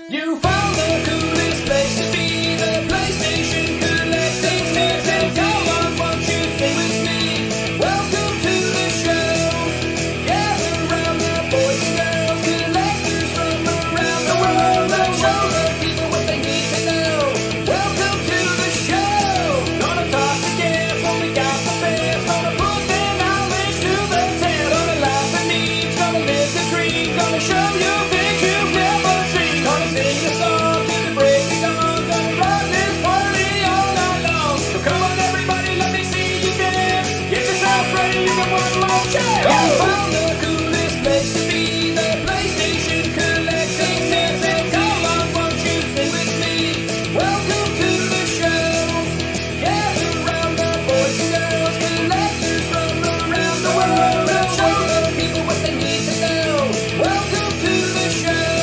You found the coolest place to be, the PlayStation collecting sets. Come on, won't you sing with me? Welcome to the show. Gather round the boys and girls, collectors from around the world. Let's show the people what they need to know. Welcome to the show. Gonna talk to guests, what we got for best. Gonna put their knowledge to the test. Gonna laugh and eat, gonna live the dream. Gonna show you things you've never seen. Gonna sing a song to the break of dawn. Gonna rock this party all night long. So come on everybody, let me see you dance. Get yourself ready, you got one more chance. You found the coolest place to be, the PlayStation collecting sets. And come on, won't you sing with me? Welcome to the show. Gather round the boys and girls, collectors from around the world. Let's show the people what they need to know. Welcome to the show.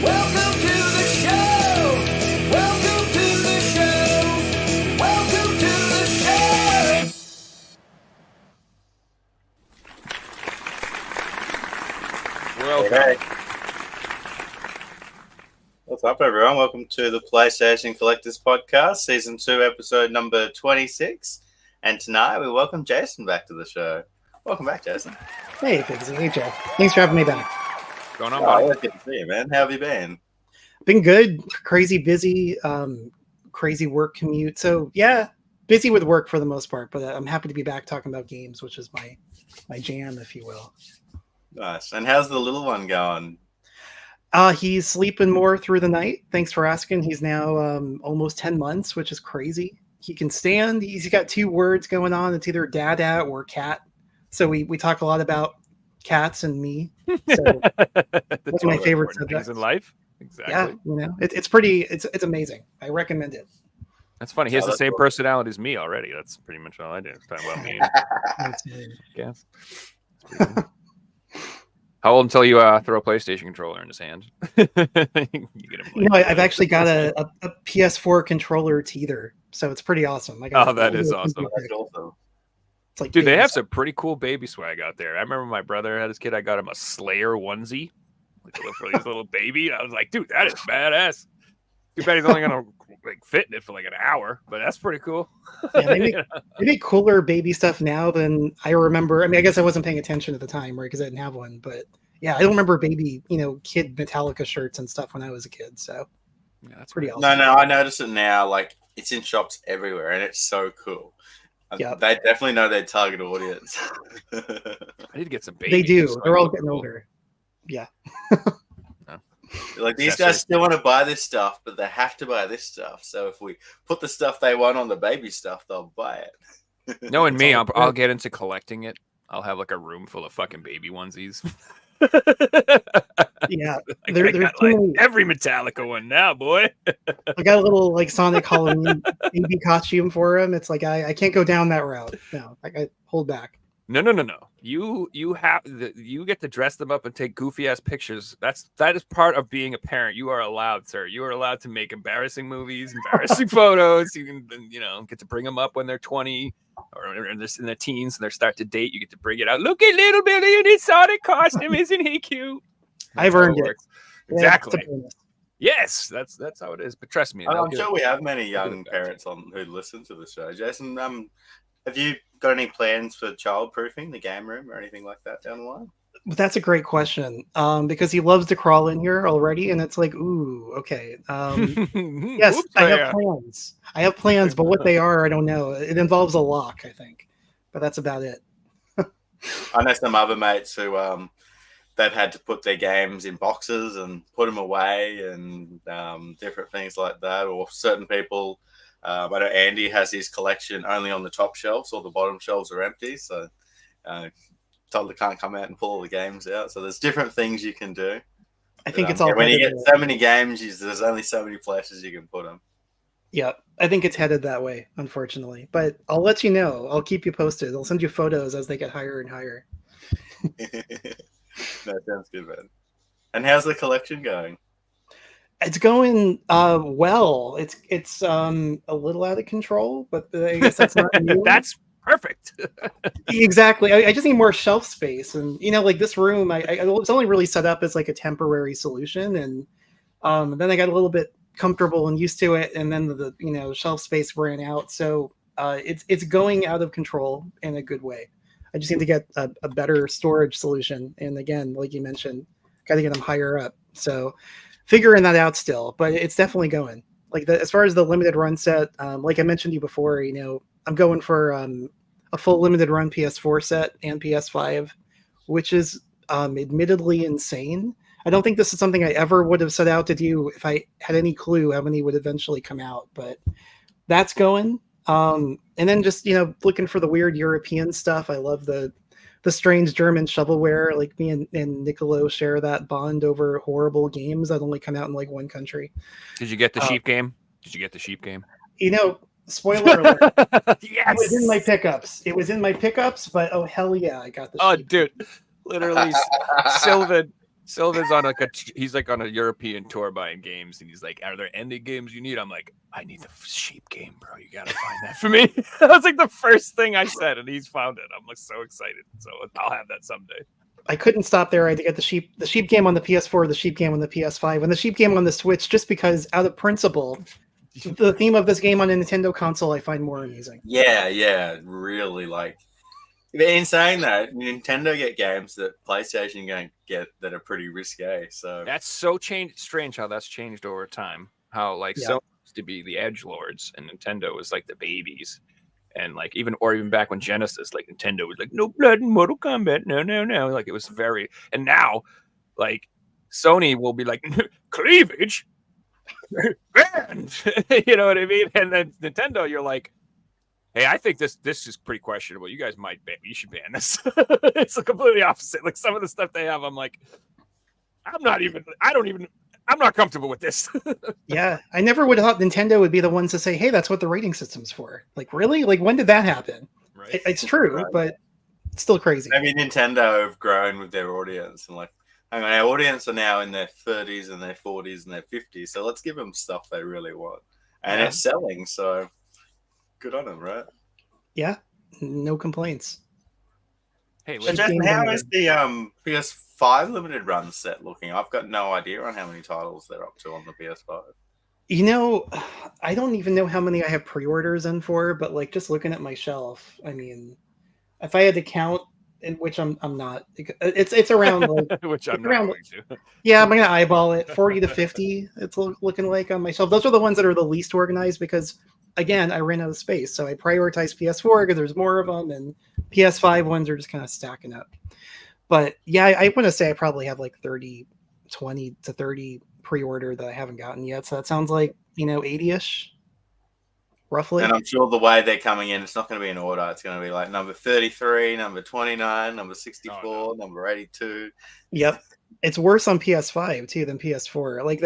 Welcome to the show. Welcome to the show. Welcome to the show. Hey. What's up, everyone? Welcome to the PlayStation Collectors Podcast, Season 2, Episode number 26. And tonight we welcome Jason back to the show. Welcome back, Jason. Hey, Figsy. Hey, Joe. Thanks for having me back. Going on, Oh, buddy? always good to see you, man. How have you been? Been good. Crazy busy. Crazy work commute. So, yeah, busy with work for the most part. But I'm happy to be back talking about games, which is my jam, if you will. Nice. And how's the little one going? He's sleeping more through the night. Thanks for asking. He's now almost 10 months, which is crazy. He can stand. He's got 2 words going on. It's either dada or cat. So we talk a lot about cats and me. So that's my favorite subject in life. Exactly. Yeah, you know, it's pretty. It's amazing. I recommend it. That's funny. He has Oh, the that's same cool. personality as me already. That's pretty much all I do. It's talking about me. Yes. How old until you throw a PlayStation controller in his hand? You get him, You know, I've actually got a PS4 controller teether, so it's pretty awesome. I got that is awesome. That's awesome. It's like, Dude, they baby have stuff. some pretty cool baby swag out there. I remember my brother had his kid. I got him a Slayer onesie, like for his little baby. I was like, dude, that is badass. Too bad he's only gonna fit in it for like an hour, but that's pretty cool. Yeah, they make cooler baby stuff now than I remember. I mean, I guess I wasn't paying attention at the time, right? Because I didn't have one. But yeah, I don't remember baby, kid Metallica shirts and stuff when I was a kid. So Yeah, that's pretty pretty awesome. No, I notice it now. Like, it's in shops everywhere, and it's so cool. Yep. They definitely know their target audience. I need to get some baby. They do. so They're all look getting cool. older. Yeah. Like, these Accessories. guys still want to buy this stuff, but they have to buy this stuff. So if we put the stuff they want on the baby stuff, they'll buy it. Knowing me, all I'll get into collecting it. I'll have like a room full of fucking baby onesies. Yeah. Like, There- I there's got too like many- every Metallica one now, boy. I got a little like Sonic Halloween baby costume for him. It's like I can't go down that route. No, I hold back. No. You get to dress them up and take goofy ass pictures. That is part of being a parent. You are allowed, sir. You are allowed to make embarrassing movies, embarrassing photos. You can, get to bring them up when they're 20 or in their teens and they start to date. You get to bring it out. Look at little Billy in his Sonic costume. Isn't he cute? I've That's how earned it. works. Yeah, Exactly. it's a bonus. Yes, that's how it is. But trust me, I'm sure we have many young parents on who listen to the show. Jason, have you got any plans for child-proofing the game room or anything like that down the line? But that's a great question. Because he loves to crawl in here already, and it's like, ooh, okay. Yes, Oops, I yeah. have plans. But what they are, I don't know. It involves a lock, I think, but that's about it. I know some other mates who they've had to put their games in boxes and put them away and different things like that. Or certain people, I know Andy has his collection only on the top shelves, or the bottom shelves are empty. So toddler can't come out and pull all the games out. So there's different things you can do. I think But, it's all when you headed get so many games, there's only so many places you can put them. Yeah, I think it's headed that way, unfortunately. But I'll let you know. I'll keep you posted. I'll send you photos as they get higher and higher. That sounds good, man. And how's the collection going? It's going well. It's a little out of control, but I guess that's not new. That's perfect. Exactly. I just need more shelf space, and like this room, I it's only really set up as like a temporary solution, and then I got a little bit comfortable and used to it, and then the shelf space ran out, so it's going out of control in a good way. I just need to get a better storage solution, and again, like you mentioned, got to get them higher up. So figuring that out still, but it's definitely going. Like as far as the limited run set, like I mentioned to you before, I'm going for a full limited run PS4 set and PS5, which is admittedly insane. I don't think this is something I ever would have set out to do if I had any clue how many would eventually come out, but that's going. And then just looking for the weird European stuff. I love the strange German shovelware. Like me and Nicolo share that bond over horrible games that only come out in like one country. Did you get the sheep game? Did you get the sheep game? Spoiler alert. Yes. It was in my pickups. But oh hell yeah, I got the sheep. Dude, literally, Sylvan's on he's like on a European tour buying games, and he's like, "Are there any games you need?" I'm like, "I need the sheep game, bro. You gotta find that for me." That was like the first thing I said, and he's found it. I'm like so excited. So I'll have that someday. I couldn't stop there. I had to get the sheep game on the PS4, the sheep game on the PS5, and the sheep game on the Switch, just because out of principle, the theme of this game on a Nintendo console I find more amusing. Yeah, really like. In saying that, Nintendo get games that PlayStation don't get that are pretty risque. So that's so strange how that's changed over time. How like Sony used to be the edgelords and Nintendo was like the babies, and like even back when Genesis, like Nintendo was like no blood in Mortal Kombat, no, like it was very. And now, like Sony will be like cleavage, banned. You know what I mean? And then Nintendo, you're like, hey, I think this is pretty questionable. You guys might ban. You should ban this. It's completely opposite. Like some of the stuff they have, I'm like, I'm not comfortable with this. Yeah, I never would have thought Nintendo would be the ones to say, hey, that's what the rating system's for. Like, really? Like, when did that happen? Right. It's true, but it's still crazy. I mean, Nintendo have grown with their audience, and like, I mean, our audience are now in their 30s and their 40s and their 50s, so let's give them stuff they really want. And it's selling, so good on them, right? Yeah, no complaints. Hey, Justin, how is the PS5 limited run set looking? I've got no idea on how many titles they're up to on the PS5. I don't even know how many I have pre-orders in for, but like just looking at my shelf, I mean, if I had to count, which I'm not, it's around like which I'm not going to. Yeah, I'm gonna eyeball it, 40 to 50. It's looking like on my shelf. Those are the ones that are the least organized because, again, I ran out of space, so I prioritize PS4 because there's more of them, and PS5 ones are just kind of stacking up. But yeah, I want to say I probably have like 20 to 30 pre-order that I haven't gotten yet. So that sounds like 80-ish, roughly. And I'm sure the way they're coming in, it's not going to be in order. It's going to be like number 33, number 29, number 64, number 82. Yep. It's worse on PS5 too than PS4. Like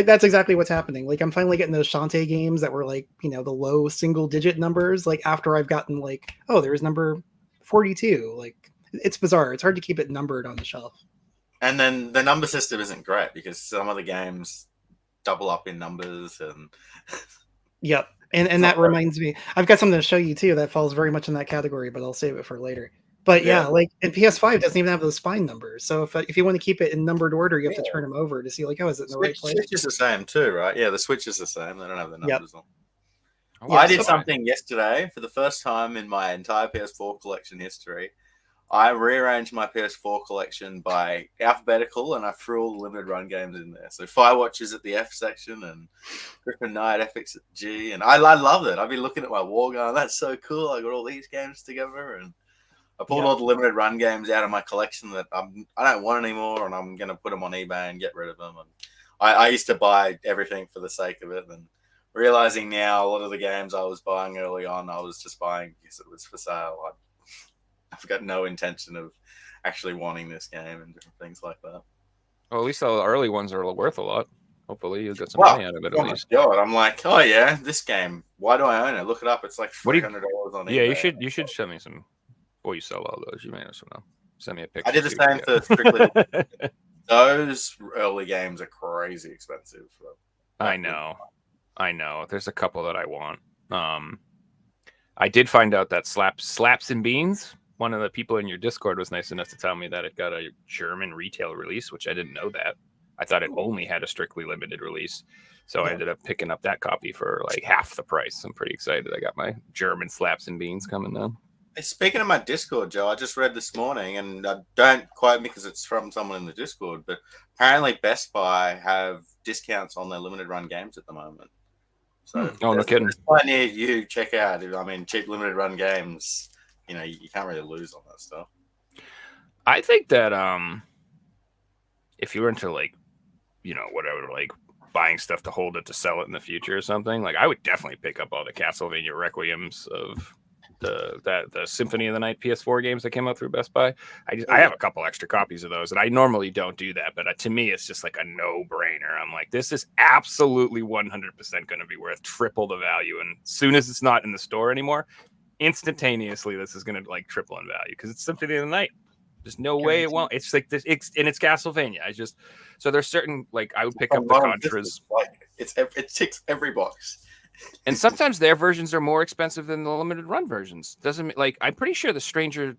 that's exactly what's happening. Like I'm finally getting those Shantae games that were like, the low single digit numbers. Like after I've gotten like, oh, there's number 42. Like it's bizarre. It's hard to keep it numbered on the shelf. And then the number system isn't great because some of the games double up in numbers and. Yep. And that reminds me, I've got something to show you too that falls very much in that category, but I'll save it for later. But yeah, like and PS5 doesn't even have those spine numbers. So if you want to keep it in numbered order, you have to turn them over to see like, oh, is it in the right place? Switch is the same too, right? Yeah, the Switch is the same. They don't have the numbers on. Oh, I did something yesterday for the first time in my entire PS4 collection history. I rearranged my PS4 collection by alphabetical, and I threw all the limited run games in there. So Firewatch is at the F section, and Griffin Knight FX at G, and I love it. I've been looking at my wall going, that's so cool. I got all these games together, and I pulled all the limited run games out of my collection that I don't want anymore, and I'm going to put them on eBay and get rid of them. And I used to buy everything for the sake of it, and realizing now a lot of the games I was buying early on, I was just buying because it was for sale. I've got no intention of actually wanting this game and different things like that. Well, at least the early ones are worth a lot. Hopefully you'll get some money out of it at least. God, I'm like, oh yeah, this game. Why do I own it? Look it up. It's like $300 on eBay. Yeah, you should send me some. Well, you sell all those. You may as well know. Send me a picture. I did the same for Strictly. those early games are crazy expensive. I know. There's a couple that I want. I did find out that Slaps and Beans, one of the people in your Discord was nice enough to tell me that it got a German retail release, which I didn't know that. I thought it only had a strictly limited release. So I ended up picking up that copy for like half the price. I'm pretty excited. I got my German Slaps and Beans coming now. Speaking of my Discord, Joe, I just read this morning, and don't quote me because it's from someone in the Discord, but apparently Best Buy have discounts on their limited run games at the moment. So no kidding. Best Buy near you, check out. I mean, cheap limited run games, you can't really lose on that stuff. I think that if you were into like, whatever, like buying stuff to hold it to sell it in the future or something, like I would definitely pick up all the Castlevania Requiems of the Symphony of the Night PS4 games that came out through Best Buy. I have a couple extra copies of those, and I normally don't do that, but to me, it's just like a no-brainer. I'm like, this is absolutely 100% going to be worth triple the value, and as soon as it's not in the store anymore, instantaneously, this is going to like triple in value because it's Symphony of the Night. There's no way it won't. It's like this, and it's Castlevania. So there's certain like I would pick up the Contras. It ticks every box. And sometimes their versions are more expensive than the limited run versions. Doesn't like I'm pretty sure the Stranger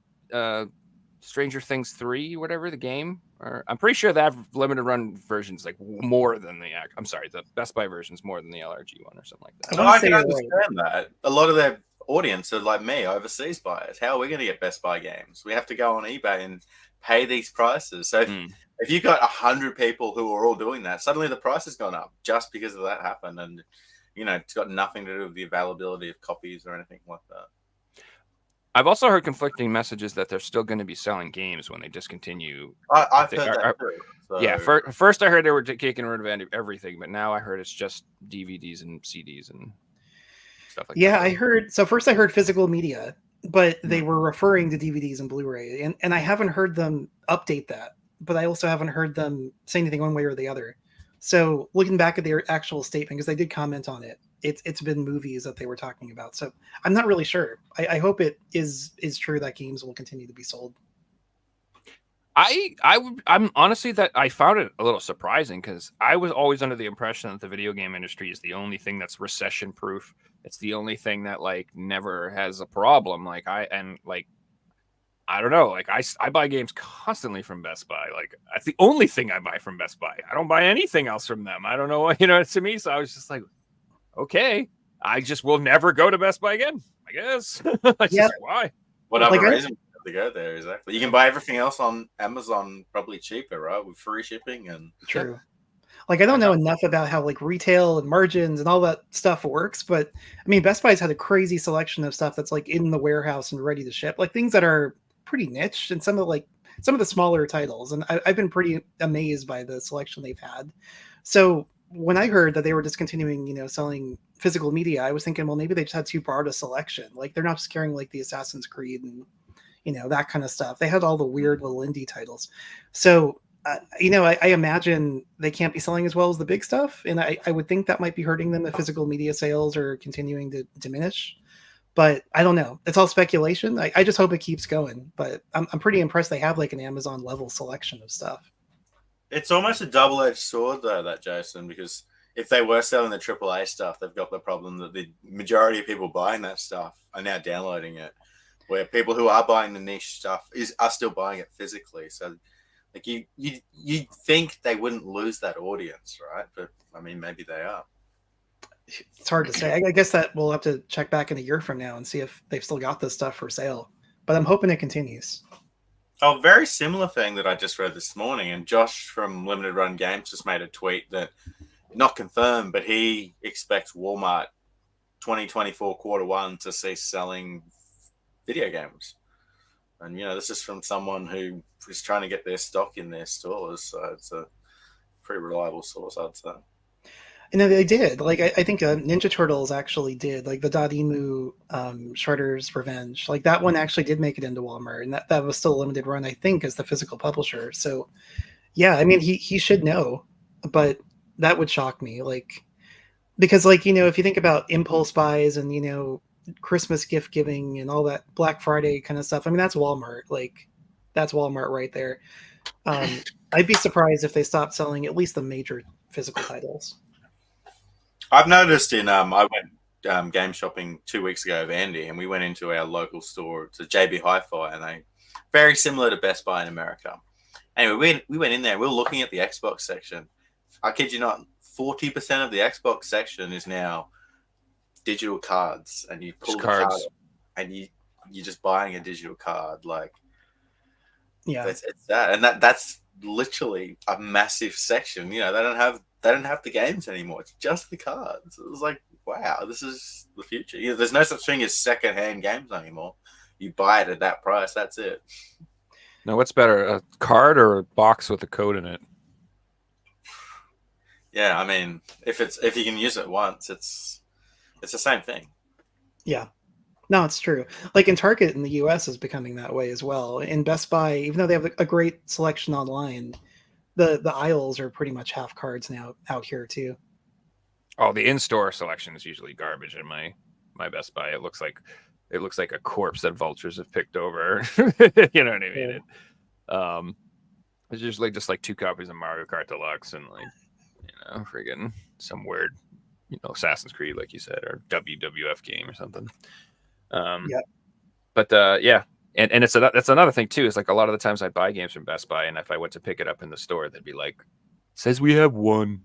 Things 3, whatever the game, or I'm pretty sure that limited run version's like more than the Best Buy version's more than the LRG one or something like that. I can understand that. A lot of their audience are like me, overseas buyers. How are we going to get Best Buy games? We have to go on eBay and pay these prices. So if you've got 100 people who are all doing that, suddenly the price has gone up just because of that happened. And it's got nothing to do with the availability of copies or anything like that. I've also heard conflicting messages that they're still going to be selling games when they discontinue. I've heard that too. So. Yeah, first I heard they were taking rid of everything, but now I heard it's just DVDs and CDs and stuff like that. Yeah, I heard. So first I heard physical media, but they were referring to DVDs and Blu-ray, and I haven't heard them update that, but I also haven't heard them say anything one way or the other. So looking back at their actual statement, because they did comment on it, it's been movies that they were talking about. So I'm not really sure. I hope it is true that games will continue to be sold. I'm honestly that I found it a little surprising because I was always under the impression that the video game industry is the only thing that's recession proof. It's the only thing that like never has a problem. I don't know. Like I buy games constantly from Best Buy. Like that's the only thing I buy from Best Buy. I don't buy anything else from them. I don't know what, to me. So I was just like, okay, I just will never go to Best Buy again, I guess. Why? Whatever reason to go there, exactly. You can buy everything else on Amazon probably cheaper, right? With free shipping and true. Like I don't know enough about how like retail and margins and all that stuff works, but I mean Best Buy's had a crazy selection of stuff that's like in the warehouse and ready to ship, like things that are pretty niche and some of the smaller titles, and I've been pretty amazed by the selection they've had. So when I heard that they were discontinuing, selling physical media, I was thinking, well, maybe they just had too broad a selection. Like they're not just carrying like the Assassin's Creed and that kind of stuff. They had all the weird little indie titles. So I imagine they can't be selling as well as the big stuff, and I would think that might be hurting them if physical media sales are continuing to diminish. But I don't know. It's all speculation. I just hope it keeps going. But I'm pretty impressed they have like an Amazon level selection of stuff. It's almost a double-edged sword, though, that Jason, because if they were selling the AAA stuff, they've got the problem that the majority of people buying that stuff are now downloading it, where people who are buying the niche stuff are still buying it physically. So, like you think they wouldn't lose that audience, right? But I mean, maybe they are. It's hard to say. I guess that we'll have to check back in a year from now and see if they've still got this stuff for sale. But I'm hoping it continues. Oh, very similar thing that I just read this morning. And Josh from Limited Run Games just made a tweet that, not confirmed, but he expects Walmart 2024 Q1 to cease selling video games. And, this is from someone who is trying to get their stock in their stores. So it's a pretty reliable source, I'd say. They did. Like, I think Ninja Turtles actually did. Like, the Dotemu Shredder's Revenge. Like, that one actually did make it into Walmart. And that was still a limited run, I think, as the physical publisher. So, yeah, I mean, he should know. But that would shock me. Like, because, like, if you think about impulse buys and, Christmas gift giving and all that Black Friday kind of stuff, I mean, that's Walmart. Like, that's Walmart right there. I'd be surprised if they stopped selling at least the major physical titles. I've noticed I went game shopping 2 weeks ago with Andy, and we went into our local store, to JB Hi-Fi, and they very similar to Best Buy in America. Anyway, we went in there. We were looking at the Xbox section. I kid you not, 40% of the Xbox section is now digital cards, and you pull the card, and you're just buying a digital card. Like, Yeah, it's that, and that's literally a massive section. You know, they don't have the games anymore. It's just the cards. It was like, wow, this is the future. You know, there's no such thing as secondhand games anymore. You buy it at that price. That's it. Now, what's better, a card or a box with a code in it? Yeah, I mean, if you can use it once, it's the same thing. Yeah. No, it's true. Like in Target in the US is becoming that way as well. In Best Buy, even though they have a great selection online, the aisles are pretty much half cards now out here too. Oh, the in-store selection is usually garbage in my Best Buy. It looks like a corpse that vultures have picked over. You know what I mean? Yeah. It's usually just like 2 copies of Mario Kart Deluxe and like, friggin' some weird, Assassin's Creed, like you said, or WWF game or something. Yeah. But yeah, and that's another thing too. Is like a lot of the times I buy games from Best Buy, and if I went to pick it up in the store, they'd be like, "Says we have one."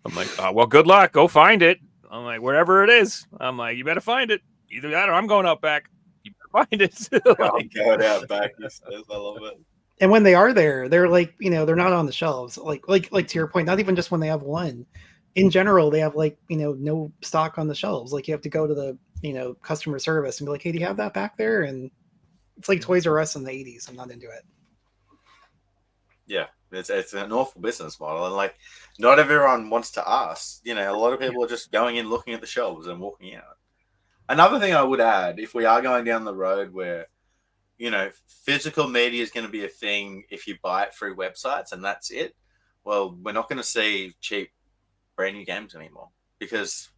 I'm like, well, good luck. Go find it. I'm like, wherever it is. I'm like, you better find it. Either that or I'm going out back. You better find it. I'm going out back. He says, I love it. And when they are there, they're like, they're not on the shelves. Like to your point, not even just when they have one. In general, they have like, no stock on the shelves. Like you have to go to the, customer service and be like, hey, do you have that back there? And it's like Toys R Us in the 80s. I'm not into it. Yeah, it's an awful business model. And like, not everyone wants to ask. A lot of people are just going in, looking at the shelves and walking out. Another thing I would add, if we are going down the road where, physical media is going to be a thing if you buy it through websites and that's it, well, we're not going to see cheap brand new games anymore because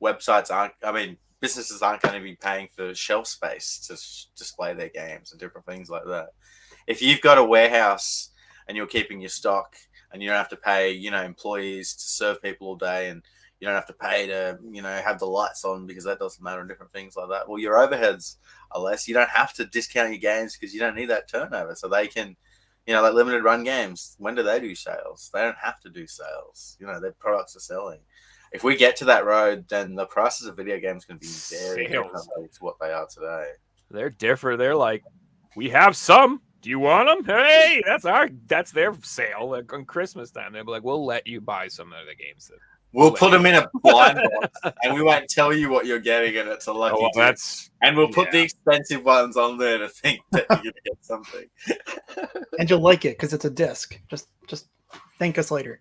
businesses aren't going to be paying for shelf space to display their games and different things like that. If you've got a warehouse and you're keeping your stock and you don't have to pay, employees to serve people all day, and you don't have to pay to, have the lights on because that doesn't matter and different things like that. Well, your overheads are less. You don't have to discount your games because you don't need that turnover. So they can, like limited run games, when do they do sales? They don't have to do sales. Their products are selling. If we get to that road, then the prices of video games can be very different to what they are today. They're different. They're like, we have some. Do you want them? Hey, that's their sale like on Christmas time. They'll be like, we'll let you buy some of the games. We'll put them in a blind box, and we won't tell you what you're getting, and it's a lucky dip. And we'll put the expensive ones on there to think that you're going to get something. And you'll like it because it's a disc. Just thank us later.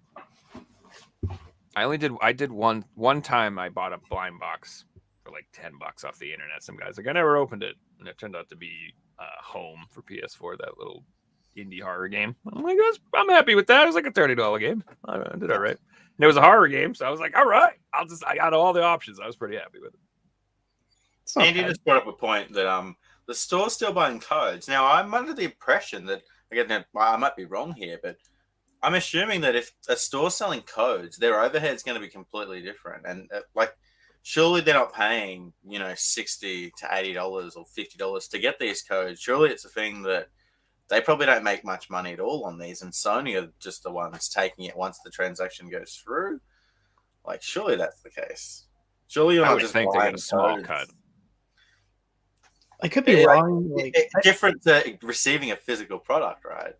I did one time. I bought a blind box for like $10 off the internet. Some guys like, I never opened it, and it turned out to be Home for PS4, that little indie horror game. I'm like, I'm happy with that. It was like a $30 game. I did all right. And it was a horror game, so I was like, all right, I got all the options. I was pretty happy with it. Andy just brought up a point that the store's still buying codes. Now, I'm under the impression that, again, I might be wrong here, but I'm assuming that if a store's selling codes, their overhead's going to be completely different. And surely they're not paying, $60 to $80 or $50 to get these codes. Surely it's a thing that they probably don't make much money at all on these, and Sony are just the ones taking it once the transaction goes through. Like, surely that's the case. Surely you're not just think they buying get a small codes. cut. I could be wrong. It's different to receiving a physical product, right?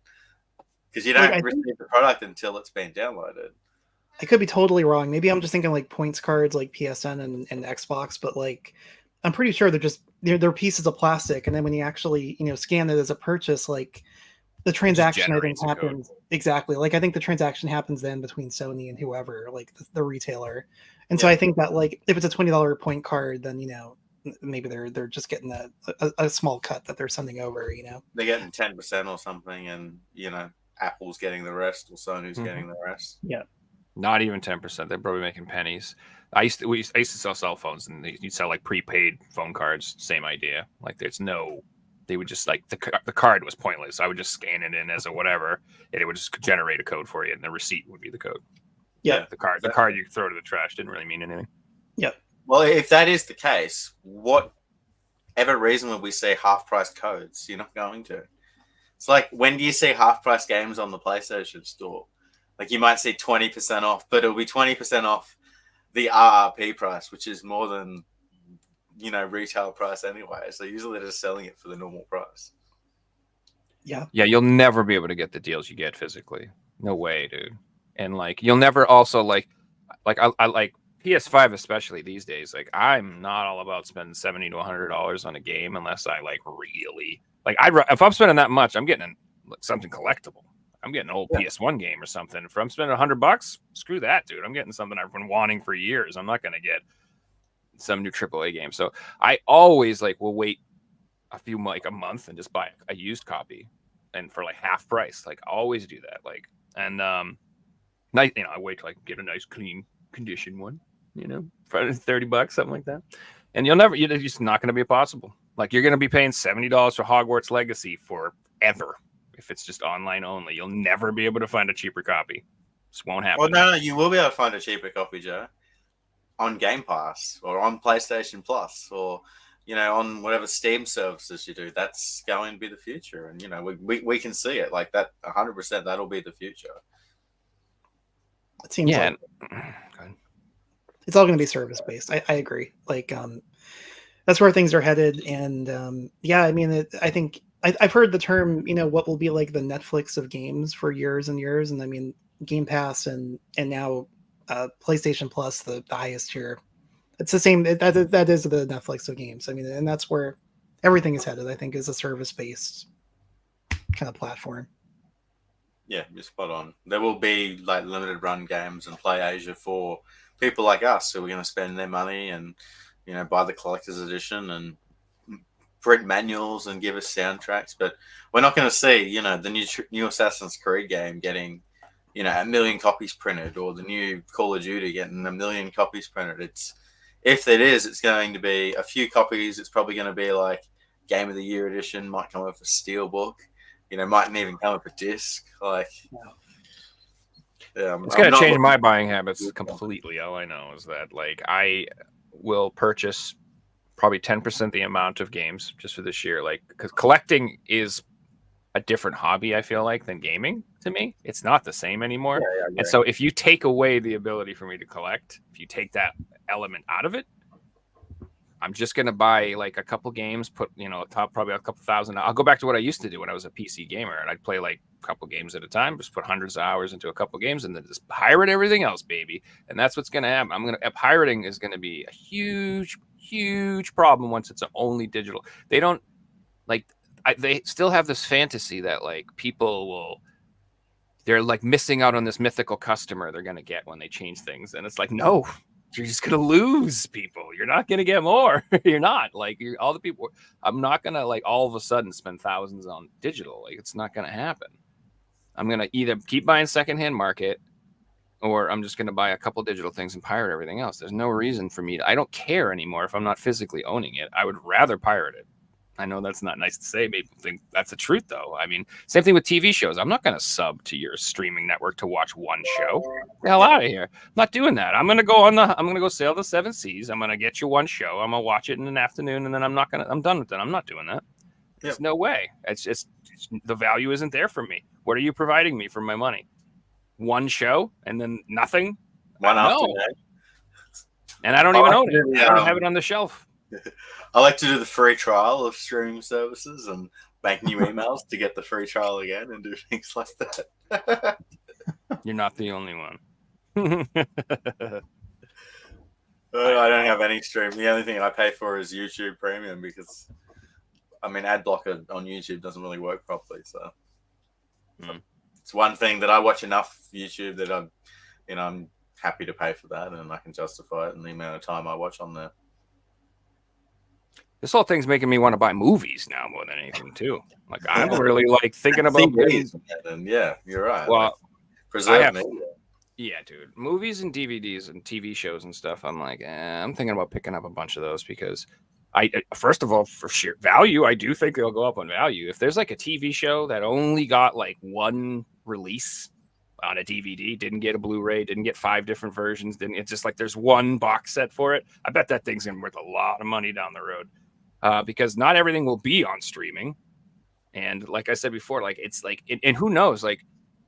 Because you don't receive the product until it's been downloaded. I could be totally wrong. Maybe I'm just thinking like points cards like PSN and Xbox, but like I'm pretty sure they're pieces of plastic, and then when you actually scan it as a purchase, like the transaction I think happens exactly. Like I think the transaction happens then between Sony and whoever, like the retailer. And so I think that like if it's a $20 point card, then maybe they're just getting a small cut that they're sending over. They're getting 10% or something, and Apple's getting the rest, or Sony's getting the rest. Yeah. Not even 10%. They're probably making pennies. I used to sell cell phones, and you'd sell like prepaid phone cards. Same idea. Like there's no they would just like the card was pointless. I would just scan it in as a whatever, and it would just generate a code for you, and the receipt would be the code. Yeah. The card you could throw to the trash didn't really mean anything. Yep. Well, if that is the case, whatever reason would we see half-price codes? You're not going to. It's like, when do you see half-price games on the PlayStation Store? Like, you might see 20% off, but it'll be 20% off the RRP price, which is more than, retail price anyway. So usually they're just selling it for the normal price. Yeah. Yeah, you'll never be able to get the deals you get physically. No way, dude. And like, you'll never also like I like PS5 especially these days. Like, I'm not all about spending $70 to $100 on a game unless I like really like. If I'm spending that much, I'm getting something collectible. I'm getting an old PS1 game or something. If I'm spending $100, screw that, dude. I'm getting something I've been wanting for years. I'm not going to get some new AAA game. So I always will wait a month and just buy a used copy, and for like half price. Like, I always do that. Like, and I wait till I can get a nice clean condition one, for $30, something like that. And it's just not going to be possible. Like, you're going to be paying $70 for Hogwarts Legacy forever. If it's just online only, you'll never be able to find a cheaper copy. This won't happen. Well, no, you will be able to find a cheaper copy, Joe, on Game Pass or on PlayStation Plus or, on whatever Steam services you do. That's going to be the future. And, we can see it like that 100%. That'll be the future. It seems like it's all going to be service based. I agree. Like, that's where things are headed. And I mean, I think I've heard the term, what will be like the Netflix of games for years and years. And I mean, Game Pass and now PlayStation Plus, the highest tier. It's the same. That is the Netflix of games. I mean, and that's where everything is headed, I think, is a service based kind of platform. Yeah, you're spot on. There will be like limited run games and Play Asia for people like us who are going to spend their money and, buy the collector's edition and print manuals and give us soundtracks. But we're not going to see, the new Assassin's Creed game getting, 1 million copies printed, or the new Call of Duty getting 1 million copies printed. If it is, it's going to be a few copies. It's probably going to be like Game of the Year edition, might come with a steelbook. Mightn't even come with a disc. Like, it's going to change my buying habits completely. All I know is that, like, I will purchase probably 10% the amount of games just for this year. Like, because collecting is a different hobby, I feel like, than gaming to me. It's not the same anymore. And so if you take away the ability for me to collect, if you take that element out of it, I'm just going to buy like a couple games, put, top probably a couple thousand. I'll go back to what I used to do when I was a PC gamer, and I'd play like a couple games at a time, just put hundreds of hours into a couple games and then just pirate everything else, baby. And that's what's going to happen. Pirating is going to be a huge, huge problem once it's only digital. They don't they still have this fantasy that like they're like missing out on this mythical customer they're going to get when they change things. And it's like, no, you're just going to lose people. You're not going to get more. You're not all the people. I'm not going to all of a sudden spend thousands on digital. Like, it's not going to happen. I'm going to either keep buying secondhand market, or I'm just going to buy a couple digital things and pirate everything else. There's no reason for me I don't care anymore if I'm not physically owning it. I would rather pirate it. I know that's not nice to say. People think that's the truth, though. I mean, same thing with TV shows. I'm not going to sub to your streaming network to watch one show. Get the hell out of here. I'm not doing that. I'm going to go sail the seven seas. I'm going to get you one show. I'm going to watch it in an afternoon, and then I'm done with it. I'm not doing that. There's no way. It's the value isn't there for me. What are you providing me for my money? One show and then nothing? One afternoon. And I don't even own it. I don't have it on the shelf. I like to do the free trial of streaming services and make new emails to get the free trial again and do things like that. You're not the only one. I don't have any stream. The only thing I pay for is YouTube Premium because, ad blocker on YouTube doesn't really work properly. So it's one thing that I watch enough YouTube that I'm happy to pay for that, and I can justify it in the amount of time I watch on there. This whole thing's making me want to buy movies now more than anything, too. Like, I'm really thinking about movies. Yeah, you're right. Well, preserve me. Yeah, dude. Movies and DVDs and TV shows and stuff. I'm like, I'm thinking about picking up a bunch of those because First of all, for sheer value, I do think they'll go up on value. If there's like a TV show that only got like one release on a DVD, didn't get a Blu-ray, didn't get 5 different versions, it's just like there's one box set for it, I bet that thing's gonna be worth a lot of money down the road, because not everything will be on streaming. And like I said before, like it's like, and who knows, like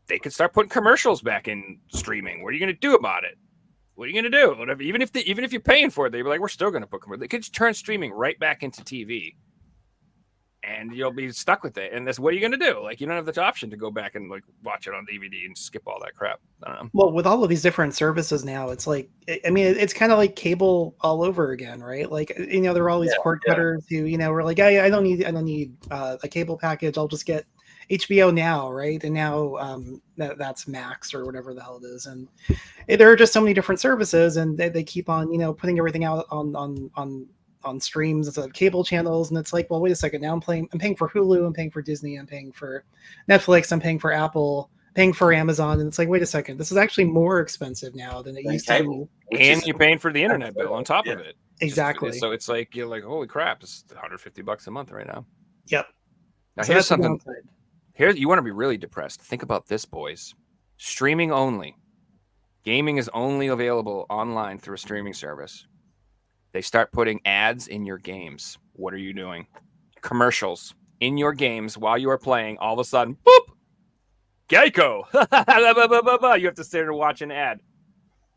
they could start putting commercials back in streaming. What are you gonna do about it? What are you gonna do? Whatever. Even if you're paying for it, they'd be like, we're still gonna put commercials. They could just turn streaming right back into TV, and you'll be stuck with it. And that's what are you gonna do? Like, you don't have the option to go back and like watch it on DVD and skip all that crap. I don't know. Well, with all of these different services now, it's like, I mean, it's kind of like cable all over again, right? Like, you know, there are all these cord cutters who, you know, were like, I don't need a cable package. I'll just get HBO Now, right? And now that's Max or whatever the hell it is. And there are just so many different services, and they keep on, you know, putting everything out on streams instead of cable channels. And it's like, well, wait a second. Now I'm paying for Hulu, I'm paying for Disney, I'm paying for Netflix, I'm paying for Apple, paying for Amazon. And it's like, wait a second, this is actually more expensive now than it used to be. And you're paying for the internet bill on top of it. Exactly. So it's like, you're like, holy crap, it's $150 a month right now. Yep. Now So here's that's the something. downside. Here, you want to be really depressed. Think about this, boys. Streaming only. Gaming is only available online through a streaming service. They start putting ads in your games. What are you doing? Commercials in your games while you are playing. All of a sudden, boop! Geico. You have to sit there and watch an ad.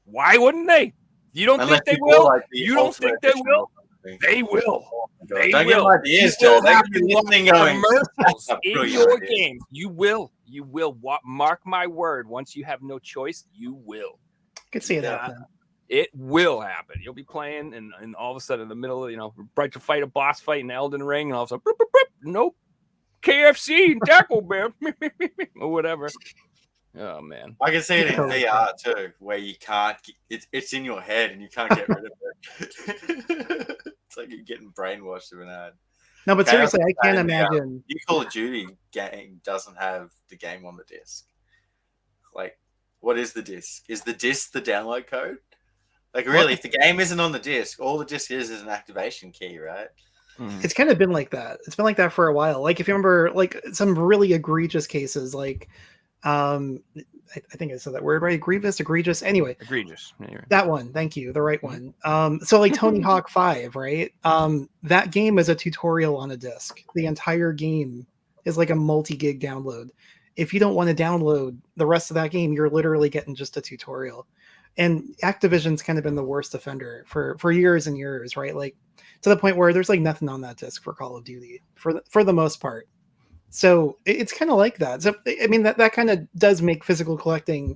Why wouldn't they? You don't think they will? Like you don't think they will? They will. They don't will. get ideas, Joe. They could be listening going. Commercials That's in brilliant your idea. games. You will. You will. Mark my word. Once you have no choice, you will. I could see that. Then. It will happen. You'll be playing, and all of a sudden, in the middle of, you know, right to fight a boss fight in Elden Ring, and all of a sudden, boop, boop, boop, nope, KFC and Taco Bell, or whatever. Oh man, I can see it in VR too, where you can't. It's in your head, and you can't get rid of it. It's like you're getting brainwashed of an ad. No, but seriously, I can't imagine. Your Call of Duty game doesn't have the game on the disc. Like, what is the disc? Is the disc the download code? Like, really, if the game isn't on the disc, all the disc is an activation key, right? It's kind of been like that. It's been like that for a while. Like, if you remember, like some really egregious cases, like, I think I said that word right. Egregious. Anyway, egregious. That one. Thank you. The right one. So like Tony Hawk 5, right? That game is a tutorial on a disc. The entire game is like a multi-gig download. If you don't want to download the rest of that game, you're literally getting just a tutorial. And Activision's kind of been the worst offender for years and years, right? Like to the point where there's like nothing on that disc for Call of Duty for the most part. So it's kind of like that. So I mean that kind of does make physical collecting,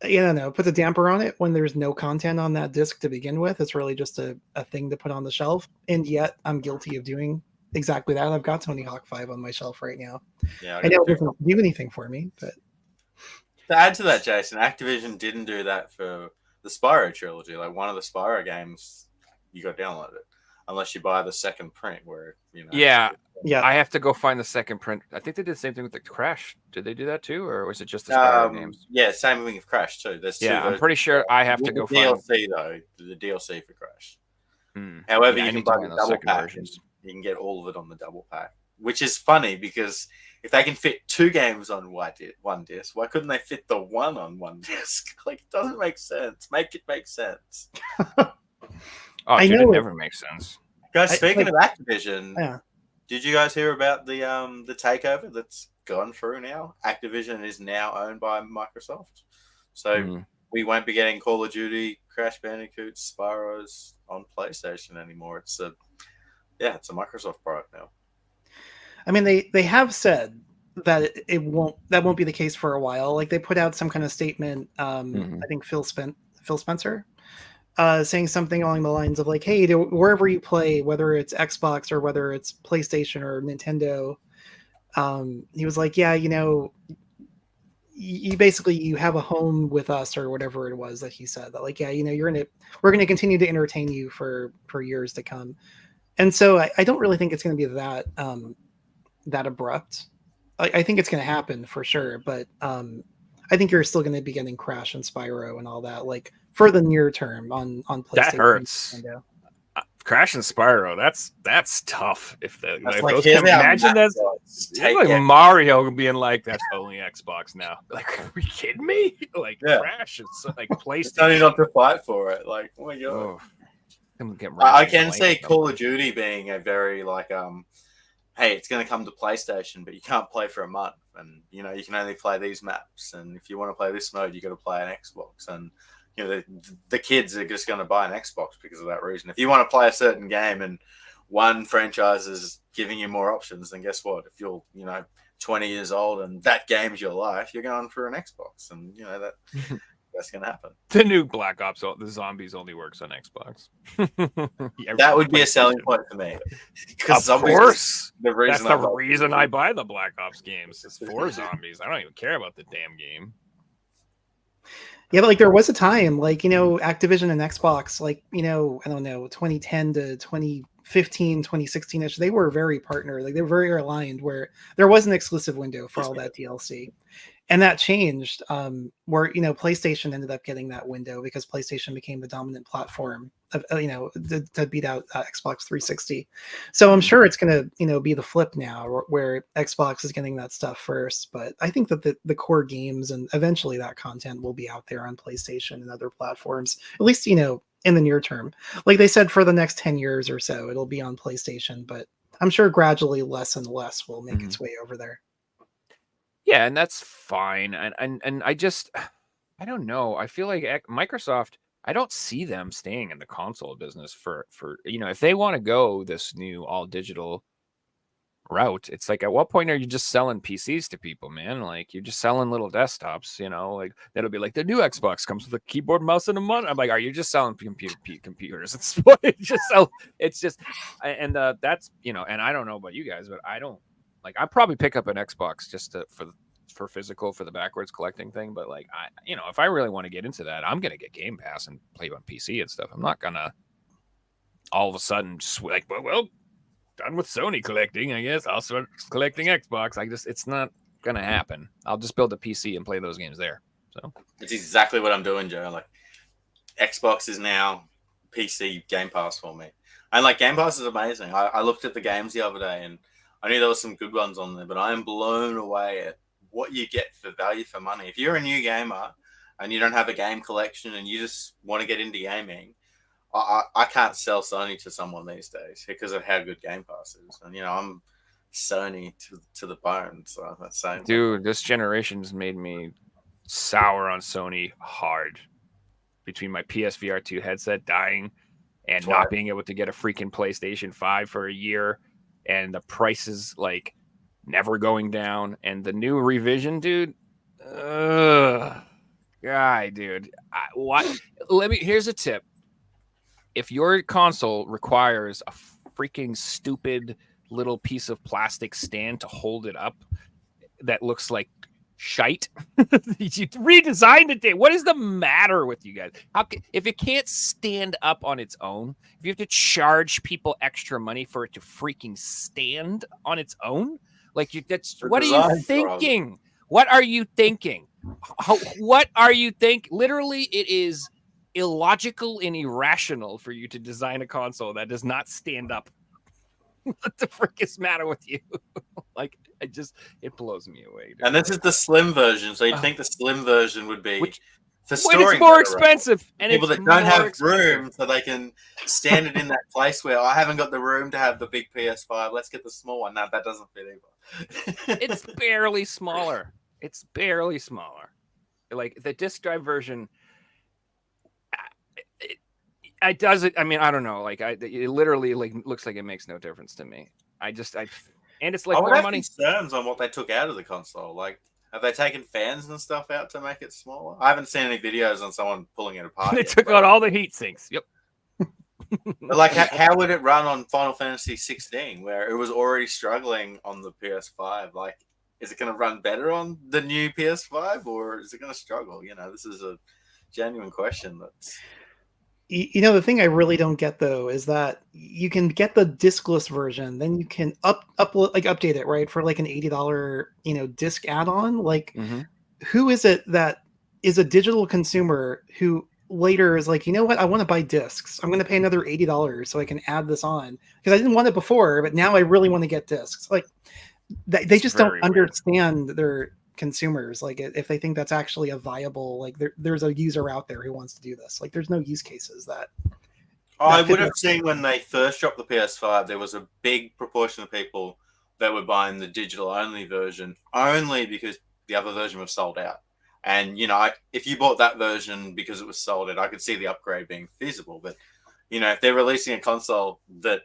you don't know, puts a damper on it when there's no content on that disc to begin with. It's really just a thing to put on the shelf. And yet I'm guilty of doing exactly that. I've got Tony Hawk 5 on my shelf right now. Yeah, I know it doesn't do anything for me, but to add to that, Jason, Activision didn't do that for the Spyro trilogy. Like one of the Spyro games, you got downloaded, unless you buy the second print, where you know. Yeah. I have to go find the second print. I think they did the same thing with the Crash. Did they do that too, or was it just the Spyro games? Yeah, same thing with Crash too. There's I'm pretty sure I have to go find DLC though. The DLC for Crash. However, you can buy the double pack. Versions. You can get all of it on the double pack, which is funny because if they can fit 2 games on one disc, why couldn't they fit the one on one disc? Like, it doesn't make sense. Make it make sense. It never makes sense. Guys, speaking of Activision, did you guys hear about the takeover that's gone through now? Activision is now owned by Microsoft, so we won't be getting Call of Duty, Crash Bandicoot, Spyros on PlayStation anymore. It's a Microsoft product now. I mean, they have said that that won't be the case for a while. Like they put out some kind of statement. I think Phil Spencer saying something along the lines of like, "Hey, wherever you play, whether it's Xbox or whether it's PlayStation or Nintendo," he was like, "Yeah, you know, you have a home with us," or whatever it was that he said. That like, "Yeah, you know, we're gonna continue to entertain you for years to come." And so I don't really think it's going to be that abrupt. I think it's going to happen for sure, but I think you're still going to be getting Crash and Spyro and all that, like for the near term on PlayStation. That hurts. Crash and Spyro, that's tough. If the That's if like, those here's can our imagine that. mascots. It's like Mario being like, that's only Xbox now. Like, are you kidding me? Like, Yeah. Crash is like It's PlayStation. only not to fight for it. Like, oh my god. Oh, get I Ratchet and can Clank see or Call something. of Duty being a very like hey, it's going to come to PlayStation, but you can't play for a month, and you know you can only play these maps, and if you want to play this mode, you got to play an Xbox, and you know the kids are just going to buy an Xbox because of that reason. If you want to play a certain game and one franchise is giving you more options, then guess what? If you're 20 years old and that game's your life, you're going for an Xbox, and you know that's going to happen. The new Black Ops, the zombies only works on Xbox. That would be a selling point for me. Of course. The reason That's the reason I buy the Black Ops games. It's for zombies. I don't even care about the damn game. Yeah, but like there was a time, like, Activision and Xbox, like, I don't know, 2010 to 2015, 2016-ish, they were very partner. Like they were very aligned where there was an exclusive window for all that DLC. And that changed, where, PlayStation ended up getting that window because PlayStation became the dominant platform of, to beat out Xbox 360. So I'm sure it's going to, be the flip now where Xbox is getting that stuff first. But I think that the core games and eventually that content will be out there on PlayStation and other platforms, at least, in the near term. Like they said, for the next 10 years or so, it'll be on PlayStation, but I'm sure gradually less and less will make its way over there. Yeah, and that's fine. And I don't know. I feel like Microsoft, I don't see them staying in the console business for if they want to go this new all digital route, it's like, at what point are you just selling PCs to people, man? Like, you're just selling little desktops, like that'll be like the new Xbox comes with a keyboard, mouse, and a monitor. I'm like, are you just selling computers? It's what it just sell. It's just, and that's and I don't know about you guys, but I don't. Like, I'd probably pick up an Xbox just for physical, for the backwards collecting thing. But like, if I really want to get into that, I'm gonna get Game Pass and play on PC and stuff. I'm not gonna all of a sudden just like, well, done with Sony collecting, I guess I'll start collecting Xbox. It's not gonna happen. I'll just build a PC and play those games there. So it's exactly what I'm doing, Joe. Like, Xbox is now PC Game Pass for me, and like Game Pass is amazing. I looked at the games the other day and I knew there were some good ones on there, but I am blown away at what you get for value for money. If you're a new gamer and you don't have a game collection and you just want to get into gaming, I can't sell Sony to someone these days because of how good Game Pass is. And, I'm Sony to the bone. So that's saying, dude, this generation's made me sour on Sony hard between my PSVR 2 headset dying and not being able to get a freaking PlayStation 5 for a year. And the prices like never going down, and the new revision, dude. Dude. Here's a tip. If your console requires a freaking stupid little piece of plastic stand to hold it up that looks like shite, you redesigned it. What is the matter with you guys? If it can't stand up on its own, if you have to charge people extra money for it to freaking stand on its own, like what are you thinking? What are you thinking? What are you thinking? Literally, it is illogical and irrational for you to design a console that does not stand up. What the frick is the matter with you? Like, it blows me away. Dude. And this is the slim version, so you'd think the slim version would be for storing. It's more expensive, and people that don't have room, so they can stand it in that place where I haven't got the room to have the big PS5. Let's get the small one. No, that doesn't fit either. It's barely smaller. It's barely smaller. Like the disc drive version. It doesn't. I mean, I don't know. Like, it literally looks like it makes no difference to me. And it's like more money. Concerns on what they took out of the console. Like, have they taken fans and stuff out to make it smaller? I haven't seen any videos on someone pulling it apart. They took out all the heat sinks. Yep. But like, how would it run on Final Fantasy 16, where it was already struggling on the PS5? Like, is it going to run better on the new PS5, or is it going to struggle? This is a genuine question. The thing I really don't get though is that you can get the discless version, then you can update it, right, for like an $80 disc add-on. Like, who is it that is a digital consumer who later is like, you know what? I want to buy discs. I'm going to pay another $80 so I can add this on because I didn't want it before, but now I really want to get discs. Like they just don't very weird. understand their consumers. Like if they think that's actually a viable, like there's a user out there who wants to do this. Like there's no use cases that. I would have seen when they first dropped the PS5, there was a big proportion of people that were buying the digital only version only because the other version was sold out. And, you know, if you bought that version because it was sold out, I could see the upgrade being feasible. But, you know, if they're releasing a console that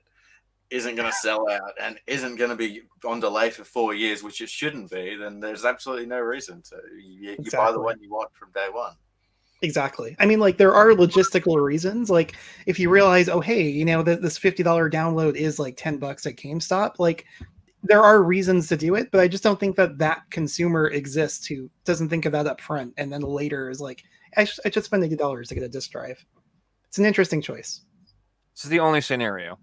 isn't going to sell out and isn't going to be on delay for 4 years, which it shouldn't be, then there's absolutely no reason to. You buy the one you want from day one. Exactly. I mean, like there are logistical reasons. Like if you realize, oh, hey, you know, this $50 download is like $10 at GameStop. Like there are reasons to do it, but I just don't think that consumer exists who doesn't think of that up front and then later is like, I just spent $80 to get a disc drive. It's an interesting choice. This is the only scenario.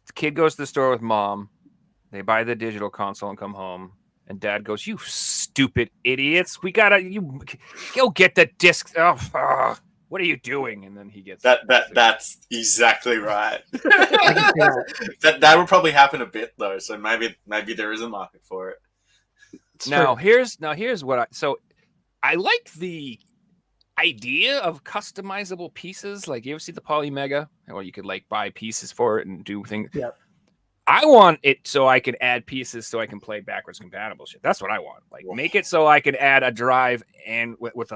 The kid goes to the store with mom. They buy the digital console and come home. And dad goes, "You stupid idiots! You go get the disc. What are you doing?" And then he gets that's exactly right. that would probably happen a bit though. So maybe there is a market for it. Here's what I like the idea of customizable pieces. Like you ever see the Poly Mega, or you could like buy pieces for it and do things. Yeah. I want it so I can add pieces so I can play backwards compatible shit. That's what I want. Like, make it so I can add a drive and with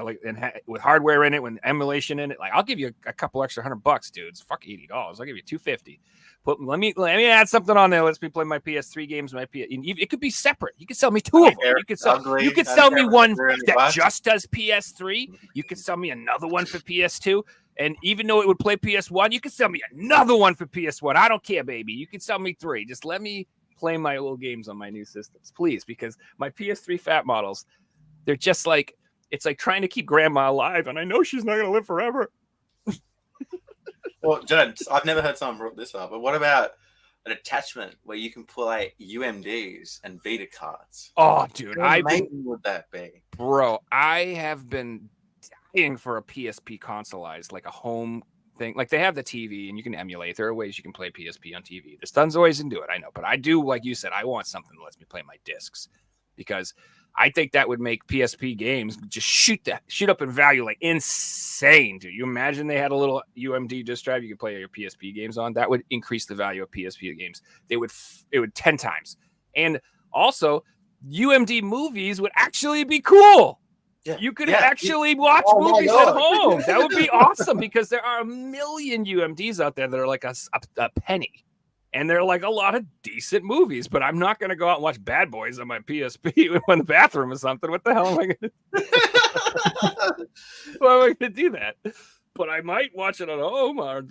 hardware in it, with emulation in it. Like, I'll give you a couple extra $100, dudes. Fuck $80. I'll give you $250. Let me add something on there. Let's me play my PS3 games. It could be separate. You could sell me two of them. You could sell me one that just does PS3. You could sell me another one for PS2. And even though it would play PS1, you can sell me another one for PS1. I don't care, baby. You can sell me 3. Just let me play my little games on my new systems, please. Because my PS3 fat models, they're just like, it's like trying to keep grandma alive. And I know she's not going to live forever. Well, Jen, I've never heard someone brought this up, but what about an attachment where you can play UMDs and Vita cards? Oh, dude. How amazing would that be? Bro, I have been for a PSP consoleized, like a home thing. Like they have the TV and you can emulate. There are ways you can play PSP on TV. There's tons of ways to do it, I know. But I do, like you said, I want something that lets me play my discs because I think that would make PSP games just shoot up in value like insane, dude. You imagine they had a little UMD disc drive you could play your PSP games on? That would increase the value of PSP games. It would 10 times. And also, UMD movies would actually be cool. Yeah, you could actually watch movies at home. That would be awesome because there are a million UMDs out there that are like a penny. And they're like a lot of decent movies. But I'm not going to go out and watch Bad Boys on my PSP in the bathroom or something. What the hell am I going to do? Why am I going to do that? But I might watch it at home. Or,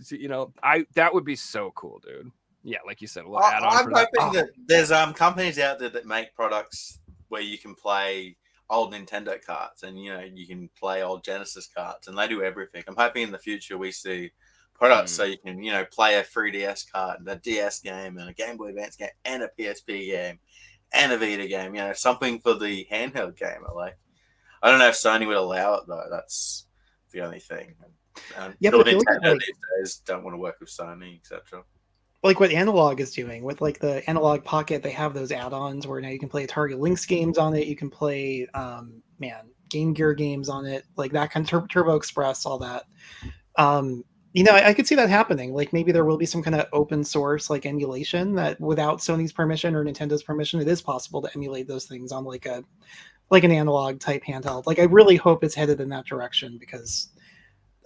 that would be so cool, dude. Yeah, like you said, a little add-on. I'm hoping that there's companies out there that make products where you can play old Nintendo carts and you can play old Genesis carts and they do everything. I'm hoping in the future we see products so you can play a 3DS cart and a DS game and a Game Boy Advance game and a PSP game and a Vita game, something for the handheld gamer. Like I don't know if Sony would allow it though. That's the only thing. But Nintendo these days don't want to work with Sony, etc. Like what Analog is doing with like the Analog Pocket, they have those add-ons where now you can play Atari Lynx games on it. You can play, Game Gear games on it, like that kind of Turbo Express, all that. I could see that happening. Like maybe there will be some kind of open source like emulation that without Sony's permission or Nintendo's permission, it is possible to emulate those things on like an analog type handheld. Like I really hope it's headed in that direction because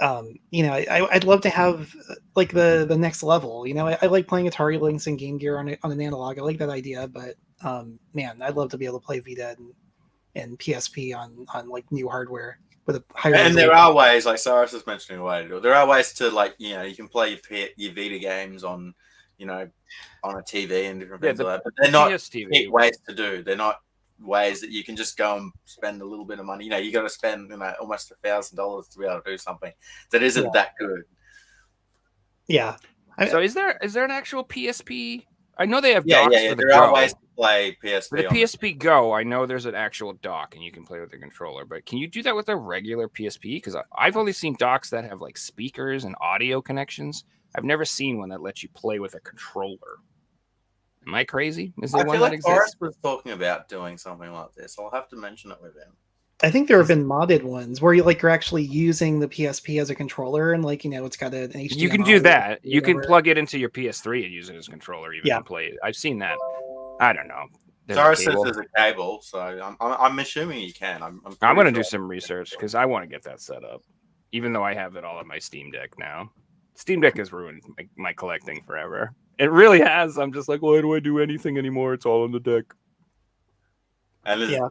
I'd love to have like the next level. I like playing Atari Lynx and Game Gear on an analog. I like that idea, but I'd love to be able to play Vita and PSP on like new hardware with a higher. And there are ways, like Cyrus was mentioning a way to do it. There are ways to you can play your Vita games on on a TV and different things like that. But they're not cheap ways to do. They're not ways that you can just go and spend a little bit of money. You got to spend almost $1,000 to be able to do something that isn't that good. Yeah. So is there an actual PSP? I know they have docks for the Go. play For PSP the on PSP Go, I know there's an actual dock and you can play with the controller, but can you do that with a regular PSP? Because I've only seen docks that have like speakers and audio connections. I've never seen one that lets you play with a controller. Am I crazy? Is there I one feel that like exists? Forrest was talking about doing something like this. I'll have to mention it with him. I think there have been modded ones where you're actually using the PSP as a controller, and it's got an HDMI. You can do that. or You can whatever. plug it into your PS3 and use it as a controller, even Yeah. and play it. I've seen that. I don't know. There's a Forrest says cable. there's a cable, so I'm assuming you can. I'm I'm going to pretty do sure. some research because I want to get that set up, even though I have it all on my Steam Deck now. Steam Deck has ruined my collecting forever. It really has. I'm just like, why do I do anything anymore? It's all on the deck. And Yeah.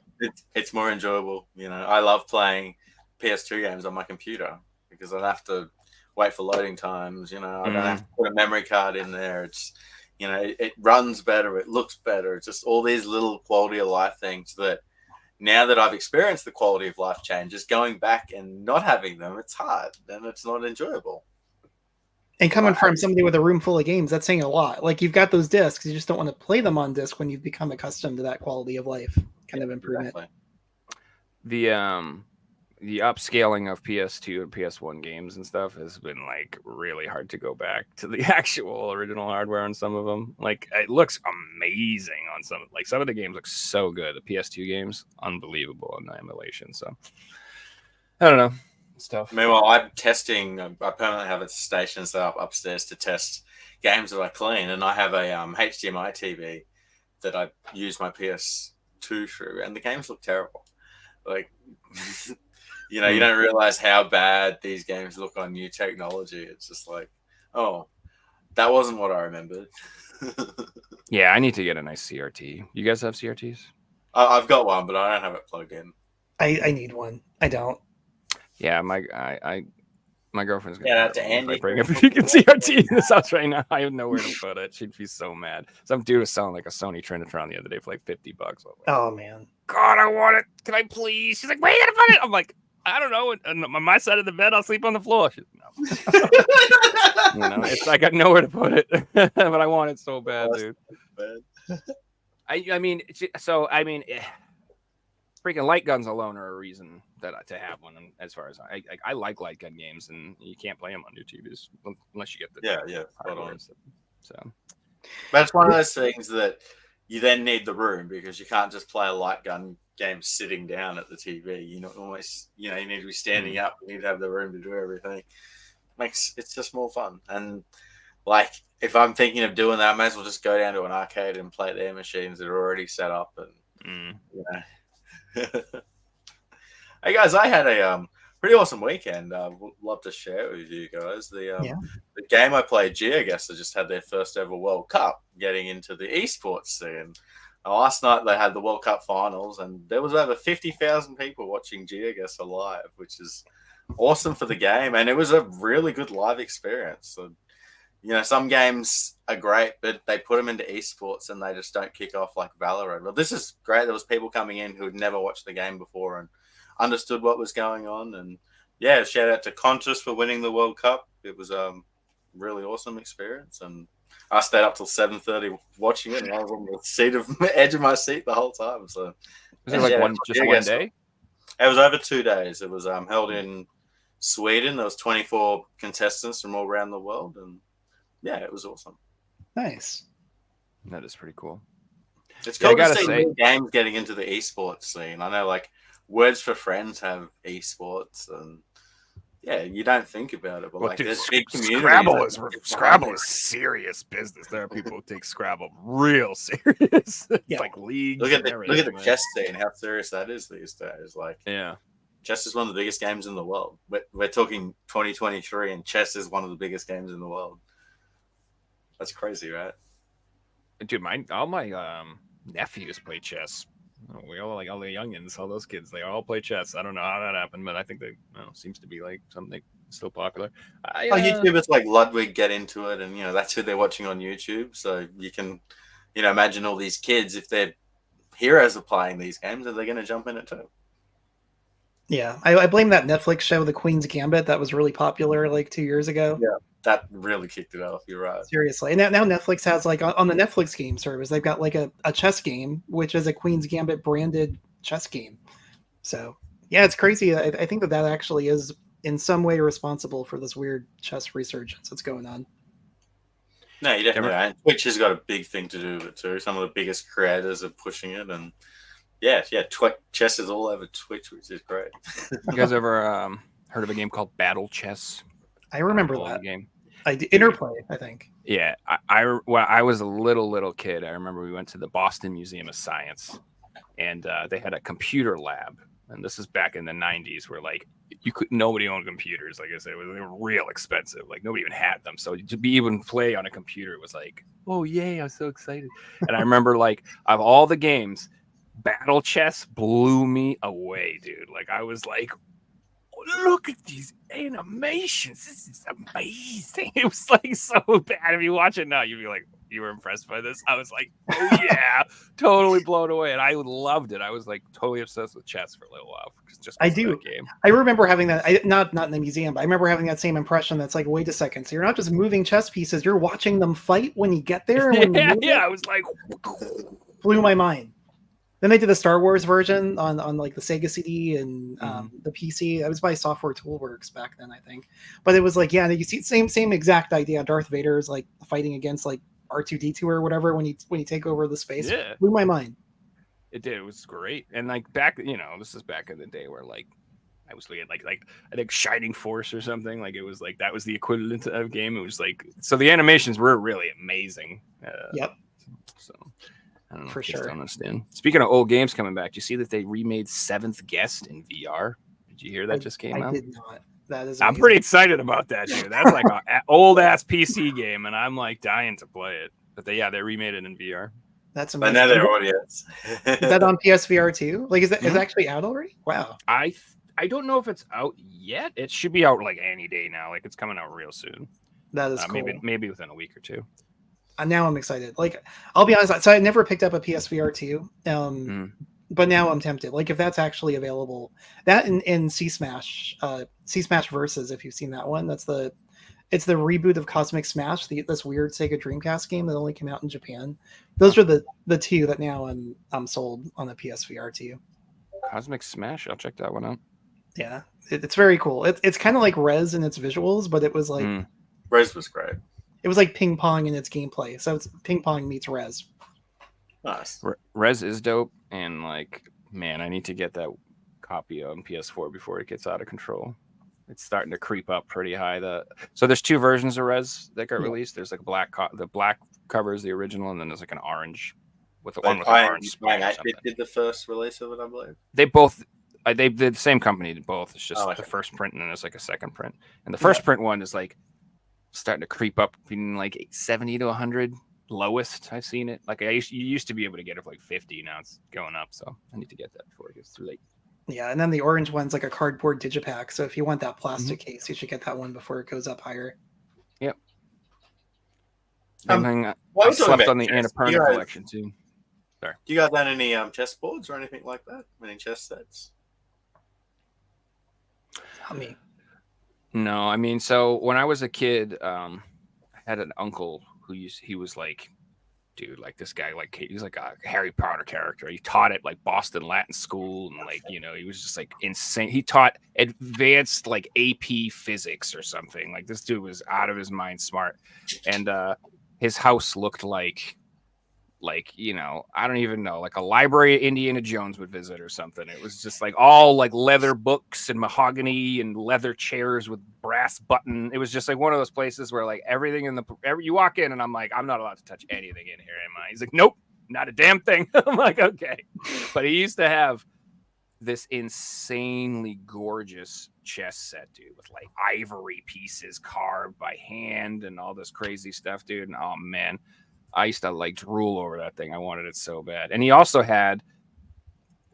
it's more enjoyable. I love playing PS2 games on my computer because I don't have to wait for loading times. I don't have to put a memory card in there. It's, it runs better. It looks better. It's just all these little quality of life things that now that I've experienced the quality of life changes, going back and not having them, it's hard and it's not enjoyable. And coming from somebody with a room full of games, that's saying a lot. Like, you've got those discs, you just don't want to play them on disc when you've become accustomed to that quality of life kind of improvement. Exactly. The upscaling of PS2 and PS1 games and stuff has been like really hard to go back to the actual original hardware on some of them. Like, it looks amazing on some of the games look so good. The PS2 games, unbelievable on the emulation. So I don't know. Stuff. Meanwhile, I'm testing. I permanently have a station set up upstairs to test games that I clean, and I have a HDMI TV that I use my PS2 through, and the games look terrible. Like, you don't realize how bad these games look on new technology. It's just like, oh, that wasn't what I remembered. Yeah, I need to get a nice CRT. You guys have CRTs? I've got one, but I don't have it plugged in. I need one. I don't. Yeah, my girlfriend's gonna that's Andy. if I bring a freaking CRT in this house right now. I have nowhere to put it. She'd be so mad. Some dude was selling like a Sony Trinitron the other day for like $50. Oh man. God, I want it. Can I please? She's like, where are you gonna put it? I'm like, I don't know. On my side of the bed, I'll sleep on the floor. She's like, no. It's I got nowhere to put it, but I want it so bad, dude. I mean, freaking light guns alone are a reason to have one. And as far as I like light gun games, and you can't play them on new TVs unless you get the hardware. So, but it's one of those things that you then need the room because you can't just play a light gun game sitting down at the TV. You need to be standing up. You need to have the room to do everything. It's just more fun. And like, if I'm thinking of doing that, I may as well just go down to an arcade and play their machines that are already set up. And Hey guys, I had a pretty awesome weekend. Would love to share it with you guys. The game I played, GeoGuessr, just had their first ever World Cup, getting into the esports scene. Last night they had the World Cup finals, and there was over 50,000 people watching GeoGuessr live, which is awesome for the game, and it was a really good live experience. So, some games are great, but they put them into esports and they just don't kick off like Valorant. Well, this is great. There was people coming in who had never watched the game before and understood what was going on. And yeah, shout out to Conscious for winning the World Cup. It was a really awesome experience, and I stayed up till 7:30 watching it, and I was on the edge of my seat the whole time. So was it like one day? It was over 2 days. It was held in Sweden. There was 24 contestants from all around the world, and yeah, it was awesome. Nice. That is pretty cool. It's cool to see games getting into the esports scene. I know, like, Words for Friends have esports, and yeah, you don't think about it, but like, there's big communities. Scrabble is serious business. There are people who take Scrabble real serious. Yeah. Like leagues. Look at the chess scene, how serious that is these days. Like, yeah, chess is one of the biggest games in the world. We're talking 2023, and chess is one of the biggest games in the world. That's crazy, right? Dude, all my nephews play chess. We all like all the youngins, all those kids. They all play chess. I don't know how that happened, but I think seems to be like something still popular. YouTubers like Ludwig get into it, and that's who they're watching on YouTube. So you can, imagine all these kids, if their heroes are playing these games, are they going to jump in it too? Yeah, I blame that Netflix show, The Queen's Gambit, that was really popular like 2 years ago. Yeah. that really kicked it off. You're right. Seriously. And now Netflix has like on the Netflix game service, they've got like a chess game, which is a Queen's Gambit branded chess game. So yeah, it's crazy. I think that actually is in some way responsible for this weird chess resurgence that's going on. No, you definitely are. Twitch has got a big thing to do with it too. Some of the biggest creators are pushing it, and chess is all over Twitch, which is great. You guys ever heard of a game called Battle Chess? I remember that game. Interplay, I think. Yeah, I was a little kid. I remember we went to the Boston Museum of Science, and they had a computer lab. And this is back in the 90s, where like nobody owned computers. Like I said, they were real expensive. Like nobody even had them. So to be even play on a computer was like, oh yay, I was so excited. And I remember like of all the games, Battle Chess blew me away, dude. Like I was like, look at these animations. This is amazing. It was like so bad. If you watch it now, you'd be like, you were impressed by this? I was like, oh yeah, totally blown away. And I loved it. I was like totally obsessed with chess for a little while. Just I do. Game. I remember having that, not in the museum, but I remember having that same impression. That's like, wait a second. So you're not just moving chess pieces, you're watching them fight when you get there. And when I was like, blew my mind. Then they did the Star Wars version on like the Sega CD and the PC. That was by Software Toolworks back then, I think. But it was like, yeah, you see same exact idea. Darth Vader is like fighting against like R2D2 or whatever when you take over the space. Yeah. Blew my mind. It did. It was great. And like back, this is back in the day where like I was looking at like I think Shining Force or something. Like it was like that was the equivalent of a game. It was like so the animations were really amazing. Yep. So I don't know. For sure. Don't understand. Speaking of old games coming back, do you see that they remade Seventh Guest in VR? Did you hear that just came out? I did not. That is. I'm pretty excited about that, dude. That's like an old ass PC game, and I'm like dying to play it. But they remade it in VR. That's amazing. I know their audience. Is that on PSVR too? Like, is it actually out already? Wow. I don't know if it's out yet. It should be out like any day now. Like it's coming out real soon. That is cool. Maybe within a week or two. Now I'm excited. Like, I'll be honest. So I never picked up a PSVR 2. But now I'm tempted. Like, if that's actually available, that in C Smash Versus, if you've seen that one, it's the reboot of Cosmic Smash, this weird Sega Dreamcast game that only came out in Japan. Those are the two that now I'm sold on the PSVR 2. Cosmic Smash, I'll check that one out. Yeah, it's very cool. It's kind of like Rez in its visuals, but it was like Rez was great. It was like ping pong in its gameplay. So it's ping pong meets Rez. Nice. Rez is dope, and like, man, I need to get that copy on PS4 before it gets out of control. It's starting to creep up pretty high. So there's two versions of Rez that got released. There's like the black cover is the original, and then there's like an orange with the one with an orange. Did the first release of it, I believe. They both. They did the same company did both. It's just the first print, and then there's like a second print. And the first print one is like starting to creep up between like 70 to 100 lowest. I've seen it. Like you used to be able to get it for like 50. Now it's going up. So I need to get that before it gets too late. Yeah, and then the orange one's like a cardboard digipack. So if you want that plastic case, you should get that one before it goes up higher. Yep. I slept on the Annapurna collection too. Sorry. Do you guys own any chess boards or anything like that? Any chess sets? Not me. No, I mean, so when I was a kid, I had an uncle he was like, dude, like this guy, like he's like a Harry Potter character. He taught at like Boston Latin School, and like he was just like insane. He taught advanced like AP physics or something. Like this dude was out of his mind smart, and his house looked like I don't even know, like a library Indiana Jones would visit or something. It was just like all like leather books and mahogany and leather chairs with brass button. It was just like one of those places where like everything you walk in and I'm like, I'm not allowed to touch anything in here, am I? He's like, nope, not a damn thing. I'm like, okay. But he used to have this insanely gorgeous chess set, dude, with like ivory pieces carved by hand and all this crazy stuff, dude. And oh man, I used to like drool over that thing. I wanted it so bad. And he also had,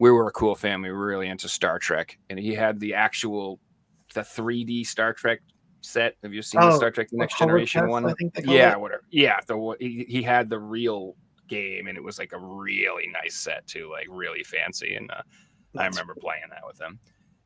we were a cool family. We were really into Star Trek. And he had the 3D Star Trek set. Have you seen the Star Trek The Next Generation one? Yeah, whatever. Yeah, he had the real game, and it was like a really nice set too, like really fancy. And I remember playing that with him.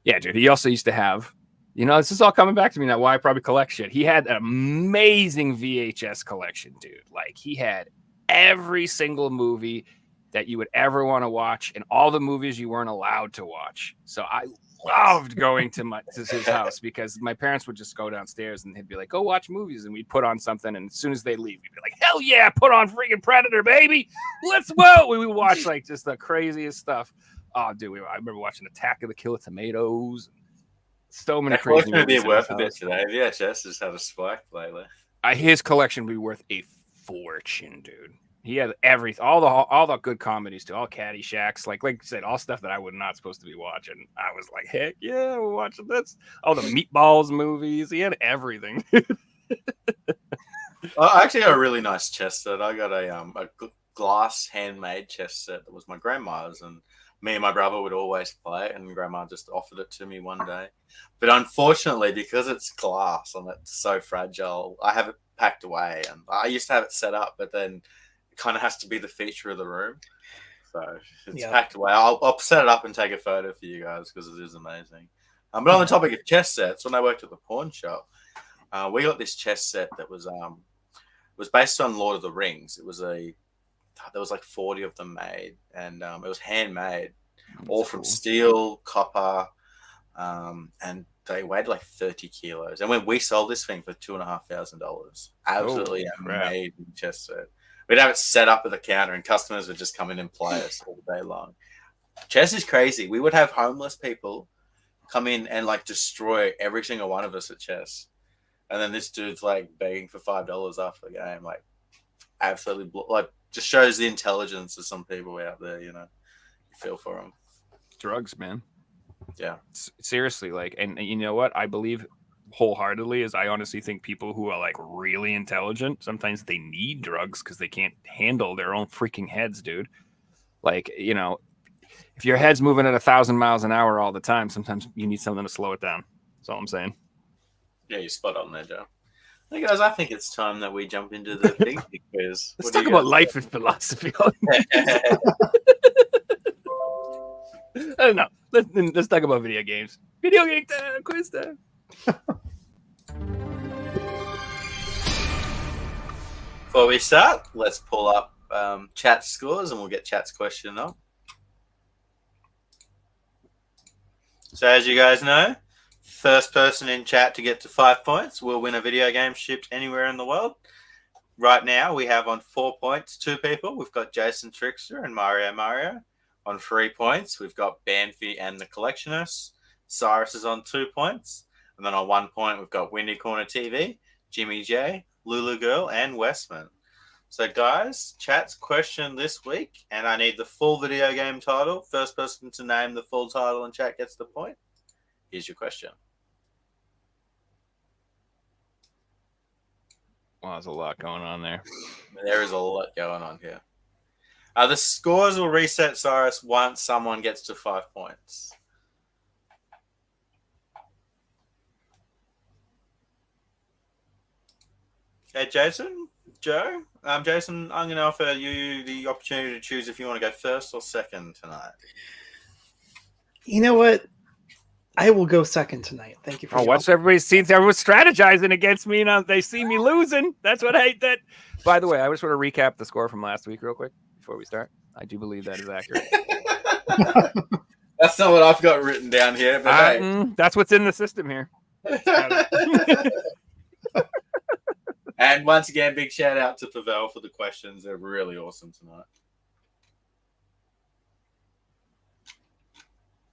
Yeah, dude. He also used to have You know, this is all coming back to me now. Why I probably collect shit. He had an amazing VHS collection, dude. Like he had every single movie that you would ever want to watch, and all the movies you weren't allowed to watch. So I loved going to his house because my parents would just go downstairs and he'd be like, "Go watch movies," and we'd put on something, and as soon as they leave, we'd be like, "Hell yeah, put on freaking Predator, baby! Let's go!" We would watch like just the craziest stuff. Oh, dude, I remember watching Attack of the Killer Tomatoes. So many crazy movies. Would be worth a house. bit today. VHS has had a spike lately. His collection would be worth a fortune, dude. He had everything, all the good comedies too, all Caddyshacks, like I said, all stuff that I was not supposed to be watching. I was like, heck yeah, we're watching this. All the Meatballs movies. He had everything. I actually got a really nice chess set. I got a glass handmade chess set that was my grandma's, and me and my brother would always play it, and Grandma just offered it to me one day. But unfortunately, because it's glass and it's so fragile, I have it packed away. And I used to have it set up, but then it kind of has to be the feature of the room. So it's packed away. I'll set it up and take a photo for you guys because it is amazing. But on the topic of chess sets, when I worked at the pawn shop, we got this chess set that was based on Lord of the Rings. There was like 40 of them made, and it was handmade, all from steel, copper, and they weighed like 30 kilos. And when we sold this thing for $2,500, absolutely amazing chess set. We'd have it set up at the counter, and customers would just come in and play us all day long. Chess is crazy. We would have homeless people come in and like destroy every single one of us at chess. And then this dude's like begging for $5 after the game, like absolutely just shows the intelligence of some people out there, you know. You feel for them. Drugs, man. Yeah. Seriously, like, and you know what? I believe wholeheartedly is I honestly think people who are like really intelligent, sometimes they need drugs because they can't handle their own freaking heads, dude. Like, you know, if your head's moving at 1,000 miles an hour all the time, sometimes you need something to slow it down. That's all I'm saying. Yeah, you're spot on there, Joe. Hey guys, I think it's time that we jump into the thing quiz. Let's talk about life and philosophy. I don't know. Let's talk about video games. Video game time, quiz time. Before we start, let's pull up chat scores and we'll get chat's question up. So as you guys know, first person in chat to get to 5 points will win a video game shipped anywhere in the world. Right now, we have on 4 points 2 people. We've got Jason Trickster and Mario. On 3 points, we've got Banfi and the Collectionist. Cyrus is on 2 points. And then on 1 point, we've got Windy Corner TV, Jimmy J, Lulu Girl, and Westman. So guys, chat's question this week, and I need the full video game title. First person to name the full title in chat gets the point. Here's your question. Wow, there's a lot going on there. There is a lot going on here. The scores will reset, Cyrus, once someone gets to 5 points. Okay, Jason, Joe. Jason, I'm going to offer you the opportunity to choose if you want to go first or second tonight. You know what? I will go second tonight. Thank you for. What's everybody's seen? Everyone's strategizing against me, and they see me losing. That's what I hate. That. By the way, I just want to recap the score from last week real quick before we start. I do believe that is accurate. That's not what I've got written down here. But that's what's in the system here. And once again, big shout out to Pavel for the questions. They're really awesome tonight.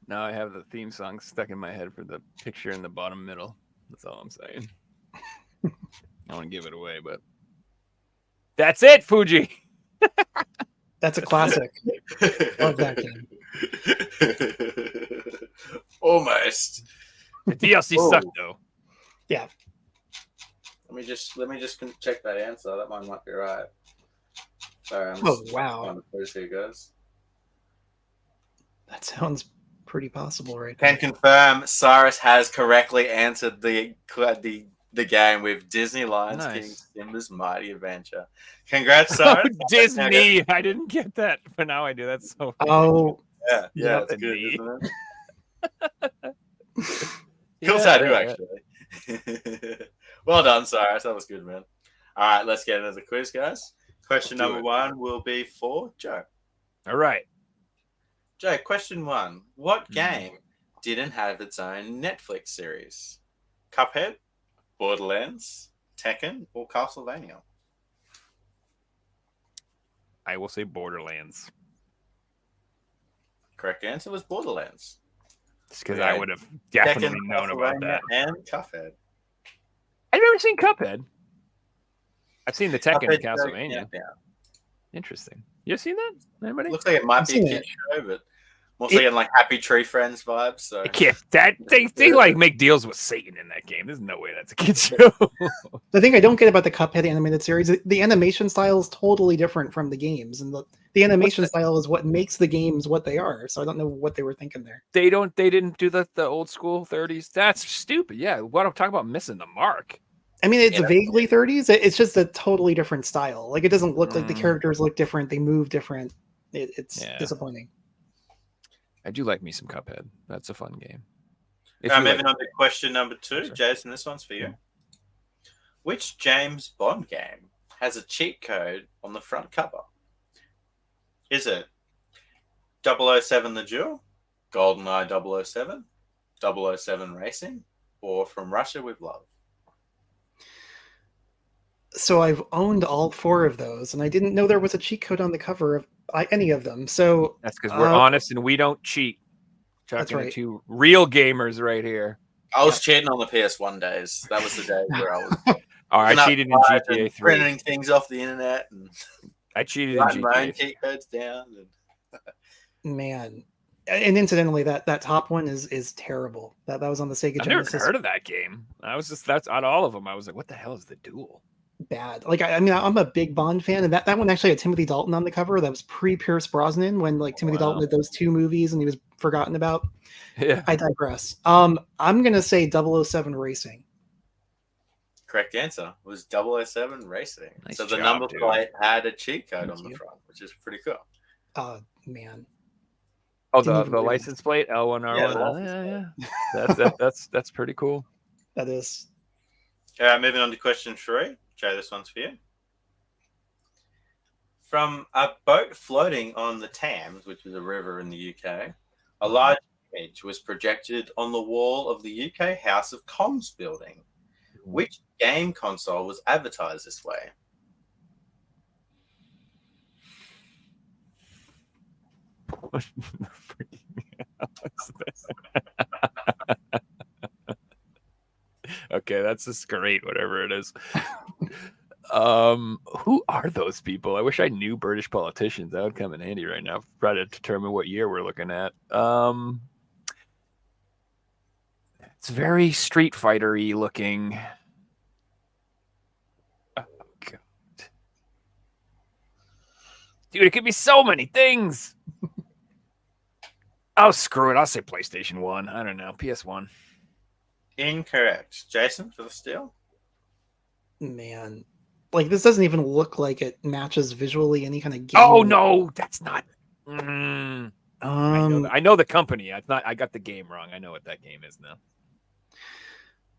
Now I have the theme song stuck in my head for the picture in the bottom middle. That's all I'm saying. I don't want to give it away, but that's it, Fuji. That's a classic. Love that game. Almost. The DLC sucked though. Yeah. Let me just check that answer. That one might be right. Sorry, I'm wow. on the quiz here, guys. That sounds pretty possible, right? Can confirm Cyrus has correctly answered the game with Disney Lions King Simba's Mighty Adventure. Congrats, Cyrus. Oh, Disney. I didn't get that, but now I do. That's so funny. Oh. Yeah, it's good, isn't it? Cool Yeah, tattoo, yeah, yeah. actually. Well done, Cyrus. That was good, man. All right, let's get into the quiz, guys. Question Let's do number it. 1 will be for Joe. All right. Joe, question 1. What Mhm. game didn't have its own Netflix series? Cuphead, Borderlands, Tekken, or Castlevania? I will say Borderlands. Correct answer was Borderlands. Just because Yeah. I would have Tekken, definitely known about Castlevania, that. and Cuphead. I've never seen Cuphead. I've seen the Tekken and Cuphead, Castlevania. yeah. Interesting. You seen that? Anybody? Looks like it might I've be a seen kid it. show, but mostly getting like Happy Tree Friends vibes. So Yeah, they like make deals with Satan in that game. There's no way that's a kid show. The thing I don't get about the Cuphead animated series, the animation style is totally different from the games, and the animation style is what makes the games what they are. So I don't know what they were thinking there. They didn't do the old school 30s. That's stupid. Yeah, what I'm talking about missing the mark. I mean, it's Yeah. vaguely 30s. It's just a totally different style. Like it doesn't look like the Mm. characters look different. They move different. It's Yeah. disappointing. I do like me some Cuphead. That's a fun game. moving on to question number 2. Sorry. Jason, this one's for you. Which James Bond game has a cheat code on the front cover? Is it 007 The Duel, GoldenEye 007, 007 Racing, or From Russia with Love? So I've owned all 4 of those, and I didn't know there was a cheat code on the cover of any of them. So That's because we're honest and we don't cheat. That's Talking right. to 2 real gamers right here. I was cheating on the PS1 days. That was the day where I was Oh, I looking up cheated in cards GTA and 3. printing things off the internet and I cheated in writing my own GTA 3. cheat codes down. And man, and incidentally, that top one is terrible. That was on the Sega I've never Genesis. heard of that game. That's on all of them. I was like, what the hell is the Duel? Bad. Like I mean, I'm a big Bond fan, and that one actually had Timothy Dalton on the cover. That was pre Pierce Brosnan when like Timothy Dalton did those 2 movies and he was forgotten about. Yeah. I digress. I'm gonna say 007 Racing. correct answer was 007 Racing. Nice so the job, number dude. plate had a cheat code Thank on the you. front, which is pretty cool. Man. Oh, Didn't even the realize. license plate L1R1. Yeah, the license Yeah. That's pretty cool. That is. Moving on to question 3. Jay, this one's for you. From a boat floating on the Thames, which is a river in the UK, a large image was projected on the wall of the UK House of Commons building. Which game console was advertised this way? Okay, that's just great, whatever it is. Who are those people? I wish I knew British politicians. That would come in handy right now. Try to determine what year we're looking at. It's very Street Fighter-y looking. Oh, God. Dude, it could be so many things. Oh, screw it. I'll say PlayStation 1. I don't know. PS1. Incorrect. Jason, for the steal? Man. Like this doesn't even look like it matches visually any kind of game. Oh, no. That's not. I know the company. I got the game wrong. I know what that game is now.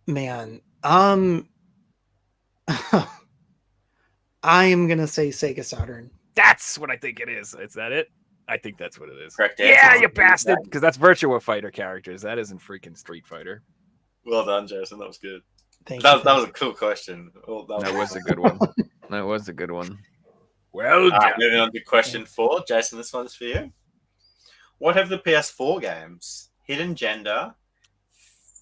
Man. I am gonna say Sega Saturn. That's what I think it is. Is that it? I think that's what it is. Correct Yeah, answer. you bastard. Because that's Virtua Fighter characters. That isn't freaking Street Fighter. Well done, Jason. That was good. Thank That you. was a cool question. Oh, That was a good one. That was a good one. Well All right, done. moving on to question 4. Jason, this one's for you. What have the PS4 games Hidden Gender,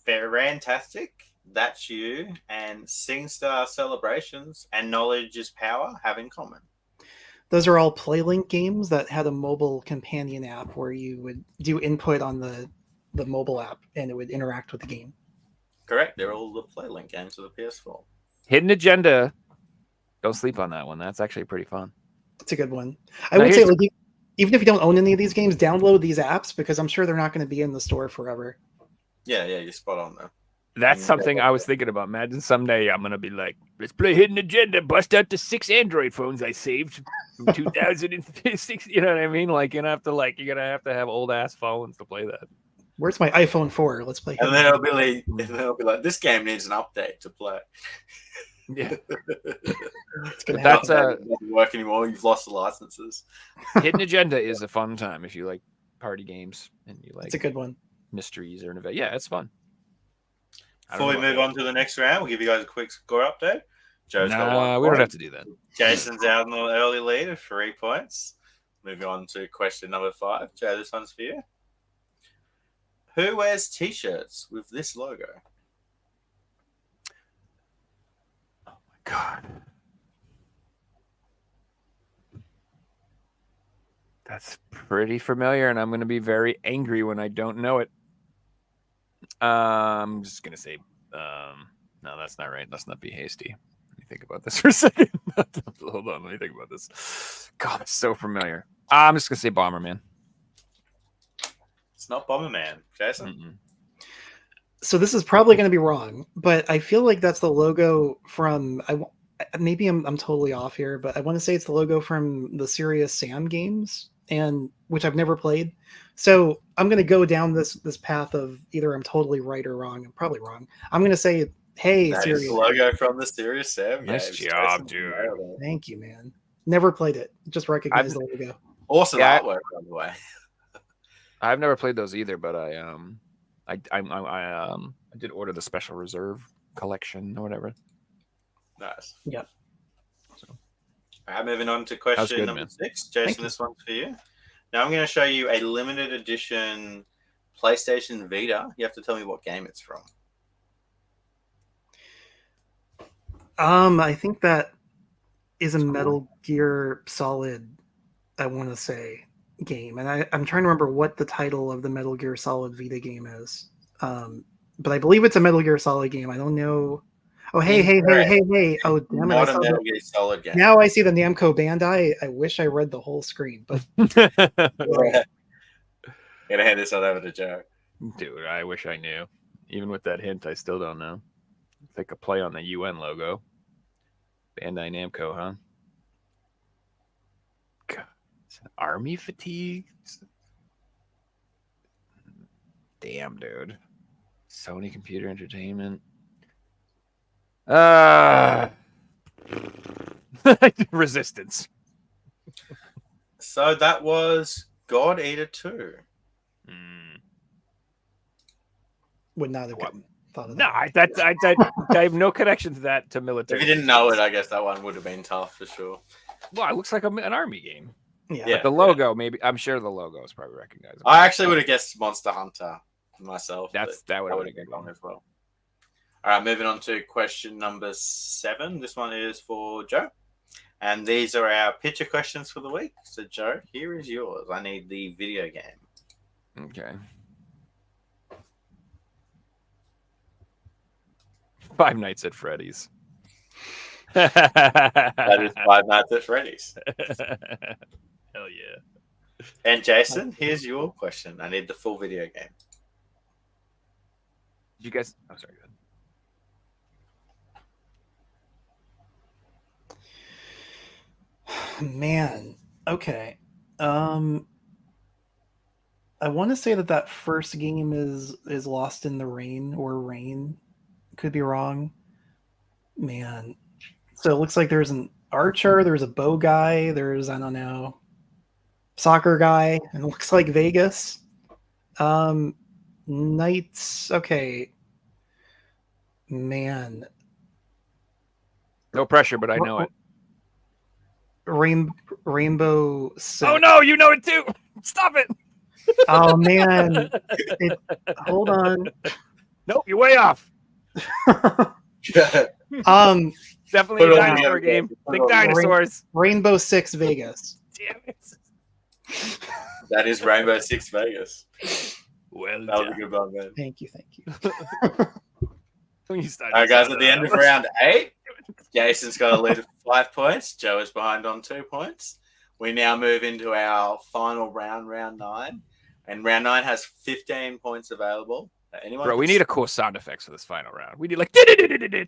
Fantastic, That's You, and SingStar Celebrations and Knowledge is Power have in common? Those are all PlayLink games that had a mobile companion app where you would do input on the mobile app and it would interact with the game. Correct. They're all the PlayLink games for the PS4. Hidden Agenda. Don't sleep on that one. That's actually pretty fun. It's a good one. I Now would say, here's- like, even if you don't own any of these games, download these apps because I'm sure they're not going to be in the store forever. Yeah, you're spot on there. That's something I was thinking about. Imagine someday I'm going to be like, let's play Hidden Agenda. Bust out the 6 Android phones I saved from 2006. You know what I mean? Like, you're going to have to have old ass phones to play that. Where's my iPhone 4? Let's play. And Hidden then Agenda. it'll be like, this game needs an update to play. Yeah. It's gonna That's happen. It doesn't work anymore. You've lost the licenses. Hidden Agenda is a fun time if you like party games and you like It's a good one. mysteries or innovate. Yeah, it's fun. Before we move on to the next round, we'll give you guys a quick score update. Joe's got 1 we don't point. have to do that. Jason's out in the early lead of 3 points. Moving on to question number 5. Joe, this one's for you. Who wears t-shirts with this logo? God. That's pretty familiar, and I'm going to be very angry when I don't know it. I'm just going to say, no, that's not right. Let's not be hasty. Let me think about this for a second. Hold on, let me think about this. God, it's so familiar. I'm just going to say Bomberman. It's not Bomberman. Jason? Mm-mm. So this is probably going to be wrong, but I feel like that's the logo from. Maybe I'm totally off here, but I want to say it's the logo from the Serious Sam games, and which I've never played. So I'm going to go down this path of either I'm totally right or wrong. I'm probably wrong. I'm going to say, hey, That is Serious. the logo from the Serious Sam Nice games. job, Jason dude. nailed it. Thank you, man. Never played it. Just recognize the logo. Awesome Yeah. artwork, by the way. I've never played those either, but I did order the Special Reserve collection or whatever. Nice. Yep. All right, moving on to That was question good, number man. 6. Thank Jason, you. this one's for you. Now I'm going to show you a limited edition PlayStation Vita. You have to tell me what game it's from. I think that is a Metal Gear Solid, I want to say, game. And I'm trying to remember what the title of the Metal Gear Solid Vita game is. But I believe it's a Metal Gear Solid game. I don't know. Oh, hey. Oh, damn it. I Not saw a Metal the, Gear Solid game. now I see the Namco Bandai. I wish I read the whole screen, but Gonna hand this one over to Joe. Dude, I wish I knew. Even with that hint, I still don't know. It's like a play on the UN logo. Bandai Namco, huh? God, it's an army fatigue? Damn, dude. Sony Computer Entertainment. Resistance. So that was God Eater 2. would not have gotten thought of No, that. I have no connection to that to military. If you didn't know it, I guess that one would have been tough for sure. Well, it looks like an army game. Yeah. Yeah. But the logo, maybe I'm sure the logo is probably recognizable. I actually would have guessed Monster Hunter myself. That would have been been a good wrong one. as well. All right, moving on to question number 7. This one is for Joe. And these are our picture questions for the week. So, Joe, here is yours. I need the video game. Okay. Five Nights at Freddy's. That is Five Nights at Freddy's. Hell yeah. And Jason, here's your question. I need the full video game. Did you guys? Oh, sorry. Go ahead. Man. Okay. I want to say that first game is Lost in the Rain or Rain. Could be wrong. Man. So it looks like there's an archer, there's a bow guy, there's, I don't know, soccer guy, and it looks like Vegas. Knights. Okay. Man. No pressure, but I know it. Rainbow Six. Oh no, you know it too. Stop it. Oh man. Hold on. Nope, you're way off. Definitely Put a it on dinosaur the game. other- put it Think on the other- dinosaurs. Rainbow Six Vegas. Damn it. That is Rainbow Six Vegas. Well That was a done. good one, man. Thank you. When you start All right, guys, to at the end of round 8, Jason's got a lead of 5 points. Joe is behind on 2 points. We now move into our final round, round 9. And round 9 has 15 points available. Anyone? Bro, we can- need a cool sound effects for this final round. We need like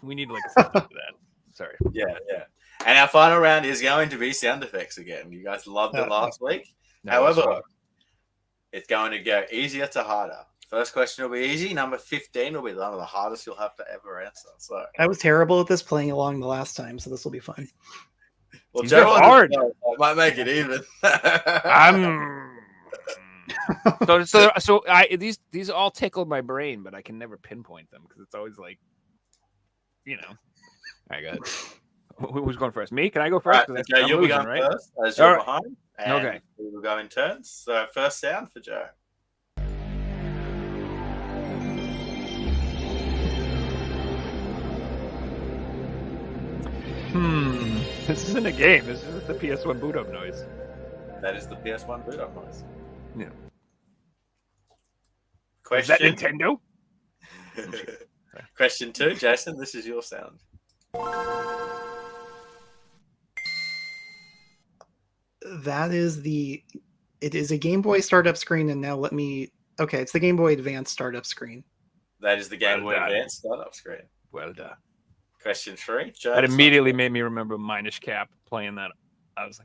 we need like something for that. Sorry. Yeah. And our final round is going to be sound effects again. You guys loved it Oh, last week. No, it's However, fun. it's going to go easier to harder. First question will be easy. Number 15 will be one of the hardest you'll have to ever answer. So, I was terrible at this playing along the last time, so this will be fun. well, These are Joe hard. I might make it even. I'm these all tickled my brain, but I can never pinpoint them because it's always like, I got. Who's going first? Me? Can I go first? All right, so Joe, you'll be going right? first as you're All right. behind. And Okay. we will go in turns. So, first sound for Joe. This isn't a game. This is the PS1 boot up noise. That is the PS1 boot up noise. Yeah. Is Question. that Nintendo? Question 2, Jason. This is your sound. That is it is a Game Boy startup screen, and now okay, it's the Game Boy Advance startup scrreen. That is the Game Boy Well done. Advance startup screen. Well done. Question 3, Joe. That immediately made me remember Minish Cap playing that. I was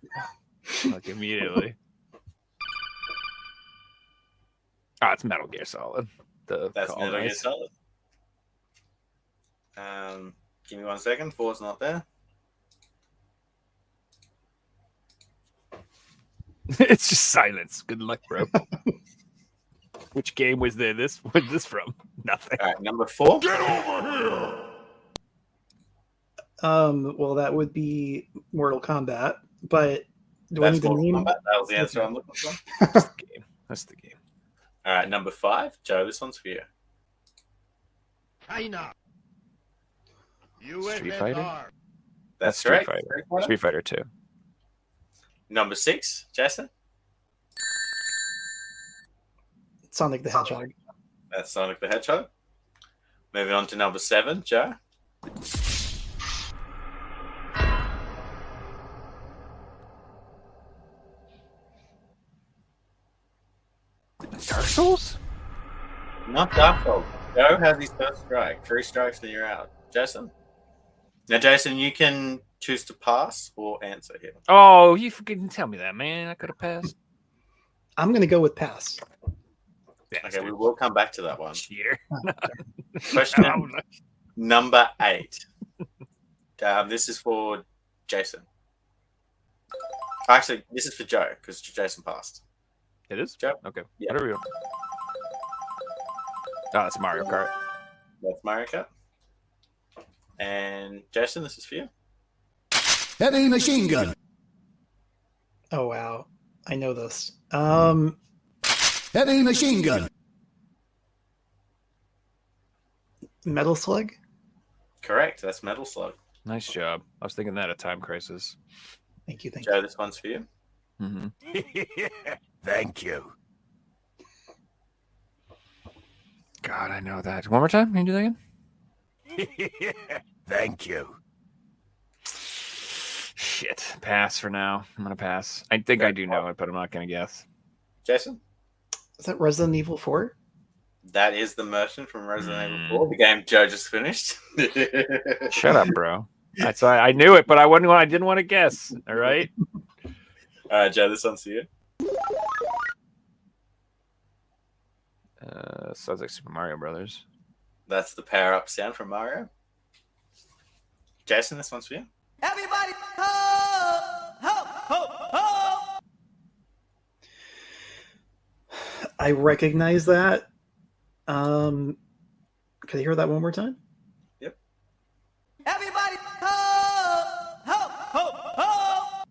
like immediately. It's Metal Gear Solid. That's call, Metal Gear nice. Solid. Give me 1 second. 4's not there. It's just silence. Good luck, bro. Which game was there? Where's this from? Nothing. All right, number 4. Well, that would be Mortal Kombat, but do I That's need to Mortal name? Kombat. That was the answer I'm looking for. That's the game. That's the game. All right, number 5, Joe. This one's for you. China. Street Fighter? That's Street correct. Fighter. Street Fighter 2. Number 6, Jason. Sonic the Hedgehog. That's Sonic the Hedgehog. Moving on to number 7, Joe. Dark Souls? Not Dark Souls. Joe has his first strike. 3 strikes and you're out. Jason? Now, Jason, you can choose to pass or answer here. Oh, you didn't tell me that, man. I could have passed. I'm gonna go with pass. Okay, we will come back to that one. Cheer. Question number 8. This is for Jason. Actually, this is for Joe because Jason passed. It is? Joe? Okay. Yeah. Whatever you. That's Mario Kart. That's Mario Kart. And Jason, this is for you. Heavy machine gun. Oh wow, I know this. Heavy machine gun. Metal Slug. Correct. That's Metal Slug. Nice job. I was thinking that at Time Crisis. Thank you. Joe, this one's for you. Mm-hmm. Thank you. God, I know that. One more time. Can you do that again? Thank you. Shit. Pass for now. I'm going to pass. I think I do know it, but I'm not going to guess. Jason? Is that Resident Evil 4? That is the merchant from Resident Evil 4, the game Joe just finished. Shut up, bro. That's why I knew it, but I didn't want to guess. All right. All right, Joe, this one's for you. Sounds like Super Mario Brothers. That's the power-up sound from Mario. Jason, this one's for you. Everybody, ho, ho, ho, ho. I recognize that. Could I hear that one more time? Yep. Everybody, ho, ho, ho, ho.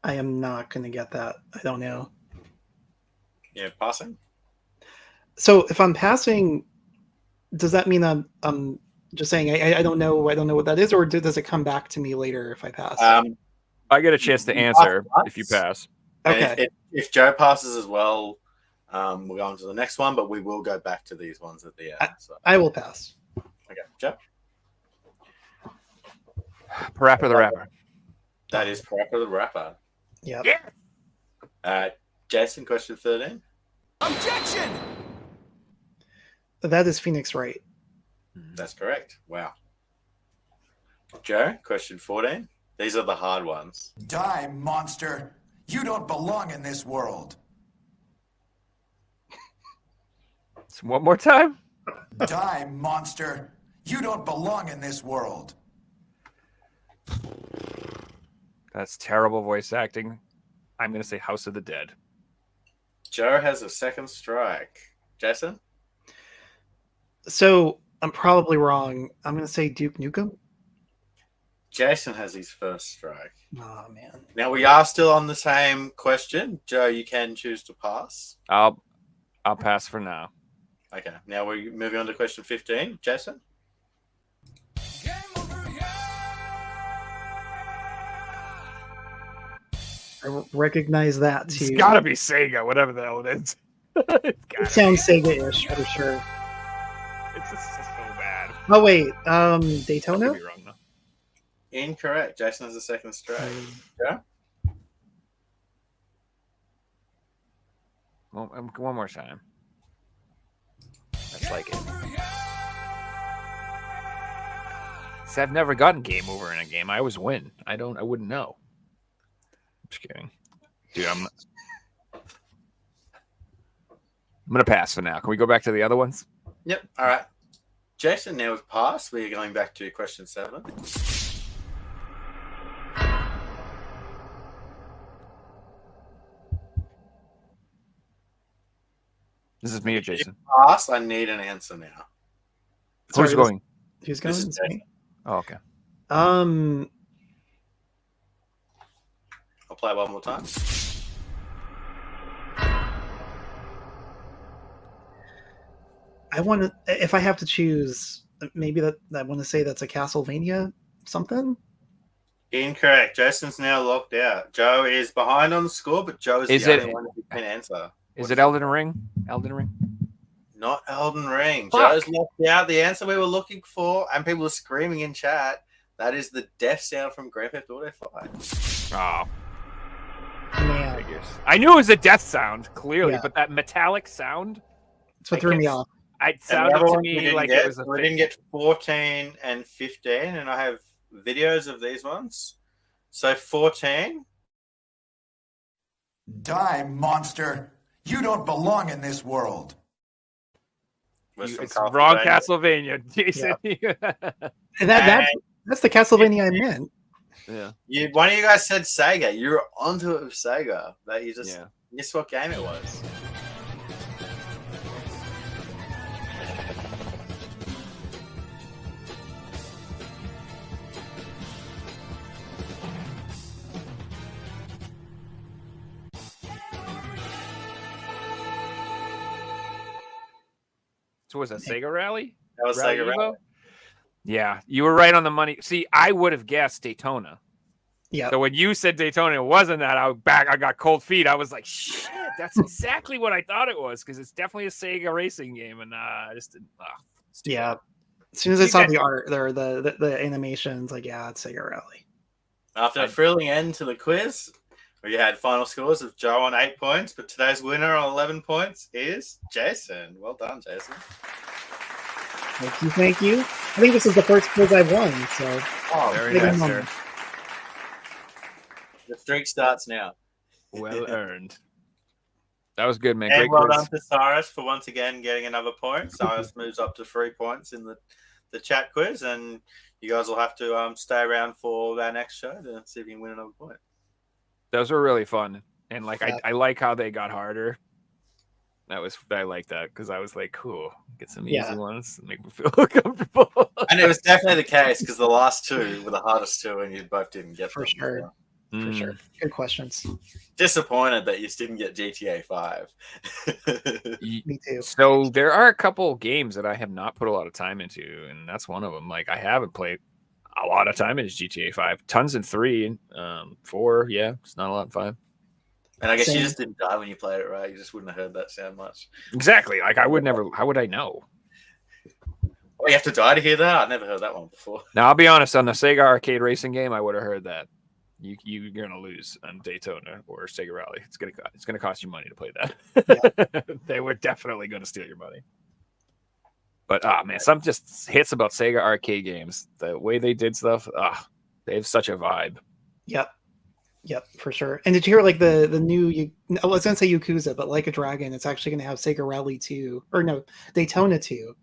I am not going to get that. I don't know. Yeah, passing. So if I'm passing, does that mean I'm just saying I don't know what that is, or does it come back to me later if I pass? I get a chance to answer if you pass. Okay. If Joe passes as well, we'll go on to the next one, but we will go back to these ones at the end. So. I will pass. Okay, Joe? Parappa the Rapper. That is Parappa the Rapper. Yep. Yeah. Jason, question 13. Objection! That is Phoenix Wright. That's correct. Wow. Joe, question 14. These are the hard ones. Die, monster. You don't belong in this world. So one more time. Die, monster. You don't belong in this world. That's terrible voice acting. I'm going to say House of the Dead. Joe has a second strike. Jason? So I'm probably wrong. I'm going to say Duke Nukem. Jason has his first strike. Oh, man. Now, we are still on the same question. Joe, you can choose to pass. I'll pass for now. Okay, now we're moving on to question 15. Jason? Game over, yeah. I recognize that, too. It's got to be Sega, whatever the hell it is. It sounds Sega-ish, for sure. It's just so bad. Oh, wait. I Daytona? could be wrong, though. Incorrect. Jason has a second strike. Yeah? Well, one more time. That's like it. See, I've never gotten game over in a game. I always win. I wouldn't know. Just kidding. Dude, I'm gonna pass for now. Can we go back to the other ones? Yep. All right. Jason, now we've passed. We're going back to question 7. This is me or Jason. Pass. I need an answer now. Who's going? Who's going? This is It's me. Oh, okay. I'll play one more time. I want to. If I have to choose, maybe that I want to say that's a Castlevania something. Incorrect. Jason's now locked out. Joe is behind on the score, but Joe is Is the it- only one who can answer. Is it Elden Ring? Elden Ring? Not Elden Ring. Fuck. Joe's locked out. The answer we were looking for, and people are screaming in chat, that is the death sound from Grand Theft Auto 5. Oh, Man, figures. I knew it was a death sound, clearly, Yeah. but that metallic sound, that's what I threw me can't- off. it And the sounded other to ones we me didn't like get, it was a we didn't get 14 and 15, and I have videos of these ones. So 14. Die, monster. You don't belong in this world. Was from It's wrong Castlevania. Castlevania, Jason. And that's the Castlevania I meant. Yeah. One of you guys said Sega. You were onto it with Sega. But you just Yeah. missed what game it was. So was it Sega Rally? That was Rally Sega Evo? Rally. Yeah, you were right on the money. See, I would have guessed Daytona. Yeah. So when you said Daytona, it wasn't that. I got cold feet. I was like, shit, that's exactly what I thought it was, because it's definitely a Sega racing game, and I just didn't. Yeah. As soon as I saw the art or the animations, like, yeah, it's Sega Rally. After a thrilling end to the quiz, we had final scores of Joe on 8 points, but today's winner on 11 points is Jason. Well done, Jason. Thank you. I think this is the first quiz I've won, so Oh, Very big nice, moment. sir. the streak starts now. Well earned. That was good, man. And Great well quiz. done to Cyrus for once again getting another point. Cyrus moves up to 3 points in the chat quiz, and you guys will have to stay around for our next show to see if you can win another point. Those were really fun, and like Yeah. I like how they got harder. I like that, because I was like, cool, get some Yeah. easy ones, make me feel comfortable. And it was definitely the case because the last two were the hardest two, and you both didn't get for them. sure. For sure. Good questions. Disappointed that you just didn't get GTA 5. Me too. So there are a couple games that I have not put a lot of time into, and that's one of them. Like, I haven't played a lot of time into GTA 5. Tons in 3, 4, yeah, it's not a lot in 5. And I guess you Same. just didn't die when you played it, right? You just wouldn't have heard that sound much. Exactly. Like, I would never. How would I know? Oh, you have to die to hear that? I've never heard that one before. Now, I'll be honest. On the Sega arcade racing game, I would have heard that. You're gonna lose on Daytona or Sega Rally. It's gonna cost you money to play that. They were definitely gonna steal your money. But man, some just hits about Sega arcade games. The way they did stuff, they have such a vibe. Yep. Yep, for sure. And did you hear like the new? I was gonna say Yakuza, but Like a Dragon, it's actually gonna have Sega Rally 2, or no, Daytona 2,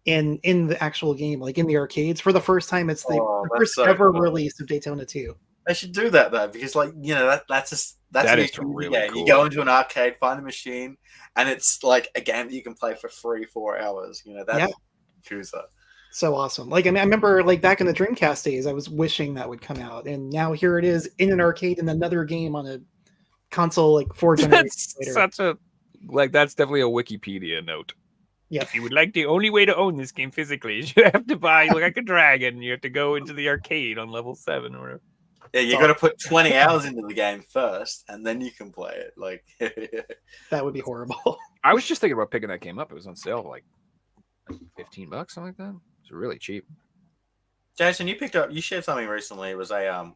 in the actual game, like in the arcades for the first time. It's the Oh, that's first so ever cool. release of Daytona 2. They should do that though, because like that's That a is Yakuza really game. cool. You go into an arcade, find a machine, and it's like a game that you can play for 3-4 hours. That's Yakuza. So awesome. Like, I mean, I remember like back in the Dreamcast days, I was wishing that would come out, and now here it is in an arcade in another game on a console like 4 generations That's later. such a that's definitely a Wikipedia note. Yeah. If you would like the only way to own this game physically is you have to buy Like a Dragon. You have to go into the arcade on level 7 or whatever. Yeah, you got to put 20 hours into the game first, and then you can play it. Like That would be horrible. I was just thinking about picking that game up. It was on sale for like $15, something like that. It's really cheap. Jason, you shared something recently. It was a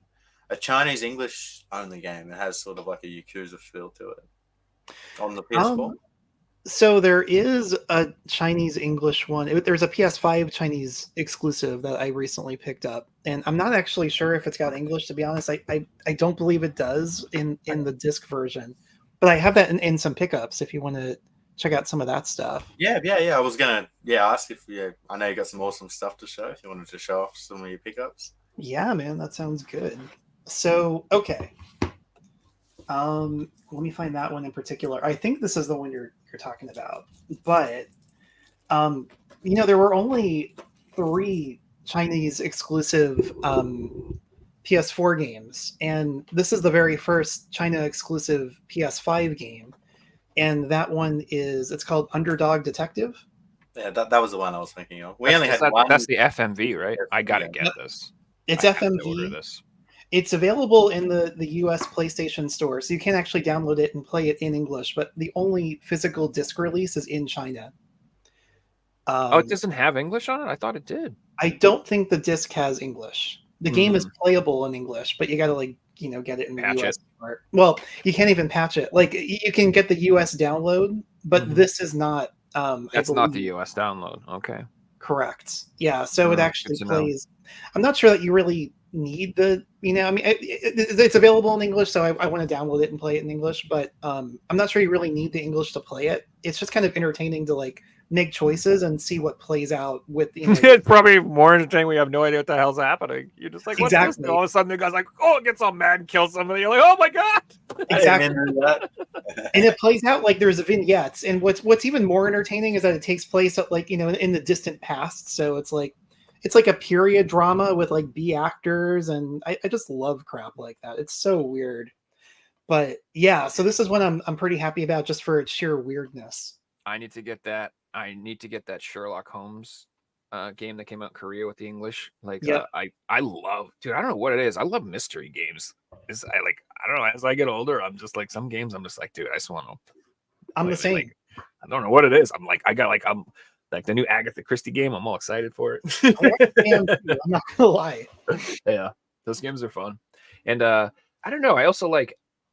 Chinese English only game. It has sort of like a Yakuza feel to it on the PS4. So there is a Chinese English one. There's a PS5 Chinese exclusive that I recently picked up, and I'm not actually sure if it's got English. To be honest, I don't believe it does in the disc version, but I have that in some pickups if you want to check out some of that stuff. Yeah. I was gonna ask if I know you got some awesome stuff to show. If you wanted to show off some of your pickups. Yeah, man, that sounds good. So okay, let me find that one in particular. I think this is the one you're talking about, but there were only 3 Chinese exclusive PS4 games, and this is the very first China exclusive PS5 game, and that one it's called Underdog Detective. Yeah, that was the one I was thinking of. We only had one. That's the FMV, right? I gotta get this. It's I have to order FMV. this. It's available in the US PlayStation Store, so you can actually download it and play it in English, but the only physical disc release is in China. It doesn't have English on it? I thought it did. I don't think the disc has English. The game is playable in English, but you got to get it in the US part. Well, you can't even patch it. Like, you can get the US download, but this is not. That's not the US download. Okay. Correct. Yeah. So it actually plays. I'm not sure that you really need the. I mean, it's available in English, so I want to download it and play it in English. But I'm not sure you really need the English to play it. It's just kind of entertaining to make choices and see what plays out with it's probably more entertaining when you have no idea what the hell's happening. You're just like, what's exactly. this? All of a sudden the guy's like, oh, it gets all mad and kills somebody. You're like, oh my god. Exactly. And it plays out like there's vignettes. And what's even more entertaining is that it takes place at in the distant past. So it's like a period drama with B actors, and I just love crap like that. It's so weird. But yeah, so this is one I'm pretty happy about just for its sheer weirdness. I need to get that. I need to get that Sherlock Holmes game that came out in Korea with the English. I love, dude. I don't know what it is. I love mystery games. I don't know. As I get older, I'm just like some games. I'm just like, dude, I just want to. I'm the same. I don't know what it is. I'm like the new Agatha Christie game. I'm all excited for it. I'm not gonna lie. Yeah, those games are fun, and I don't know. I also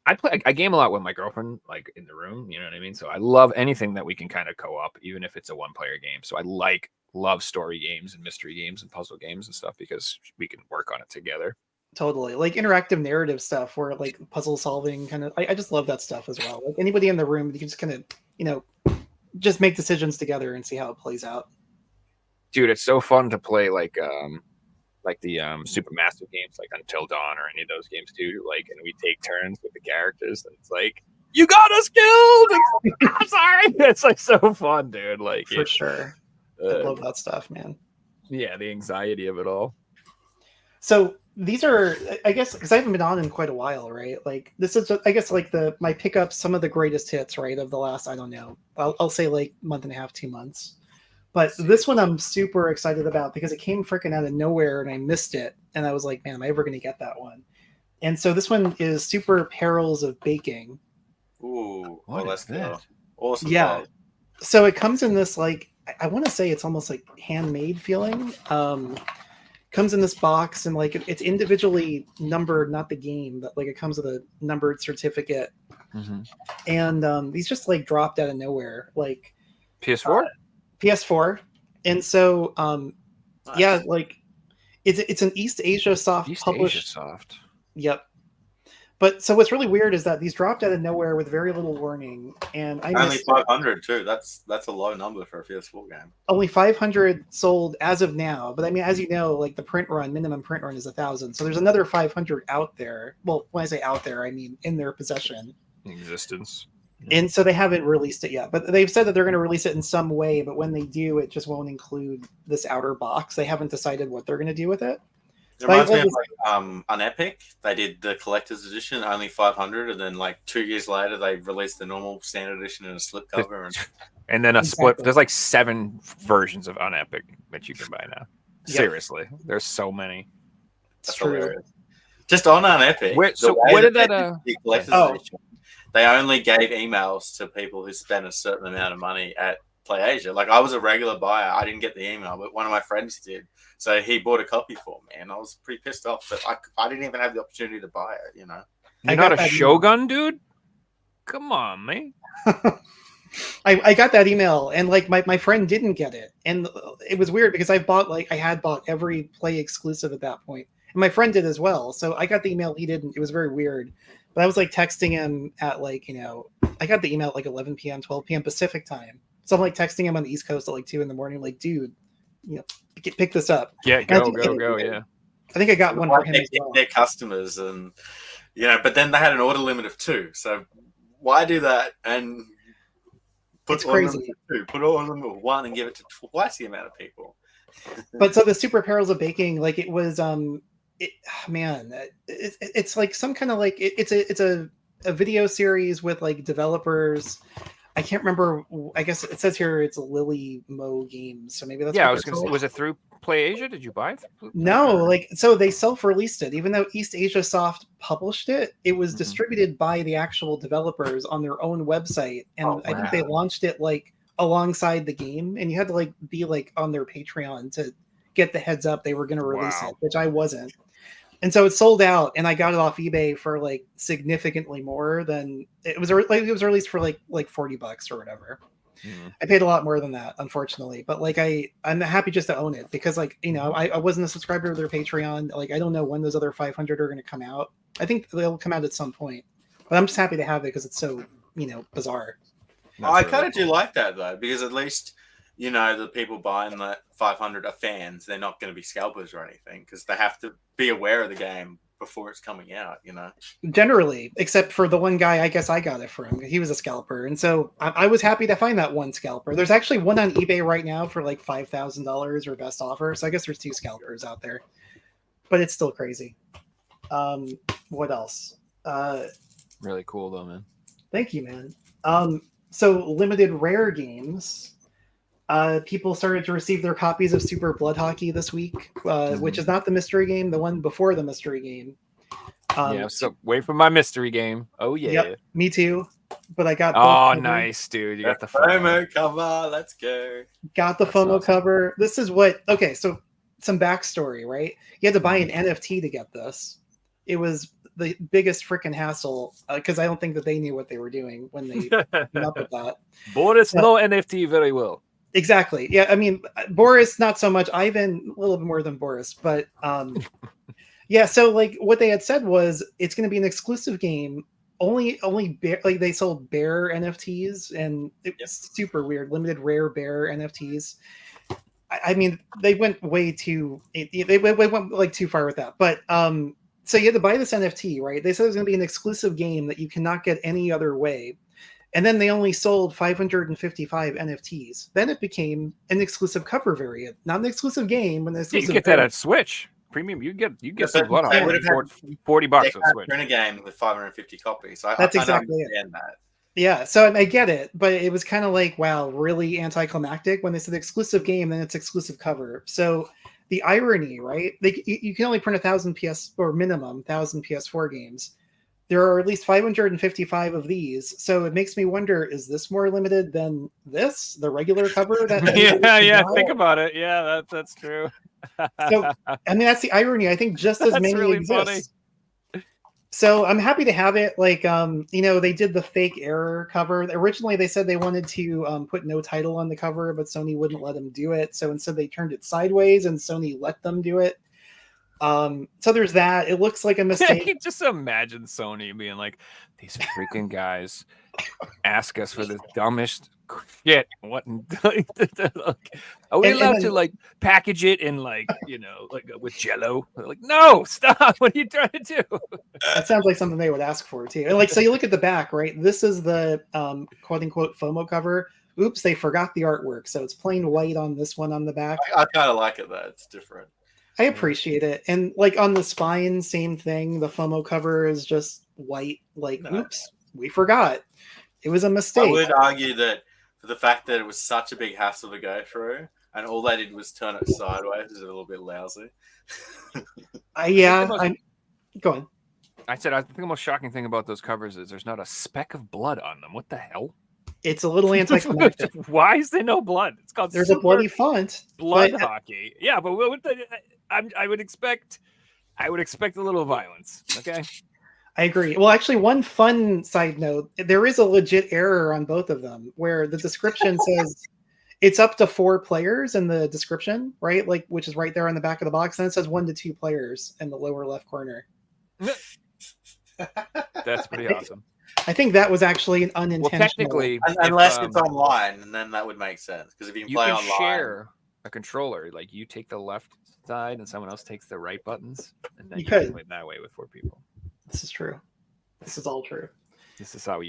I game a lot with my girlfriend, in the room, you know what I mean? So I love anything that we can kind of co-op, even if it's a one-player game. So I love story games and mystery games and puzzle games and stuff because we can work on it together. Totally. Interactive narrative stuff where puzzle solving kind of, I just love that stuff as well. Anybody in the room, you can just kind of, just make decisions together and see how it plays out. Dude, it's so fun to play the Supermassive games like Until Dawn or any of those games too. And we take turns with the characters, and it's like, you got us killed. I'm sorry. It's so fun, dude. For sure. I love that stuff, man. Yeah, the anxiety of it all. So these are, I guess, because I haven't been on in quite a while, right? This is, I guess, my pickups, some of the greatest hits, right, of the last, I don't know, I'll say month and a half, 2 months. But this one I'm super excited about because it came freaking out of nowhere and I missed it. And I was like, man, am I ever going to get that one? And so this one is Super Perils of Baking. Ooh, that's good. Awesome. Yeah. So it comes in this, I want to say it's almost handmade feeling. Comes in this box and it's individually numbered, not the game, but it comes with a numbered certificate. Mm-hmm. And these just dropped out of nowhere. PS4? PS4, and so nice. Yeah, it's an East Asia Soft published. Asia Soft. Yep, But so what's really weird is that these dropped out of nowhere with very little warning, and I Only missed 500 too. That's a low number for a PS4 game. only 500 sold as of now. But I mean, as you know, like the minimum print run is 1,000. So there's another 500 out there. Well, when I say out there, I mean in their possession. Existence. And so they haven't released it yet, but they've said that they're going to release it in some way. But when they do, it just won't include this outer box. They haven't decided what they're going to do with it. It reminds me of on Epic. They did the collector's edition, only 500, and then like 2 years later, they released the normal standard edition in a slipcover. And then a Exactly. split. There's like 7 versions of on Epic that you can buy now. Yep. Seriously, there's so many. It's true. hilarious. Just on Epic. Wait, the so way where did they that, did the collector's edition, they only gave emails to people who spent a certain amount of money at PlayAsia. Like I was a regular buyer, I didn't get the email, but one of my friends did. So he bought a copy for me, and I was pretty pissed off that I didn't even have the opportunity to buy it. You know, You're not a Shogun, dude? Come on, man. I got that email, and like my friend didn't get it, and it was weird because I had bought every Play exclusive at that point, and my friend did as well. So I got the email, he didn't. It was very weird. But I was like texting him at like, I got the email at like 11 p.m., 12 p.m. Pacific time. So I'm like texting him on the East Coast at like 2 a.m, like, dude, pick this up. Yeah, go, yeah. I think I got one for him as well. Their customers, and but then they had an order limit of 2. So why do that and put order limit of 2? Put order limit of 1 and give it to twice the amount of people. But so the Super Perils of Baking, like it was, it's like some kind of like it's a video series with like developers. I can't remember. I guess it says here it's Lily Mo Games, so maybe that's was it through PlayAsia? Did you buy it? No, like so they self-released it, even though East Asia Soft published it. It was distributed by the actual developers on their own website, and I think they launched it like alongside the game, and you had to like be like on their Patreon to get the heads up they were going to release it, which I wasn't. And so it sold out, and I got it off eBay for like significantly more than it was. Like it was released for like $40 or whatever. I paid a lot more than that, unfortunately. But like I'm happy just to own it because like I wasn't a subscriber to their Patreon. Like I don't know when those other 500 are going to come out. I think they'll come out at some point. But I'm just happy to have it because it's so bizarre. I kind of do like that though, because at least the people buying that 500 are fans. They're not going to be scalpers or anything because they have to be aware of the game before it's coming out. Generally, except for the one guy, I guess I got it from. He was a scalper, and so I was happy to find that one scalper. There's actually one on eBay right now for like $5,000 or best offer. So I guess there's 2 scalpers out there, but it's still crazy. What else? Really cool though, man. Thank you, man. So limited rare games. People started to receive their copies of Super Blood Hockey this week, which is not the mystery game, the one before the mystery game. So wait for my mystery game. Oh yeah. Yep, me too. But I got nice, dude. You got the FOMO cover. Let's go. Got the FOMO cover. This is so some backstory, right? You had to buy an NFT to get this. It was the biggest freaking hassle because I don't think that they knew what they were doing when they came up with that. Boris no NFT very well. Exactly. Yeah, I mean, Boris, not so much. Ivan, a little bit more than Boris. But yeah, so like what they had said was it's going to be an exclusive game. Only like they sold bear NFTs, and it was super weird. Limited rare bear NFTs. I mean, they went way too. They went like too far with that. But so you had to buy this NFT, right? They said it was going to be an exclusive game that you cannot get any other way. And then they only sold 555 NFTs. Then it became an exclusive cover variant, not an exclusive game. An exclusive you get that at Switch Premium. You get some blood on it. $40 on Switch. Print a game with 550 copies. That's exactly understand that. Yeah, so I get it, but it was kind of like, wow, really anticlimactic when they said exclusive game, then it's exclusive cover. So the irony, right? You can only print 1,000 minimum 1,000 PS4 games. There are at least 555 of these, so it makes me wonder: is this more limited than this, the regular cover? Yeah. Think about it. Yeah, that's true. So, I mean, that's the irony. I think just as many really exist. Funny. So I'm happy to have it. Like, they did the fake error cover. Originally, they said they wanted to put no title on the cover, but Sony wouldn't let them do it. So instead, they turned it sideways, and Sony let them do it. So there's that. It looks like a I mistake. can just imagine Sony being like, these freaking guys ask us for the dumbest shit. What? Are we And allowed then- to like package it in like like with Jello? They're like, no, stop! What are you trying to do? That sounds like something they would ask for too. And like, so you look at the back, right? This is the quote unquote FOMO cover. Oops, they forgot the artwork, so it's plain white on this one on the back. I kind of like it though. It's different. I appreciate it. And like on the spine, same thing. The FOMO cover is just white. Like, oops, we forgot. It was a mistake. I would argue that for the fact that it was such a big hassle to go through, and all they did was turn it sideways, is a little bit lousy. Go on. I said, I think the most shocking thing about those covers is there's not a speck of blood on them. What the hell? It's a little anticlimactic. Why is there no blood? It's called There's a bloody font. blood but- hockey. Yeah, but I would expect a little violence. Okay. I agree. Well, actually, one fun side note: there is a legit error on both of them, where the description says it's up to 4 players in the description, right? Like, which is right there on the back of the box, and it says 1 to 2 players in the lower left corner. That's pretty awesome. I think that was actually an Well, unintentional. technically, Unless it's online, and then that would make sense. Because if you can you play can online, share a controller. Like you take the left side, and someone else takes the right buttons, and then You you can could. play that way with 4 people. This is true. This is all true. This is how I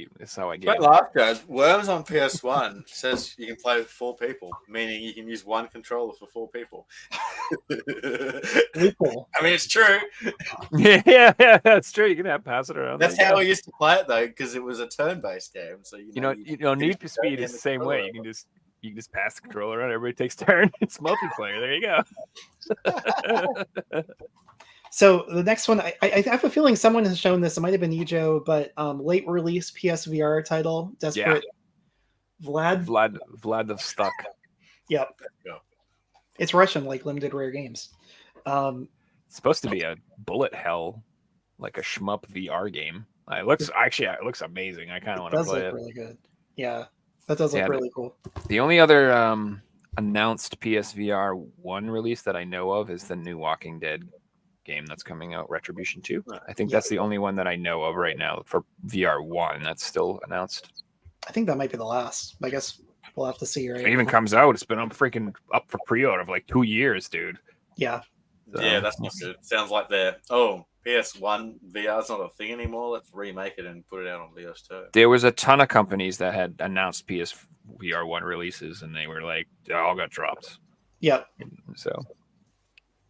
get Great it. laugh, guys. Worms on PS1 says you can play with 4 people, meaning you can use 1 controller for 4 people. Loophole. I mean, it's true. Yeah, that's true. You can pass it around. That's There you how go. we used to play it, though, because it was a turn-based game. So Need for Speed is the same way. You can just pass the controller around. Everybody takes turn. It's multiplayer. There you go. So the next one, I have a feeling someone has shown this. It might have been Ejo, but late release PSVR title, Desperate. Vlad of Stuck. Yep. Yeah. It's Russian, like Limited Rare Games. It's supposed to be a bullet hell, like a shmup VR game. It looks amazing. I kind of want to Does play look it. really good. Yeah, that does look really cool. The only other announced PSVR 1 release that I know of is the new Walking Dead game that's coming out, Retribution 2. I think that's the only one that I know of right now for VR 1 that's still announced. I think that might be the last. I guess we'll have to see. Right? It even comes out. It's been up for pre-order for like 2 years, dude. Yeah. So, Yeah, that's not good. Sounds like PS1 VR's not a thing anymore. Let's remake it and put it out on PS2. There was a ton of companies that had announced PSVR 1 releases, and they were like, they all got dropped. Yep. So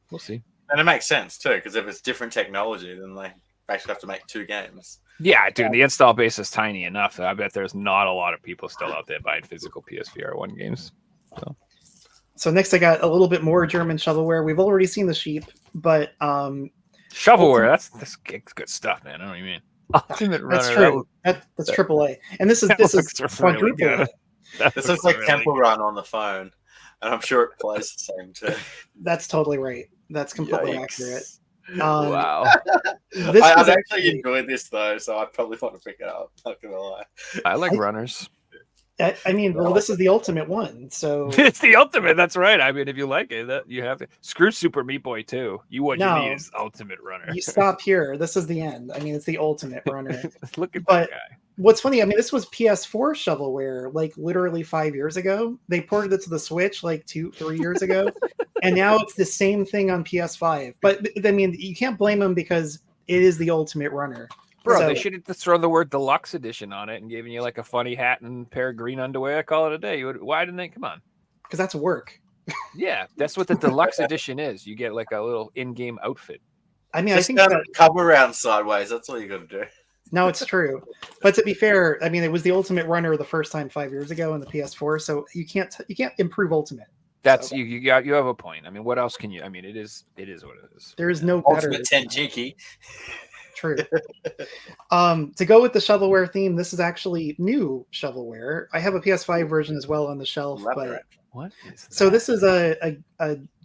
we'll see. And it makes sense too, because if it's different technology, then they basically have to make 2 games. Yeah, dude, the install base is tiny enough that I bet there's not a lot of people still out there buying physical PSVR 1 games. So next, I got a little bit more German shovelware. We've already seen the sheep, but Shovelware, that's good stuff, man. I know what you mean. Ultimate that's Runner. true. That's AAA, and this is looks really quadruple good. A. This looks like Temple Run on the phone, and I'm sure it plays the same too. That's totally right. That's completely accurate. Wow. I've actually enjoyed this though, so I probably want to pick it up. Not gonna lie. I like runners. I mean, well, this is the ultimate one. So It's the ultimate. That's right. I mean, if you like it, that you have to screw Super Meat Boy too. You need is Ultimate Runner. You stop here. This is the end. I mean, it's the ultimate runner. Look at But that guy. what's funny, I mean, this was PS4 shovelware like literally 5 years ago. They ported it to the Switch like 2-3 years ago, and now it's the same thing on PS5. But I mean, you can't blame them because it is the ultimate runner. Bro, So- they should have just thrown the word deluxe edition on it and given you like a funny hat and pair of green underwear. I call it a day. Why didn't they? Come on. Because that's work. Yeah, that's what the deluxe edition is. You get like a little in-game outfit. I mean, Just I think turn that the cover around sideways. That's all you got to do. no, it's true. But to be fair, I mean, it was the ultimate runner the first time 5 years ago in the PS4, so you can't improve ultimate. That's So- you have a point. I mean, what else can you? I mean, it is what it is. There is no better. Ultimate 10 Jiki. True. To go with the shovelware theme, this is actually new shovelware. I have a PS5 version as well on the shelf, but What is so this is a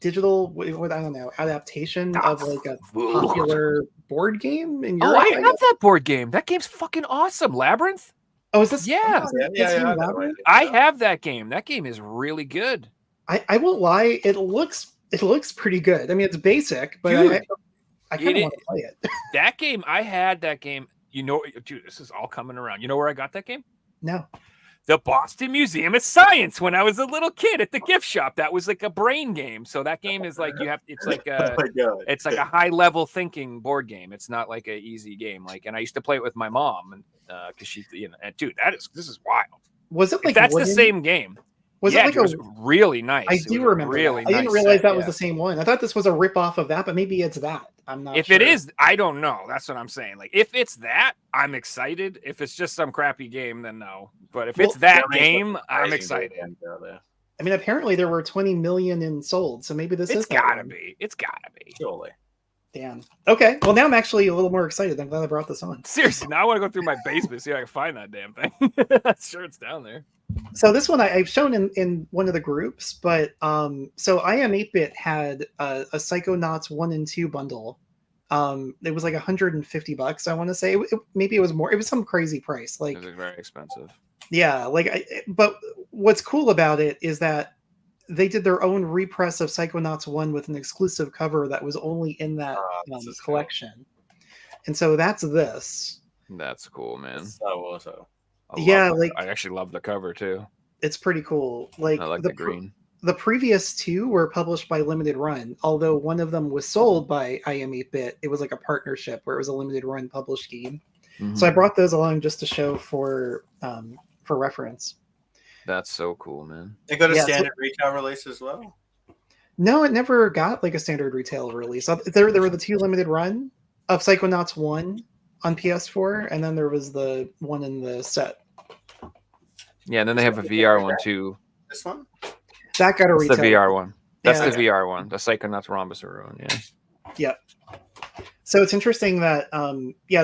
digital, what I don't know, adaptation of like a popular board game in Europe. I have that board game. That game's fucking awesome. Labyrinth. Oh, is this? Yeah. It's new Labyrinth? I have that game. That game is really good. I won't lie, it looks pretty good. I mean, it's basic, but Dude, I kind of want to play it. That game, I had that game. You know, dude, this is all coming around. You know where I got that game? No. The Boston Museum of Science when I was a little kid at the gift shop. That was like a brain game. So that game is like it's like it's like a high level thinking board game. It's not like an easy game. Like, and I used to play it with my mom, and because she, and dude, this is wild. Was it like that's wooden? the same game? Was yeah, it like it was really nice. I do remember. Really that. I nice didn't realize set, that was the same one. I thought this was a rip off of that, but maybe it's that. I'm not. If sure. it is, I don't know. That's what I'm saying. Like, if it's that, I'm excited. If it's just some crappy game, then no. But if it's that game, I'm excited. I mean, apparently there were 20 million in sold, so maybe this is. It's gotta be. It's gotta be. Surely. Damn. Okay. Well, now I'm actually a little more excited. I'm glad I brought this on. Seriously, now I want to go through my basement see if I can find that damn thing. I'm sure it's down there. So this one I've shown in one of the groups, but so I Am 8-Bit had a Psychonauts 1 and 2 bundle. It was like $150, I want to say. Maybe it was more. It was some crazy price. Like, it was very expensive. Yeah, but what's cool about it is that they did their own repress of Psychonauts 1 with an exclusive cover that was only in that collection. Cool. And so that's this. That's cool, man. So awesome. I actually love the cover too. It's pretty cool. Like, I like the green. The previous two were published by Limited Run, although one of them was sold by I Am 8-Bit. It was like a partnership where it was a Limited Run published game. Mm-hmm. So I brought those along just to show for reference. That's so cool, man. They got a standard retail release as well? No, it never got like a standard retail release. There were the two Limited Run of Psychonauts 1 on PS4, and then there was the one in the set. Yeah, and then they have a VR one too. This one? That got a retail. The VR one. That's the VR one. The Psychonauts Rhombus one, yeah. Yep. So it's interesting that,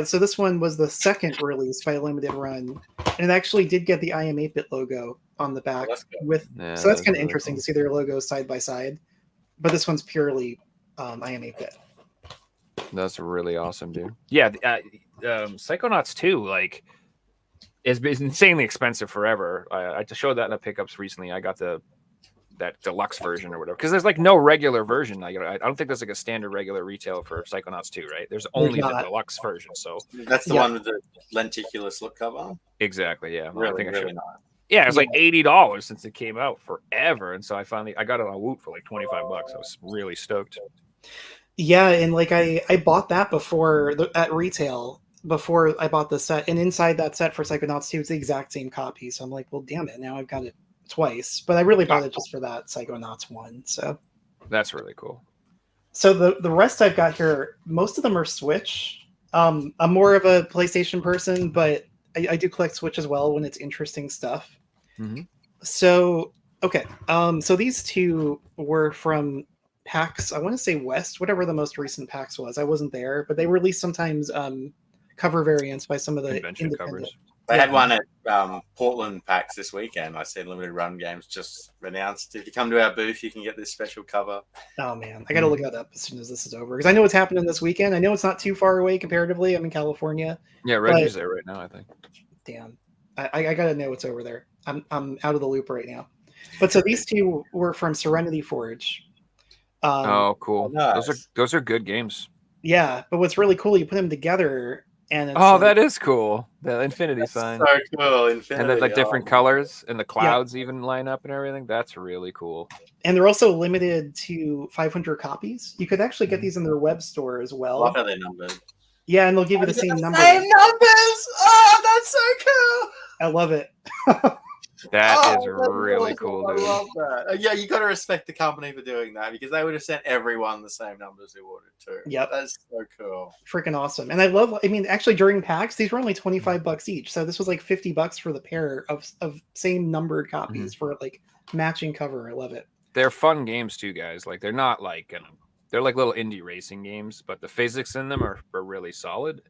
so this one was the second release by Limited Run, and it actually did get the I Am 8-Bit logo on the back. So that's kind of interesting to see their logos side by side. But this one's purely I Am 8-Bit. That's really awesome, dude. Yeah, Psychonauts 2, like, it's been insanely expensive forever. I showed that in the pickups recently. I got that deluxe version or whatever, because there's like no regular version. I don't think there's like a standard regular retail for Psychonauts 2, right? There's only the deluxe version. So that's the one with the lenticulous look cover. Exactly. Yeah. Really, I think really I should. Yeah, it was like $80 since it came out forever, and so I got it on Woot for like $25. I was really stoked. Yeah, and like I bought that before at retail before I bought the set, and inside that set for Psychonauts 2, it's the exact same copy. So I'm like, well, damn it, now I've got it twice. But I really bought it just for that Psychonauts 1. So that's really cool. So the rest I've got here, most of them are Switch. I'm more of a PlayStation person, but I do collect Switch as well when it's interesting stuff. Mm-hmm. So okay, so these two were from PAX. I want to say West, whatever the most recent PAX was. I wasn't there, but they release sometimes cover variants by some of the independent covers. They had one at Portland PAX this weekend. I see Limited Run Games just announced. If you come to our booth, you can get this special cover. Oh man, I got to look that up as soon as this is over, because I know what's happening this weekend. I know it's not too far away comparatively. I'm in California. Yeah, Reggie's there right now, I think. Damn, I got to know what's over there. I'm out of the loop right now. But so these two were from Serenity Forge. Oh, cool. Nice. Those are good games. Yeah, but what's really cool, you put them together, and it's that is cool. The infinity sign. So cool, infinity. And then like different colors, and the clouds even line up and everything. That's really cool. And they're also limited to 500 copies. You could actually get these in their web store as well. Love how they're numbered. Yeah, and they'll give you the same number. Same numbers. Oh, that's so cool. I love it. That is really cool, dude. I love that. Yeah, you got to respect the company for doing that, because they would have sent everyone the same numbers who ordered too. Yep. That's so cool. Freaking awesome. And actually during PAX, these were only $25 each. So this was like $50 for the pair of same numbered copies for like matching cover. I love it. They're fun games too, guys. Like, they're not like, they're like little indie racing games, but the physics in them are really solid.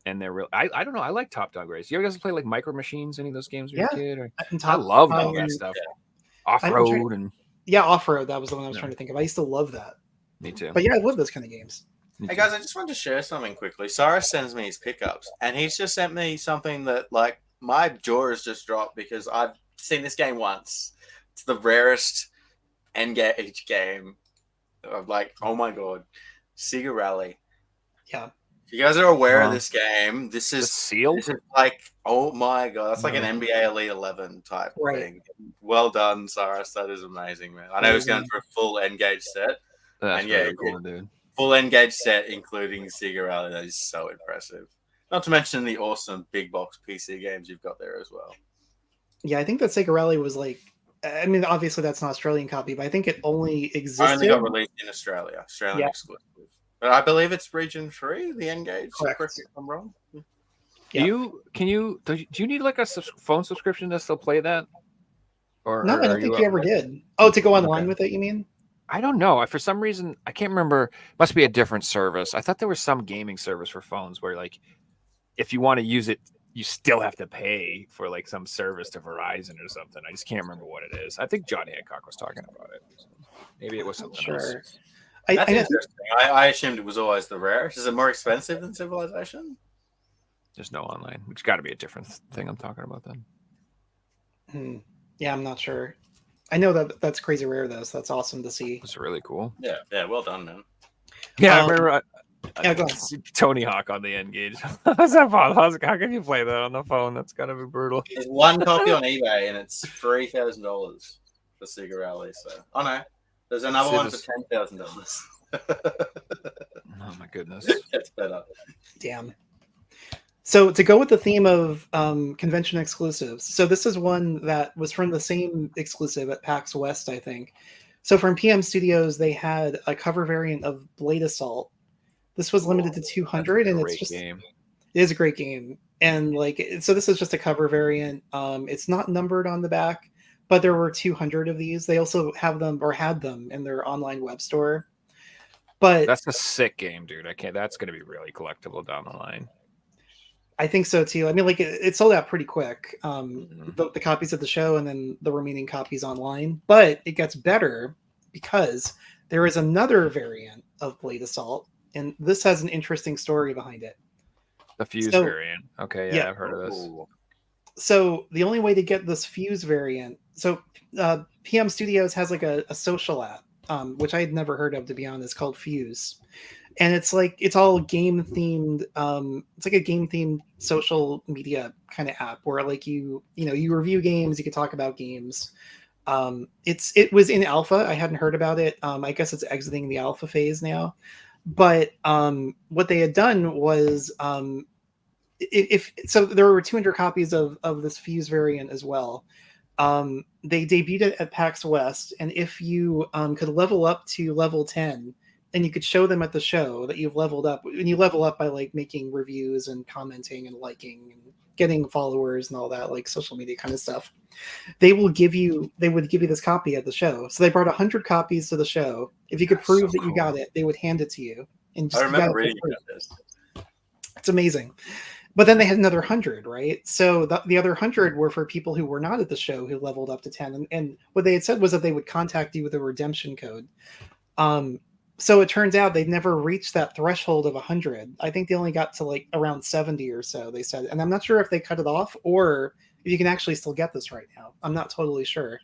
And they're real. I don't know. I like Top Dog Race. You ever guys play like Micro Machines? Any of those games when you were a kid? I love all that stuff. Yeah. Off road and off road. That was the one I was trying to think of. I used to love that. Me too. But yeah, I love those kind of games. Hey guys, I just wanted to share something quickly. Cyrus sends me his pickups, and he's just sent me something that like my jaw has just dropped, because I've seen this game once. It's the rarest Engage game. I'm like, oh my god, Sega Rally. Yeah. If you guys are aware of this game, this It's is sealed. like, oh my god, that's like No. an NBA Elite 11 type Right. thing. Well done, Cyrus. That is amazing, man. I know he's going for a full N-Gage set. That's And yeah, really cool, dude. full N-Gage set, including Sega Rally. That is so impressive. Not to mention the awesome big box PC games you've got there as well. Yeah, I think that Sega Rally was like, I mean, obviously that's an Australian copy, but I think it only existed. Only got released in Australia, Australian exclusive. But I believe it's region 3, the N-Gage. Correct. Correct me if I'm wrong. Yeah. Do you need like a phone subscription to still play that? Or No, I don't think you ever did. Oh, to go online with it, you mean? I don't know. For some reason, I can't remember. Must be a different service. I thought there was some gaming service for phones where, like, if you want to use it, you still have to pay for like some service to Verizon or something. I just can't remember what it is. I think John Hancock was talking about it. Maybe it was something else. That's interesting. I assumed it was always the rarest. Is it more expensive than Civilization? There's no online, which got to be a different thing I'm talking about then. Yeah, I'm not sure. I know that's crazy rare though, so that's awesome to see. It's really cool. Yeah, well done, man. Yeah, I remember. Go on. Tony Hawk on the N-Gage. How's that possible? How can you play that on the phone? That's gotta be brutal. There's one copy on eBay and it's $3,000 for Sega Rally. So, oh no, there's another one for $10,000. Oh my goodness, that's better. Damn. So to go with the theme of convention exclusives, so this is one that was from the same exclusive at PAX West, I think. So from PM Studios, they had a cover variant of Blade Assault. This was limited to 200, and it's just game. It is a great game. And like, so this is just a cover variant. It's not numbered on the back, but there were 200 of these. They also have them or had them in their online web store. But that's a sick game, dude. That's going to be really collectible down the line. I think so too. I mean, like it sold out pretty quick. The copies at the show and then the remaining copies online. But it gets better because there is another variant of Blade Assault, and this has an interesting story behind it. The Fuse variant. Okay, yeah, I've heard of this. So the only way to get this Fuse variant, so PM Studios has like a social app, which I had never heard of, to be honest, called Fuse. And it's all game themed. It's like a game themed social media kind of app where like you review games, you can talk about games. It was in alpha. I hadn't heard about it. I guess it's exiting the alpha phase now. But what they had done was so there were 200 copies of this Fuse variant as well. They debuted it at PAX West, and if you could level up to level 10. And you could show them at the show that you've leveled up. And you level up by like making reviews and commenting and liking and getting followers and all that, like social media kind of stuff. They would give you this copy at the show. So they brought 100 copies to the show. If you could prove that you got it, they would hand it to you. And just I remember reading about this. It's amazing. But then they had another 100, right? So the other 100 were for people who were not at the show who leveled up to 10. And what they had said was that they would contact you with a redemption code. So it turns out they'd never reached that threshold of 100. I think they only got to like around 70 or so, they said. And I'm not sure if they cut it off or if you can actually still get this right now. I'm not totally sure.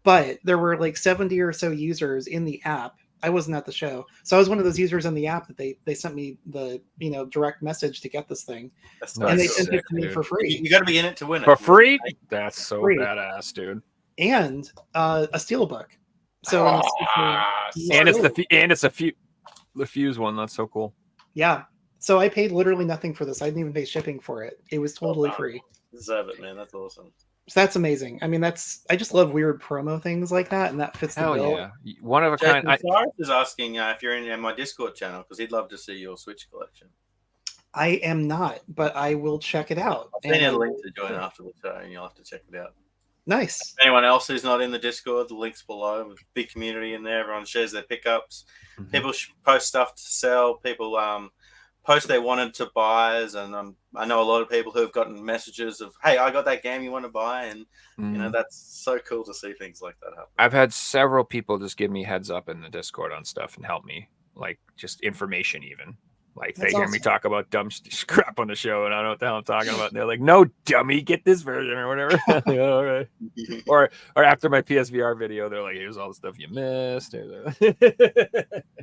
But there were like 70 or so users in the app. I wasn't at the show. So I was one of those users in the app that they sent me the direct message to get this thing. And they sent it to me for free. You got to be in it to win it. For free? That's so badass, dude. And a steelbook. So it's the Fuse one. That's so cool. Yeah. So I paid literally nothing for this. I didn't even pay shipping for it. It was totally free. Deserve it, man. That's awesome. So that's amazing. I mean, I just love weird promo things like that, and that fits the bill. Yeah, one of a kind. Cyrus is asking if you're in my Discord channel because he'd love to see your Switch collection. I am not, but I will check it out. I'll send you a link to join after the show, and you'll have to check it out. Nice. Anyone else who's not in the Discord, the link's below. With big community in there. Everyone shares their pickups. Mm-hmm. People post stuff to sell. People post they wanted to buy, and I know a lot of people who have gotten messages of, "Hey, I got that game you want to buy," and that's so cool to see things like that happen. I've had several people just give me heads up in the Discord on stuff and help me, like just information even. Like That's they hear me awesome. talk about dumb crap on the show, and I don't know what the hell I'm talking about. And they're like, "No, dummy, get this version or whatever." Like, all right. Or after my PSVR video, they're like, "Here's all the stuff you missed."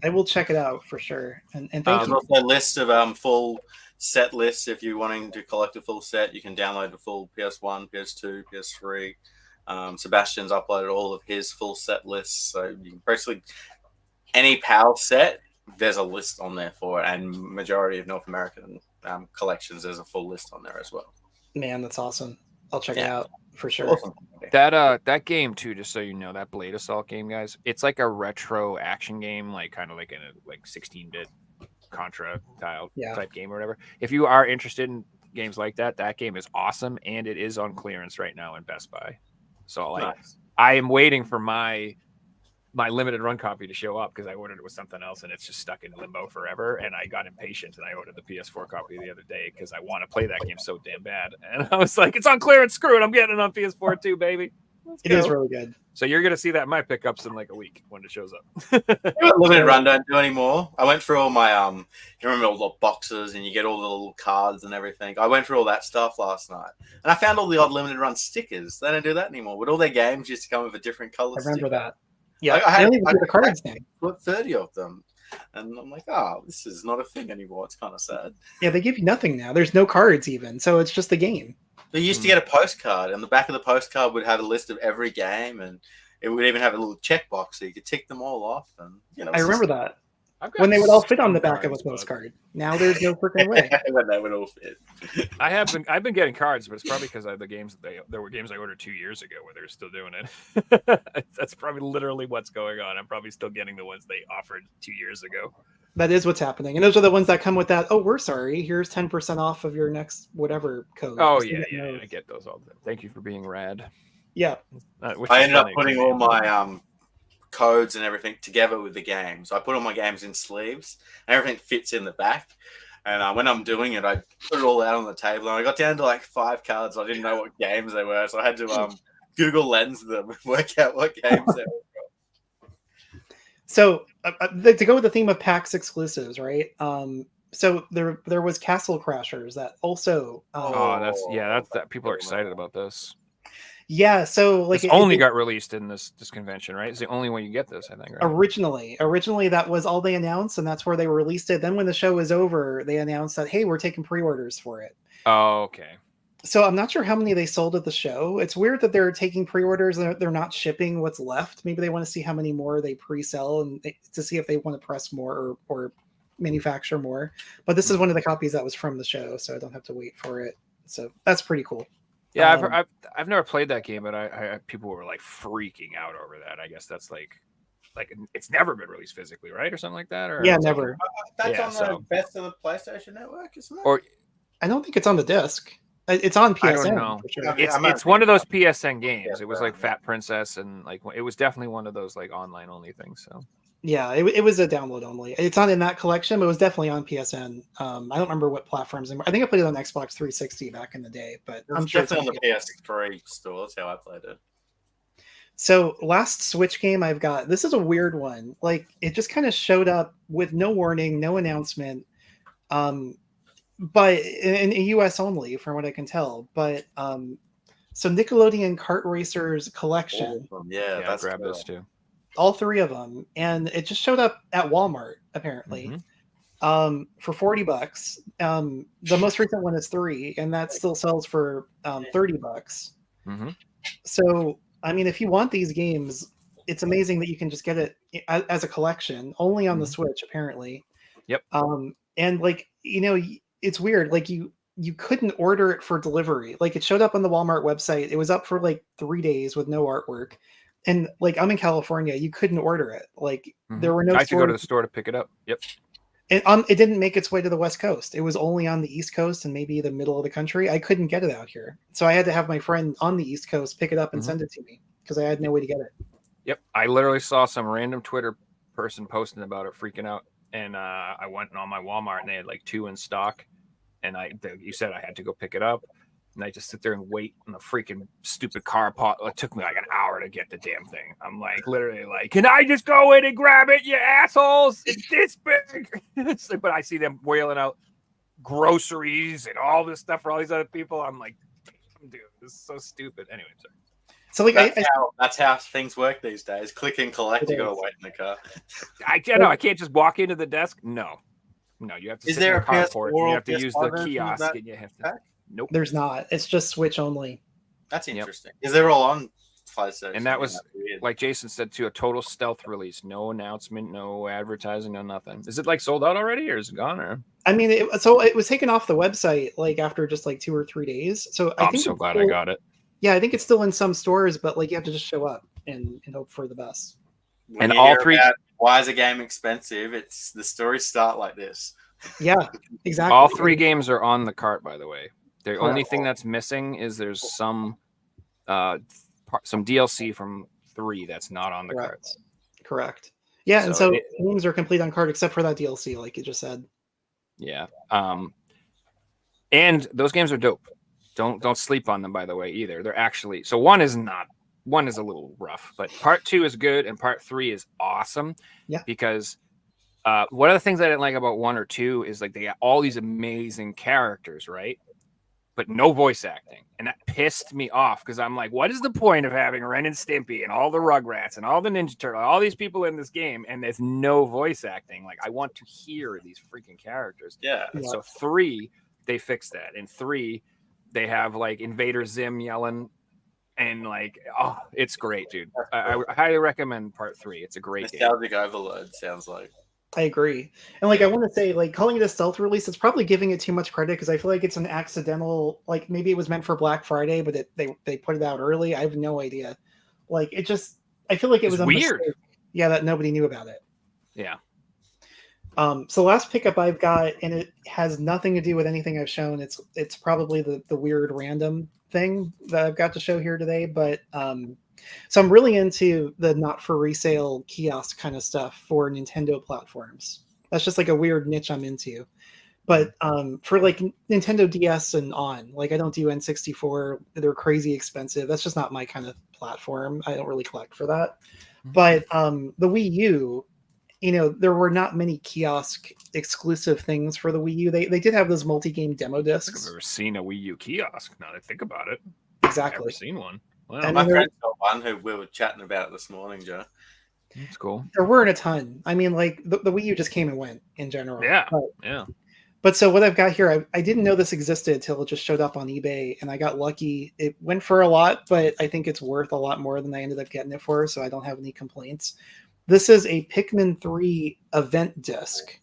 I will check it out for sure. And thank There's you. also a list of full set lists. If you're wanting to collect a full set, you can download the full PS1, PS2, PS3. Sebastian's uploaded all of his full set lists, so you can basically any PAL set, there's a list on there for it, and majority of North American collections, there's a full list on there as well. Man, that's awesome. I'll check it Yeah. out for sure. Awesome. That game too, just so you know, that Blade Assault game, guys, it's like a retro action game, like kind of like in a 16-bit Contra type game or whatever. If you are interested in games like that, that game is awesome, and it is on clearance right now in Best Buy. So like, Nice. I am waiting for my limited run copy to show up because I ordered it with something else and it's just stuck in limbo forever. And I got impatient and I ordered the PS4 copy the other day because I want to play that game so damn bad. And I was like, it's on clearance, screw it, I'm getting it on PS4 too, baby. It is really good. So you're gonna see that in my pickups in like a week when it shows up. Limited Run don't do anymore. I went through all my you remember all the boxes and you get all the little cards and everything. I went through all that stuff last night, and I found all the odd Limited Run stickers. They don't do that anymore. With all their games used to come with a different color. I remember sticker. that. Yeah, I they don't even do the cards now. Put 30 of them, and I'm like, oh, this is not a thing anymore. It's kind of sad. Yeah, they give you nothing now. There's no cards even, so it's just the game. They used to get a postcard, and the back of the postcard would have a list of every game, and it would even have a little checkbox so you could tick them all off. And I remember that when they would all fit on the back of a postcard. Now there's no freaking way. when they would all fit. I've been getting cards, but it's probably because the games there were games I ordered 2 years ago where they're still doing it. That's probably literally what's going on. I'm probably still getting the ones they offered 2 years ago. That is what's happening, and those are the ones that come with that. Oh, we're sorry. Here's 10% off of your next whatever code. Oh yeah, I get those all the time. Thank you for being rad. Yeah, I ended up putting all my codes and everything together with the games. I put all my games in sleeves, and everything fits in the back. And when I'm doing it, I put it all out on the table, and I got down to like 5 cards. I didn't know what games they were, so I had to Google Lens them and work out what games they were. So to go with the theme of PAX exclusives, right? So there was Castle Crashers that also. That's that people are excited about this. Yeah, so like it only got released in this convention, right? It's the only way you get this, I think. Right? Originally, that was all they announced, and that's where they released it. Then when the show was over, they announced that, hey, we're taking pre-orders for it. Oh, okay. So I'm not sure how many they sold at the show. It's weird that they're taking pre-orders and they're not shipping what's left. Maybe they want to see how many more they pre-sell and to see if they want to press more or manufacture more. But this is one of the copies that was from the show, so I don't have to wait for it. So that's pretty cool. Yeah, I've never played that game, but I people were like freaking out over that. I guess that's like it's never been released physically, right, or something like that. Or yeah, never. That's on the best of the PlayStation Network, isn't it? Or I don't think it's on the disc. It's on PSN. I don't know. For sure. It's one of those PSN games. It was like Fat Princess, and like it was definitely one of those like online only things. So yeah, it was a download only. It's not in that collection, but it was definitely on PSN. I don't remember what platforms. I think I played it on Xbox 360 back in the day, but I'm sure it's on the PS3 store. That's how I played it. So last Switch game I've got. This is a weird one. Like it just kind of showed up with no warning, no announcement. But in US only, from what I can tell. But so Nickelodeon Kart Racers collection. Awesome. I grabbed this too. All 3 of them, and it just showed up at Walmart apparently for $40. The most recent one is 3, and that still sells for $30. Mm-hmm. So I mean, if you want these games, it's amazing that you can just get it as a collection only on the Switch apparently. Yep. And like it's weird. Like you couldn't order it for delivery. Like it showed up on the Walmart website. It was up for like 3 days with no artwork. And like I'm in California, you couldn't order it. Like there were no. I had to go to the store to pick it up. Yep. And it didn't make its way to the West Coast. It was only on the East Coast and maybe the middle of the country. I couldn't get it out here, so I had to have my friend on the East Coast pick it up and send it to me because I had no way to get it. Yep. I literally saw some random Twitter person posting about it, freaking out, and I went on my Walmart and they had like 2 in stock. And you said I had to go pick it up. And I just sit there and wait in the freaking stupid car pot. It took me like an hour to get the damn thing. I'm like, literally like, can I just go in and grab it, you assholes? It's this big. But I see them wailing out groceries and all this stuff for all these other people. I'm like, dude, this is so stupid. Anyway, sorry. So like That's how things work these days. Click and collect. You gotta wait in the car. I can't just walk into the desk. No, you have to. Is sit there in a the carport. PS4 You have to or use the PS5 kiosk, that and you have to. pack? Nope. there's not. It's just Switch only. That's interesting. Because they're all on PlayStation. And that was, like Jason said too, a total stealth release. No announcement, no advertising, no nothing. Is it like sold out already, or is it gone? Or I mean, it was taken off the website like after just like 2 or 3 days. So I'm so glad I got it. Yeah, I think it's still in some stores, but like you have to just show up and hope for the best. When And you all hear three- about why is a game expensive? It's the stories start like this. Yeah, exactly. All 3 games are on the cart, by the way. The Correct. only thing that's missing is there's some DLC from 3 that's not on the cart. Correct. Yeah, and So so games are complete on cart except for that DLC, like you just said. Yeah. And those games are dope. Don't sleep on them, by the way, either. They're actually one is a little rough, but part 2 is good and part 3 is awesome. Yeah. Because one of the things I didn't like about 1 or 2 is like they got all these amazing characters, right? But no voice acting. And that pissed me off because I'm like, what is the point of having Ren and Stimpy and all the Rugrats and all the Ninja Turtles, all these people in this game, and there's no voice acting? Like, I want to hear these freaking characters. Yeah. Yeah. So 3, they fixed that. In 3, they have like Invader Zim yelling, and like, oh, it's great, dude. I highly recommend part 3. It's a great game. Nostalgic overload sounds like. I agree. And like I want to say, like calling it a stealth release, it's probably giving it too much credit because I feel like it's an accidental, like maybe it was meant for Black Friday, but they put it out early. I have no idea. Like it just, I feel like it was a weird. mistake. Yeah, that nobody knew about it. Yeah. So the last pickup I've got, and it has nothing to do with anything I've shown. It's probably the weird random thing that I've got to show here today. But so I'm really into the not for resale kiosk kind of stuff for Nintendo platforms. That's just like a weird niche I'm into. But for like Nintendo DS and on, like I don't do N64. They're crazy expensive. That's just not my kind of platform. I don't really collect for that. But the Wii U, there were not many kiosk exclusive things for the Wii U. They did have those multi-game demo I've discs. never seen a Wii U kiosk. Now that I think about it. Exactly. Never seen one. Wow. And My there- friend's got one who we were chatting about this morning, Joe. That's cool. There weren't a ton. I mean, like the Wii U just came and went in general. Yeah. But, Yeah. but so what I've got here, I didn't know this existed until it just showed up on eBay, and I got lucky. It went for a lot, but I think it's worth a lot more than I ended up getting it for, so I don't have any complaints. This is a Pikmin 3 event disc,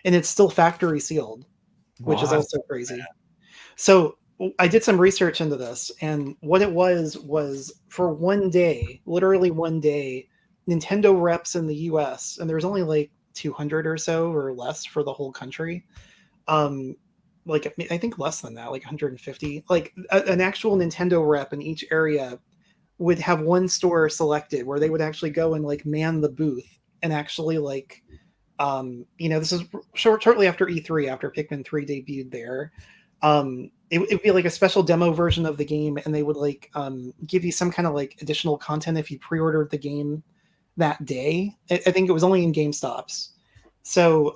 and it's still factory sealed, which is What? also crazy. So I did some research into this, and what it was for one day, literally one day, Nintendo reps in the US, and there's only like 200 or so or less for the whole country. Like I think less than that, like 150. Like an actual Nintendo rep in each area would have one store selected where they would actually go and like man the booth and actually like this is shortly after E3, after Pikmin 3 debuted there. It would be like a special demo version of the game, and they would like give you some kind of like additional content if you pre-ordered the game that day. I think it was only in GameStops. So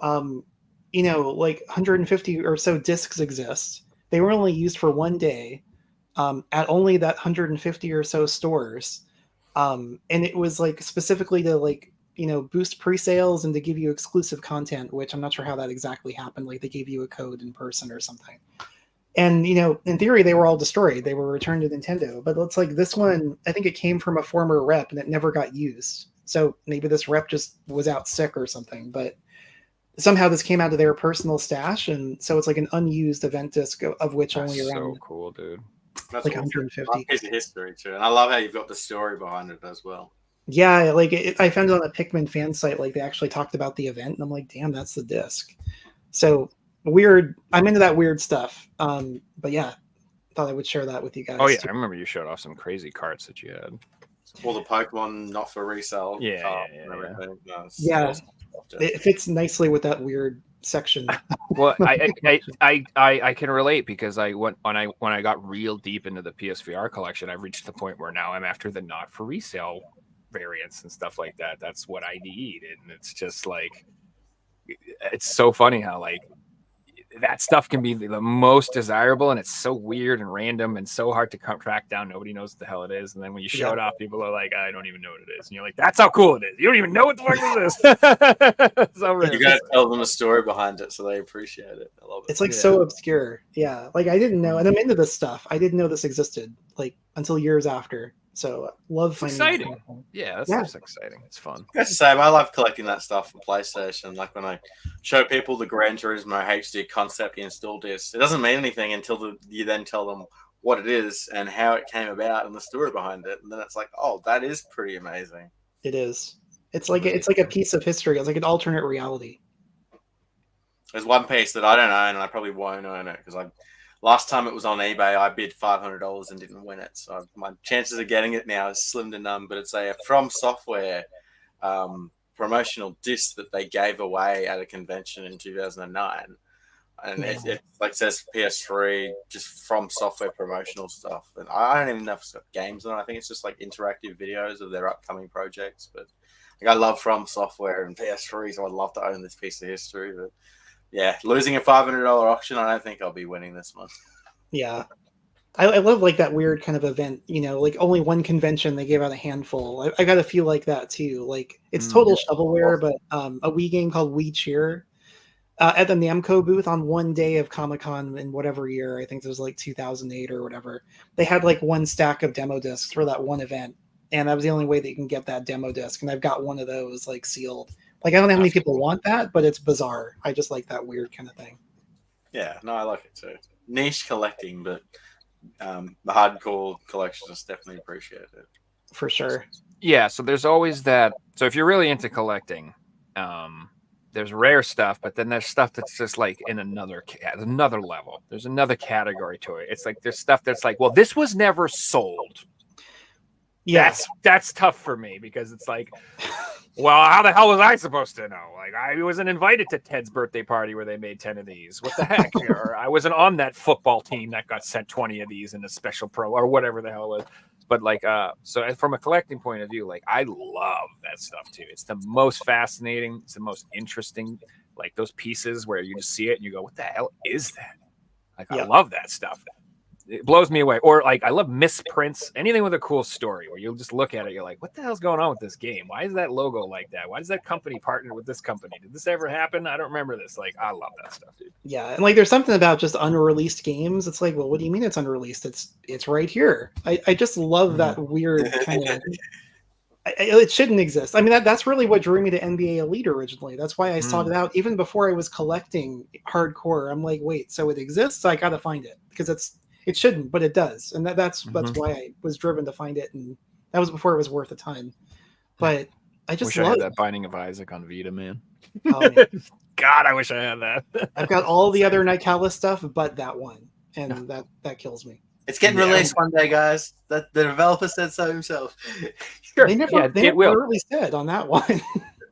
like 150 or so discs exist. They were only used for one day at only that 150 or so stores, and it was like specifically to like boost pre-sales and to give you exclusive content, which I'm not sure how that exactly happened. Like they gave you a code in person or something. And, in theory, they were all destroyed. They were returned to Nintendo. But it's like this one, I think it came from a former rep and it never got used. So maybe this rep just was out sick or something. But somehow this came out of their personal stash. And so it's like an unused event disc of which That's only around so cool, dude. That's like awesome. 150. Piece of history too, and I love how you've got the story behind it as well. Yeah, like I found it on a Pikmin fan site. Like they actually talked about the event. And I'm like, damn, that's the disc. So weird. I'm into that weird stuff. But yeah, thought I would share that with you guys. Oh yeah, too. I remember you showed off some crazy carts that you had. All the Pokemon not for resale. Yeah, cards yeah, and everything. No, it's Yeah. awesome stuff, too. It fits nicely with that weird section. Well, I can relate because when I got real deep into the PSVR collection, I reached the point where now I'm after the not for resale variants and stuff like that. That's what I need, and it's just like it's so funny how like that stuff can be the most desirable, and it's so weird and random and so hard to track down. Nobody knows what the hell it is, and then when you show it off, people are like, "I don't even know what it is," and you're like, "That's how cool it is. You don't even know what the fuck this is." So You gotta tell them a story behind it so they appreciate it. I love it. It's like so obscure. Yeah. Like I didn't know, and I'm into this stuff. I didn't know this existed like until years after. So love finding exciting. stuff. Yeah, that's exciting. It's fun. That's the same. I love collecting that stuff for PlayStation. Like when I show people the Gran Turismo HD concept install disc, it doesn't mean anything until you then tell them what it is and how it came about and the story behind it, and then it's like, oh, that is pretty amazing. It is. It's like a piece of history. It's like an alternate reality. There's one piece that I don't own, and I probably won't own it because last time it was on eBay, I bid $500 and didn't win it. So my chances of getting it now is slim to none. But it's a From Software promotional disc that they gave away at a convention in 2009. And it like says PS3, just From Software promotional stuff. And I don't even know if it's got games on it. I think it's just like interactive videos of their upcoming projects. But like, I love From Software and PS3, so I'd love to own this piece of history. But yeah, losing a $500 auction, I don't think I'll be winning this one. Yeah. I love like that weird kind of event, you know, like only one convention they gave out a handful. I got a feel like that too. Like it's total shovelware, but a Wii game called Wii Cheer at the Namco booth on one day of Comic-Con in whatever year, I think it was like 2008 or whatever. They had like one stack of demo discs for that one event. And that was the only way that you can get that demo disc. And I've got one of those like sealed. Like I don't know how many people want that, but it's bizarre. I just like that weird kind of thing. Yeah, no, I like it too. Niche collecting, but the hardcore collectionists definitely appreciate it. For sure. Yeah, so there's always that. So if you're really into collecting, there's rare stuff, but then there's stuff that's just like in another level. There's another category to it. It's like there's stuff that's like, well, this was never sold. Yeah, that's tough for me because it's like, well, how the hell was I supposed to know? Like, I wasn't invited to Ted's birthday party where they made 10 of these. What the heck? Or I wasn't on that football team that got sent 20 of these in a special pro or whatever the hell it was. But like, so from a collecting point of view, like I love that stuff too. It's the most fascinating. It's the most interesting. Like those pieces where you just see it and you go, what the hell is that? Like, I love that stuff. It blows me away. Or like I love misprints, anything with a cool story where you'll just look at it, you're like, what the hell's going on with this game? Why is that logo like that? Why does that company partner with this company? Did this ever happen? I don't remember this. Like, I love that stuff, dude. Yeah, and like there's something about just unreleased games. It's like, well, what do you mean it's unreleased? It's right here. I just love that weird kind of it shouldn't exist. I mean, that's really what drew me to NBA Elite originally. That's why I sought it out even before I was collecting hardcore. I'm like, wait, so it exists? I gotta find it because it shouldn't, but it does, and that's why I was driven to find it, and that was before it was worth a ton. But I just wish I had that Binding of Isaac on Vita, man. Oh, yeah. God, I wish I had that. I've got all the other Nightcala stuff, but that one, and that kills me. It's getting released one day, guys. That the developer said so himself. Sure, they never really said on that one.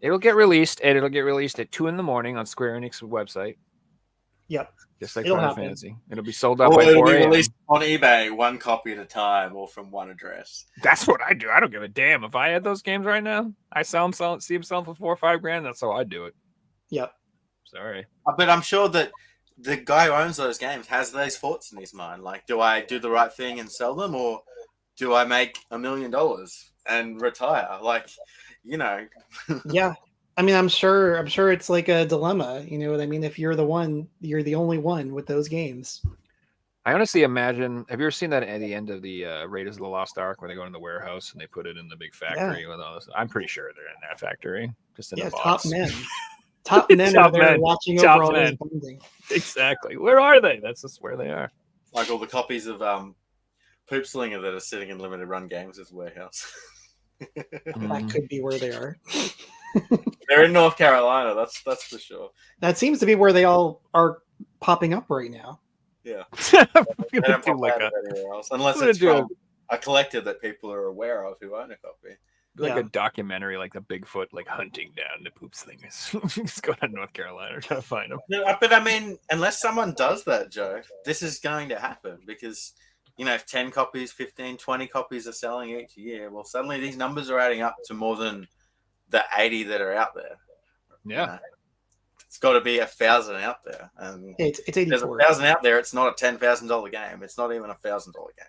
It'll get released, and it'll get released at 2 a.m. on Square Enix's website. Yep. Just like Final Fantasy. It'll be sold out by 4 It'll be a.m. released on eBay, one copy at a time, or from one address. That's what I do. I don't give a damn. If I had those games right now, I see them selling for $4 or $5 that's how I do it. Yep. Sorry. But I'm sure that the guy who owns those games has those thoughts in his mind. Like, do I do the right thing and sell them, or do I make $1 million and retire? Like, you know. Yeah. I mean, I'm sure it's like a dilemma. You know what I mean? If you're you're the only one with those games. I honestly imagine. Have you ever seen that at the end of the Raiders of the Lost Ark, where they go in the warehouse and they put it in the big factory with all this? I'm pretty sure they're in that factory, just in the box. Top men are there watching over all this bonding. Exactly. Where are they? That's just where they are. Like all the copies of Poop Slinger that are sitting in limited run games' warehouse. That could be where they are. They're in North Carolina. That's for sure. That seems to be where they all are popping up right now. Yeah. They don't pop anywhere else, unless it's from a collector that people are aware of who own a copy. like Yeah. a documentary, like the Bigfoot, like hunting down the poop slingers. Just go to North Carolina trying to find them. No, but I mean, unless someone does that, Joe, this is going to happen because, if 10 copies, 15, 20 copies are selling each year, well, suddenly these numbers are adding up to more than the 80 that are out there. Yeah. It's got to be 1,000 out there. And It's there's 84. 1,000 out there. It's not a $10,000 game. It's not even a $1,000 game.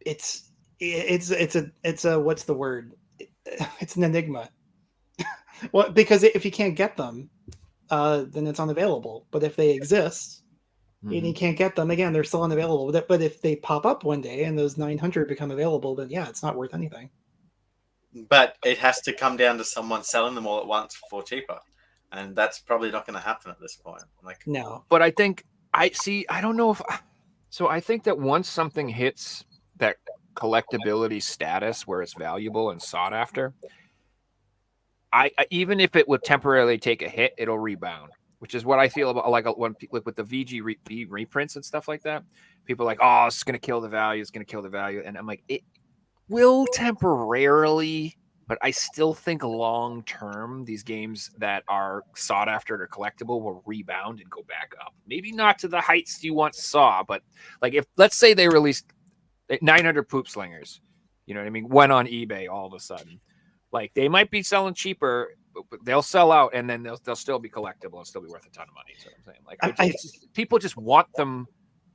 It's a what's the word? It's an enigma. Well, because if you can't get them, then it's unavailable. But if they exist and you can't get them, again, they're still unavailable. But if they pop up one day and those 900 become available, then yeah, it's not worth anything. But it has to come down to someone selling them all at once for cheaper. And that's probably not going to happen at this point. No. But I think I don't know if so. I think that once something hits that collectability status where it's valuable and sought after, I even if it would temporarily take a hit, it'll rebound, which is what I feel about like with the VG reprints and stuff like that. People are like, oh, it's going to kill the value. It's going to kill the value. And I'm like, it will temporarily, but I still think long term, these games that are sought after or collectible will rebound and go back up. Maybe not to the heights you once saw, but like if let's say they released 900 Poop Slingers, you know what I mean, went on eBay all of a sudden, like they might be selling cheaper, but they'll sell out and then they'll still be collectible and still be worth a ton of money. Is what I'm saying. Like people just want them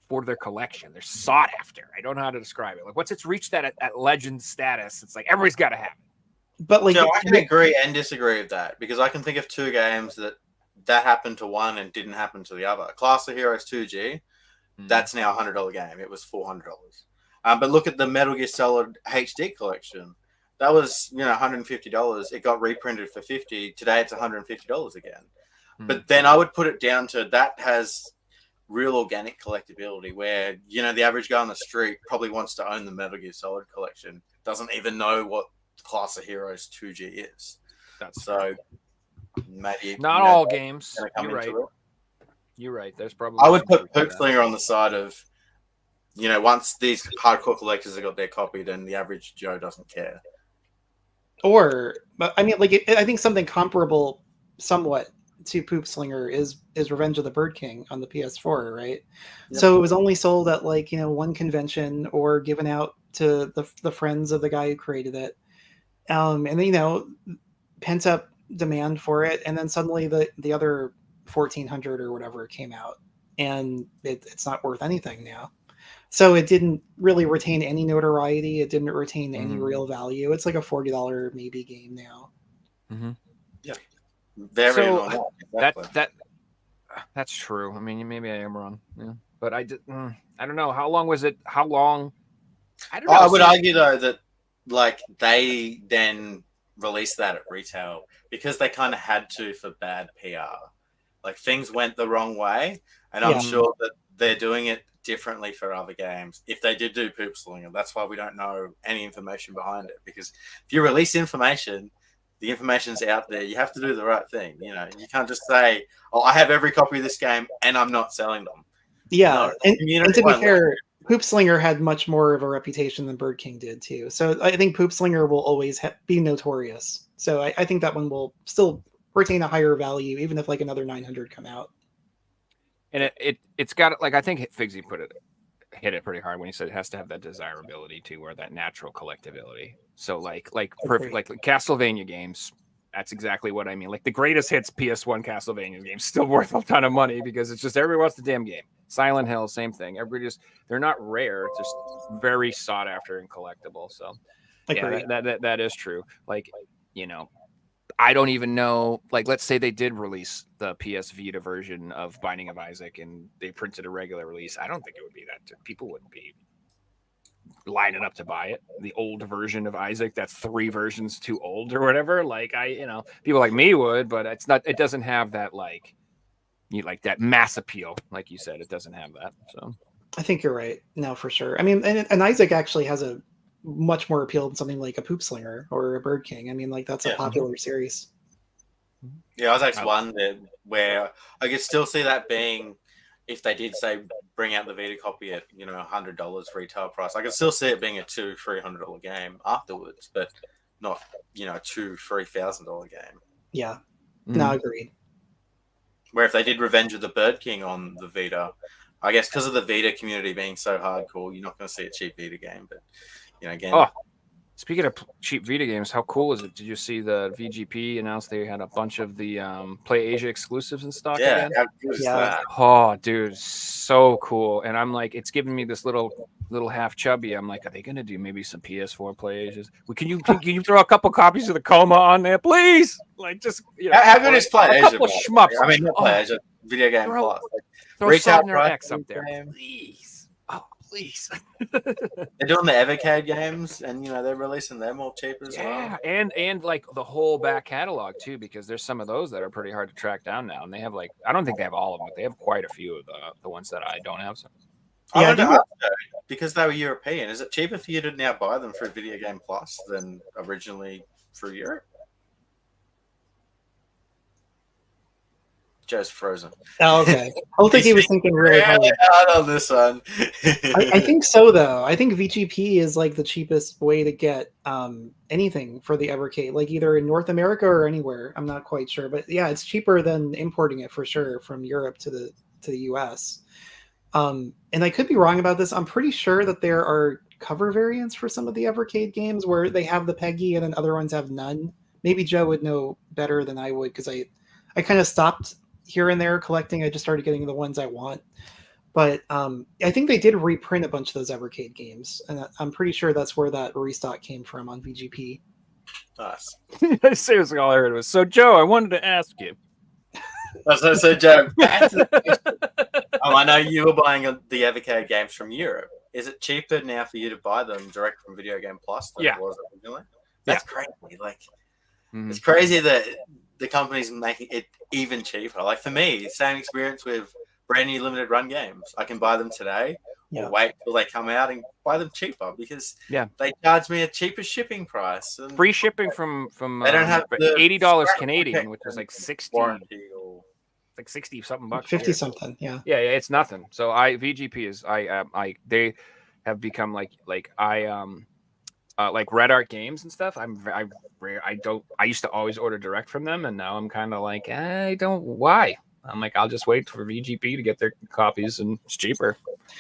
for their collection. They're sought after. I don't know how to describe it. Like once it's reached that at legend status, it's like everybody's got to have it. But like, so I can agree and disagree with that because I can think of two games that happened to one and didn't happen to the other. Class of Heroes 2G, that's now a $100 game. It was $400. But look at the Metal Gear Solid HD collection. That was $150. It got reprinted for $50. Today it's $150 again. But then I would put it down to that has real organic collectability where the average guy on the street probably wants to own the Metal Gear Solid collection, doesn't even know what Class of Heroes 2G is. So maybe not all games. You're right. There's probably I would put Poop Slinger on the side of once these hardcore collectors have got their copy, then the average Joe doesn't care. But I mean, like I think something comparable, somewhat, to Poop Slinger is Revenge of the Bird King on the PS4, right? Yep. So it was only sold at one convention or given out to the friends of the guy who created it, and then pent up demand for it, and then suddenly the other 1,400 or whatever came out, and it's not worth anything now. So it didn't really retain any notoriety. It didn't retain any real value. It's like a $40 maybe game now. Mm-hmm. Yeah. Very normal. Exactly. That's true. I mean, maybe I am wrong. Yeah. But I don't know. How long was it? How long? I don't know. I would argue though that they then released that at retail because they kind of had to for bad PR. Like things went the wrong way, and I'm sure that they're doing it differently for other games. If they did do Poop Slinger, that's why we don't know any information behind it. Because if you release information, the information's out there. You have to do the right thing. You can't just say, "Oh, I have every copy of this game and I'm not selling them." Yeah, no, and to be fair, Poop Slinger had much more of a reputation than Bird King did too. So I think Poop Slinger will always be notorious. So I think that one will still retain a higher value, even if another 900 come out. And it's got I think Figsy hit it pretty hard when he said it has to have that desirability too, or that natural collectability. So perfect, like Castlevania games. That's exactly what I mean. Like the greatest hits PS1 Castlevania games still worth a ton of money because it's just everybody wants the damn game. Silent Hill, same thing. Everybody they're not rare, it's just very sought after and collectible. So that is true. I don't even know, let's say they did release the PS Vita version of Binding of Isaac and they printed a regular release. I don't think it would be that. People wouldn't be lining up to buy it. The old version of Isaac, that's 3 versions too old or whatever. People like me would, but it doesn't have that, that mass appeal. Like you said, it doesn't have that. So I think you're right. No, for sure. I mean, and Isaac actually has a much more appeal than something like a Poop Slinger or a Bird King. I mean, that's a popular series. Yeah, I was actually one where I could still see that being, if they did say bring out the Vita copy at $100 retail price, I could still see it being a $200-$300 game afterwards, but not a $2,000-$3,000 game. Yeah, Mm. no, agreed. Where if they did Revenge of the Bird King on the Vita, I guess because of the Vita community being so hardcore, you're not going to see a cheap Vita game. But again, Oh, speaking of cheap Vita games, how cool is it? Did you see the VGP announced they had a bunch of the Play Asia exclusives in stock yeah, again? how good is Yeah. that? Oh, dude, so cool. And I'm like, it's giving me this little half chubby. I'm like, are they gonna do maybe some PS4 Play Asias? Well, can you throw a couple copies of the Coma on there, please? Like, just How good is Play a Asia? couple schmups. I mean, not Play Asia, Video Game Throw- Plus. Throw Retail Sodner price X up of the there, game. please. Oh, please. They're doing the Evercade games, and they're releasing them all cheap as Yeah, well. and like the whole back catalog too, because there's some of those that are pretty hard to track down now, and they have like I don't think they have all of them, but they have quite a few of the ones that I don't have. So. I Yeah, I wanted to do- ask you, because they were European, is it cheaper for you to now buy them through Video Game Plus than originally through Europe? Joe's frozen. Oh, okay. I don't think he was thinking really hard. hard on this one. I think so, though. I think VGP is like the cheapest way to get anything for the Evercade, like either in North America or anywhere. I'm not quite sure, but yeah, it's cheaper than importing it for sure from Europe to the US. And I could be wrong about this. I'm pretty sure that there are cover variants for some of the Evercade games where they have the PEGI and then other ones have none. Maybe Joe would know better than I would because I kind of stopped here and there collecting. I just started getting the ones I want. But I think they did reprint a bunch of those Evercade games, and I'm pretty sure that's where that restock came from on VGP. Nice. Seriously, all I heard was, so Joe, I wanted to ask you. So Joe, back to the question. I know you were buying the Evercade games from Europe. Is it cheaper now for you to buy them direct from Video Game Plus than Yeah. it was originally? That's crazy. Like, Mhm. it's crazy that the company's making it even cheaper. Like for me, same experience with brand new limited run games. I can buy them today Yeah. or wait till they come out and buy them cheaper because they charge me a cheaper shipping price. And Free shipping from they don't have the $80 scratch Canadian, which is protection like 60, warranty or 60 something bucks. 50 here. something, yeah. Yeah, it's nothing. So VGP is they have become like Red Art Games and stuff. I used to always order direct from them, and now I'm kind of like, I don't. Why? I'm like, I'll just wait for VGP to get their copies, and it's cheaper.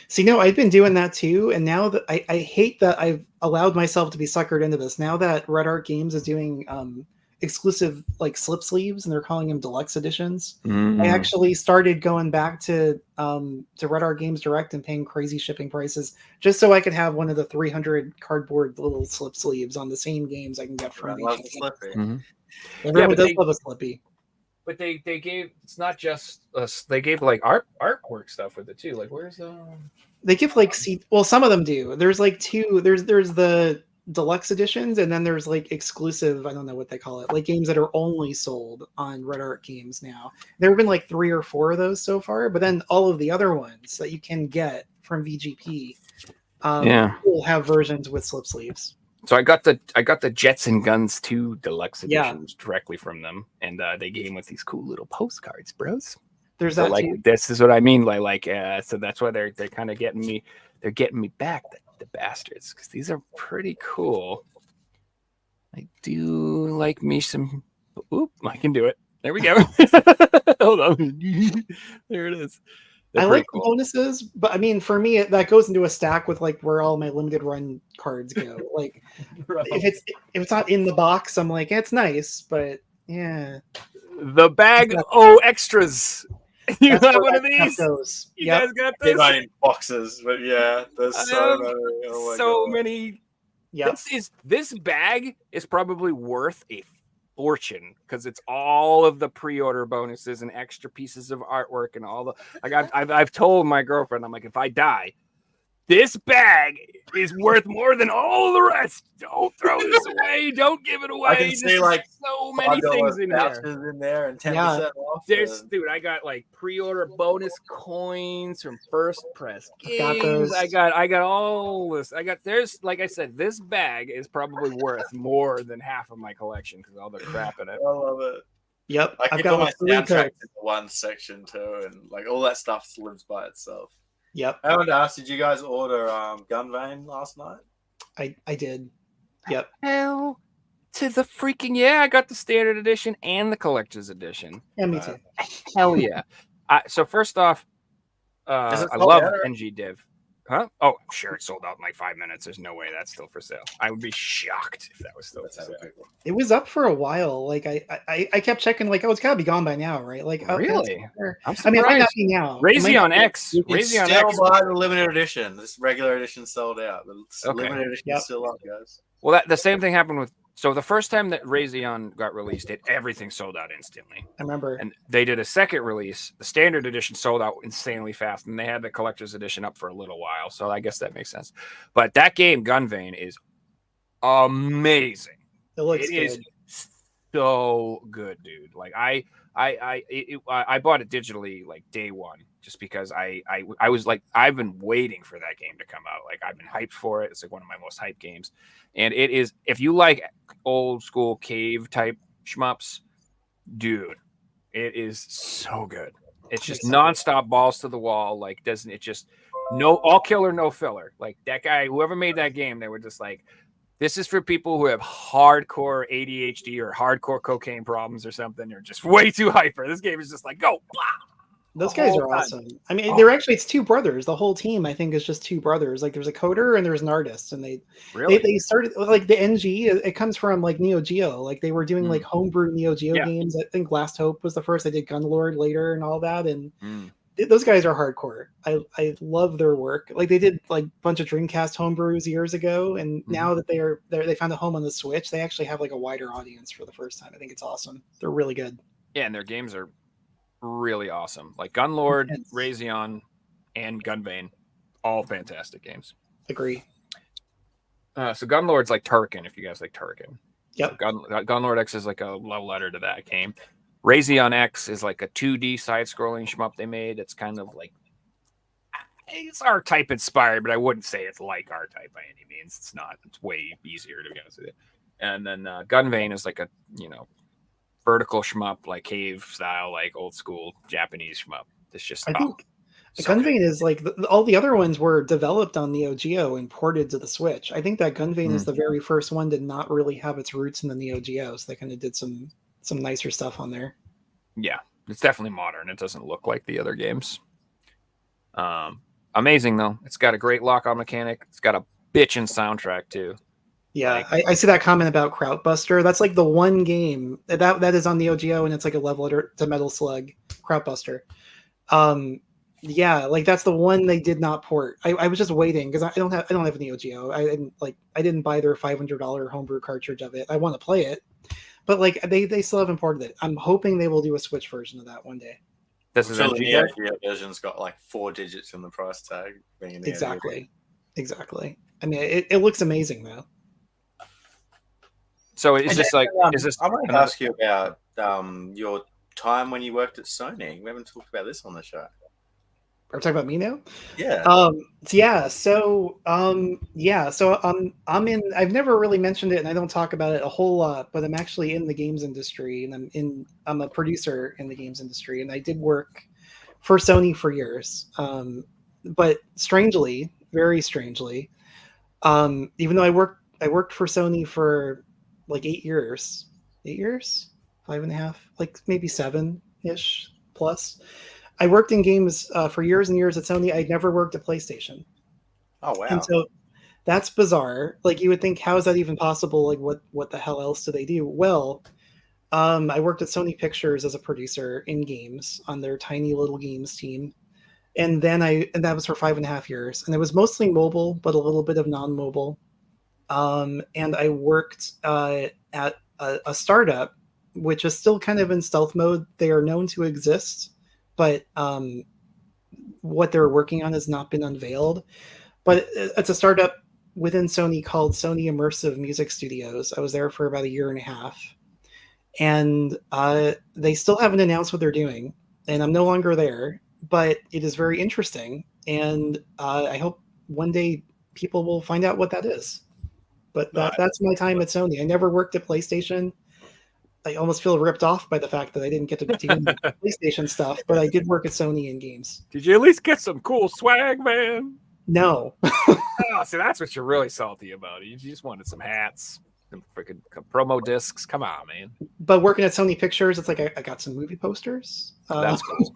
See, no, I've been doing that too, and now that I hate that I've allowed myself to be suckered into this. Now that Red Art Games is doing exclusive like slip sleeves, and they're calling them deluxe editions, I actually started going back to Red Art Games Direct and paying crazy shipping prices just so I could have one of the 300 cardboard little slip sleeves on the same games I can get from love the VGP. Slippy. Everyone but does they- love a Slippy. But they gave, it's not just us. They gave like artwork stuff with it too. Like where's They give like some of them do. There's like two. There's the deluxe editions, and then there's like exclusive. I don't know what they call it. Like games that are only sold on Red Art Games now. There have been like 3 or 4 of those so far, but then all of the other ones that you can get from VGP, will have versions with slip sleeves. So I got the Jets and Guns 2 deluxe editions directly from them, and they came with these cool little postcards, bros. There's So that like too. this is what I mean. So that's why they're kind of getting me. They're getting me back, the bastards, because these are pretty cool. I do like me some. Oop, I can do it. There we go. Hold on. There it is. They're I pretty like the bonuses, but I mean, for me, that goes into a stack with like where all my limited run cards go. Like, if it's not in the box, I'm like, it's nice, but yeah. The bag extras. You That's have where one that of these. stuff goes. You Yep. guys got They're this. not in boxes, but yeah, there's so many. Oh my So God. many. Yep. This bag is probably worth a fortune because it's all of the pre-order bonuses and extra pieces of artwork and all the. I've told my girlfriend, I'm like, if I die, this bag is worth more than all the rest. Don't throw this away. Don't give it away. I can This see is like so many $5 things in here. vouchers in there and 10% off. There's and- dude, I got like pre-order bonus coins from First Press I've got Games. those. I got all this. There's like I said, this bag is probably worth more than half of my collection because all the crap in it. I love it. Yep, I I've keep all got my like 3 soundtracks codes. into one section too, and like all that stuff lives by itself. Yep, I wanted to ask, did you guys order Gunvein last night? I did. Yep. Hell to the freaking yeah! I got the standard edition and the collector's edition. Yeah, me too. Hell yeah! So first off, Is it I sold love out already? NG Div. Huh? Oh, I'm sure it sold out in like 5 minutes. There's no way that's still for sale. I would be shocked if that was still for Let's have sale. a quick look. It was up for a while. Like I kept checking. Like, oh, it's gotta be gone by now, right? Like, oh, Really? I'm I'm I mean, it might not surprised. be now. It might Razion not be- X. You can Razion still X. buy the limited edition. This regular edition sold out. The Okay. limited edition Yep. is still up, guys. Well, the same thing happened with. So the first time that Razion got released, everything sold out instantly. I remember. And they did a second release. The standard edition sold out insanely fast, and they had the collector's edition up for a little while. So I guess that makes sense. But that game, Gunvein, is amazing. It looks It good. is so good, dude. Like I bought it digitally like day one, just because I was like, I've been waiting for that game to come out. Like I've been hyped for it. It's like one of my most hyped games, and it is. If you like old school cave type shmups, dude, it is so good. It's just nonstop balls to the wall. Like doesn't it just no all killer no filler. Like that guy, whoever made that game, they were just like, this is for people who have hardcore ADHD or hardcore cocaine problems or something. They're just way too hyper. This game is just like, go. Blah. Those the guys whole are time. awesome. I mean, Oh. they're actually it's two brothers. The whole team, I think, is just two brothers. Like there's a coder and there's an artist, and Really? they started like the NG. It comes from like Neo Geo. Like they were doing like homebrew Neo Geo Yeah. games. I think Last Hope was the first. They did Gunlord later and all that. And Mm. those guys are hardcore. I love their work. Like they did like a bunch of Dreamcast homebrews years ago, and now that they found a home on the Switch, they actually have like a wider audience for the first time. I think it's awesome. They're really good. Yeah, and their games are really awesome. Like Gunlord, Yes. Razion, and Gunvein, all fantastic games. Agree. So Gunlord's like Turrican, if you guys like Turrican. Yep. So Gunlord X is like a love letter to that game. Razion X is like a 2D side-scrolling shmup they made. It's kind of like it's R-Type inspired, but I wouldn't say it's like R-Type by any means. It's not. It's way easier, to be honest with you. And then Gunvein is like a vertical shmup, like cave style, like old school Japanese shmup. It's just I think so Gunvein is like all the other ones were developed on Neo Geo and ported to the Switch. I think that Gunvein is the very first one to not really have its roots in the Neo Geo, so they kind of did some nicer stuff on there. Yeah, it's definitely modern. It doesn't look like the other games. Amazing though. It's got a great lock-on mechanic. It's got a bitchin' soundtrack too. Yeah, I see that comment about Krautbuster. That's like the one game that is on Neo Geo, and it's like a level to Metal Slug. Krautbuster. Yeah, like that's the one they did not port. I was just waiting because I don't have a Neo Geo. I didn't buy their $500 homebrew cartridge of it. I want to play it, but like they still haven't ported it. I'm hoping they will do a Switch version of that one day. This is the NG Neo Dev? Geo version's got like 4 digits in the price tag. Being a Neo Geo. Exactly. I mean, it looks amazing though. So it's just like is this I want to ask you about your time when you worked at Sony. We haven't talked about this on the show. Are we talking about me now? Yeah. I'm in. I've never really mentioned it, and I don't talk about it a whole lot. But I'm actually in the games industry, and I'm a producer in the games industry, and I did work for Sony for years. But strangely, very strangely, even though I worked for Sony for like 8 years, 5.5, like maybe 7-ish plus. I worked in games for years and years at Sony. I never worked at PlayStation. Oh wow! And so that's bizarre. Like you would think, how is that even possible? Like what the hell else do they do? Well, I worked at Sony Pictures as a producer in games on their tiny little games team, and that was for 5.5 years, and it was mostly mobile, but a little bit of non-mobile. And I worked at a startup, which is still kind of in stealth mode. They are known to exist, but what they're working on has not been unveiled. But it's a startup within Sony called Sony Immersive Music Studios. I was there for about 1.5 years, and they still haven't announced what they're doing, and I'm no longer there. But it is very interesting, and I hope one day people will find out what that is. But that's my time at Sony. I never worked at PlayStation. I almost feel ripped off by the fact that I didn't get to do the PlayStation stuff, but I did work at Sony in games. Did you at least get some cool swag, man? No. Oh, see, that's what you're really salty about. You just wanted some hats, some freaking promo discs. Come on, man. But working at Sony Pictures, it's like I got some movie posters. That's cool.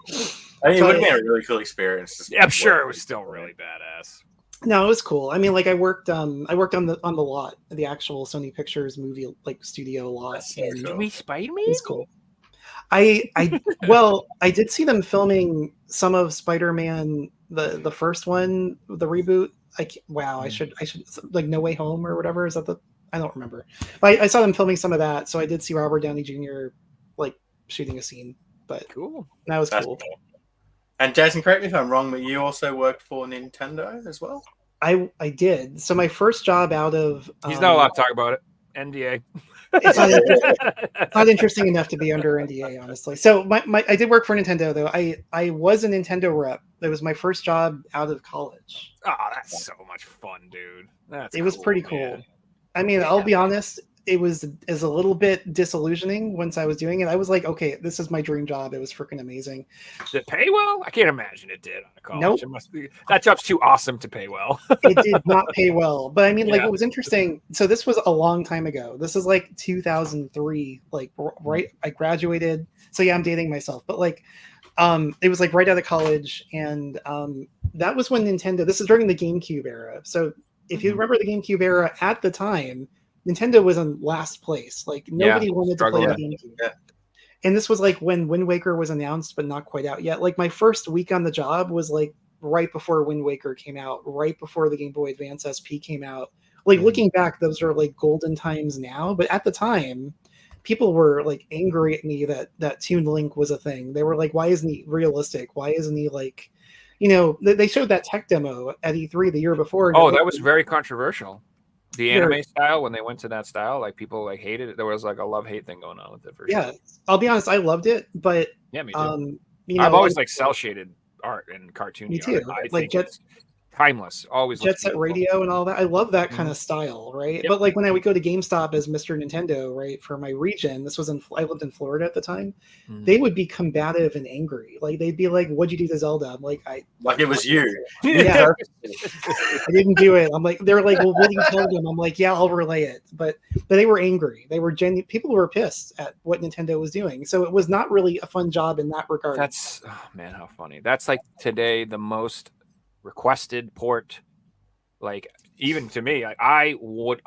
I mean, it So would have been a really cool experience. Yeah, I'm sure it was still really badass. No, it was cool. I mean, like I worked on the lot, the actual Sony Pictures movie like studio lot. That's so And cool. Spider-Man? it was cool. I did see them filming some of Spider-Man, the first one, the reboot. I should like No Way Home or whatever. Is that I don't remember. But I saw them filming some of that, so I did see Robert Downey Jr. like shooting a scene. But Cool. that was That's cool. cool. And Jason, correct me if I'm wrong, but you also worked for Nintendo as well? I did. So my first job out of He's not allowed to talk about it. NDA. It's not interesting enough to be under NDA, honestly. So I did work for Nintendo though. I was a Nintendo rep. It was my first job out of college. Oh, that's so much fun, dude. It was pretty cool. man. I mean, I'll be honest, it was a little bit disillusioning once I was doing it. I was like, okay, this is my dream job. It was freaking amazing. Did it pay well? I can't imagine it did on a college. Nope. It must be, that job's too awesome to pay well. It did not pay well, but I mean, like Yeah. it was interesting. So this was a long time ago. This is like 2003, like right. I graduated. So yeah, I'm dating myself, but like, it was like right out of college, and that was when Nintendo. This is during the GameCube era. So if you remember the GameCube era, at the time, Nintendo was in last place. Like nobody wanted to play the GameCube. Yeah. And this was like when Wind Waker was announced, but not quite out yet. Like my first week on the job was like right before Wind Waker came out, right before the Game Boy Advance SP came out. Like looking back, those are like golden times now. But at the time, people were like angry at me that Toon Link was a thing. They were like, why isn't he realistic? Why isn't he like, they showed that tech demo at E3 the year before. Oh, that was very controversial. The Very- anime style, when they went to that style, like people like hated it. There was like a love-hate thing going on with it. Yeah, I'll be honest, I loved it, but Yeah, me too. I've I've always like cel-shaded art and cartoony Me too. art. I Like think it's timeless. Always Jet looks Set beautiful. Radio and all that. I love that kind of style, right? Yep. But like when I would go to GameStop as Mr. Nintendo, right, for my region, I lived in Florida at the time. Mhm. They would be combative and angry. Like they'd be like, "What'd you do to Zelda?" I'm like, Like it was you. Yeah, I didn't do it. I'm like, they're like, "Well, what do you tell them?" I'm like, "Yeah, I'll relay it." But they were angry. They were people were pissed at what Nintendo was doing. So it was not really a fun job in that regard. That's man, how funny. That's like today the most requested port. Like even to me, I would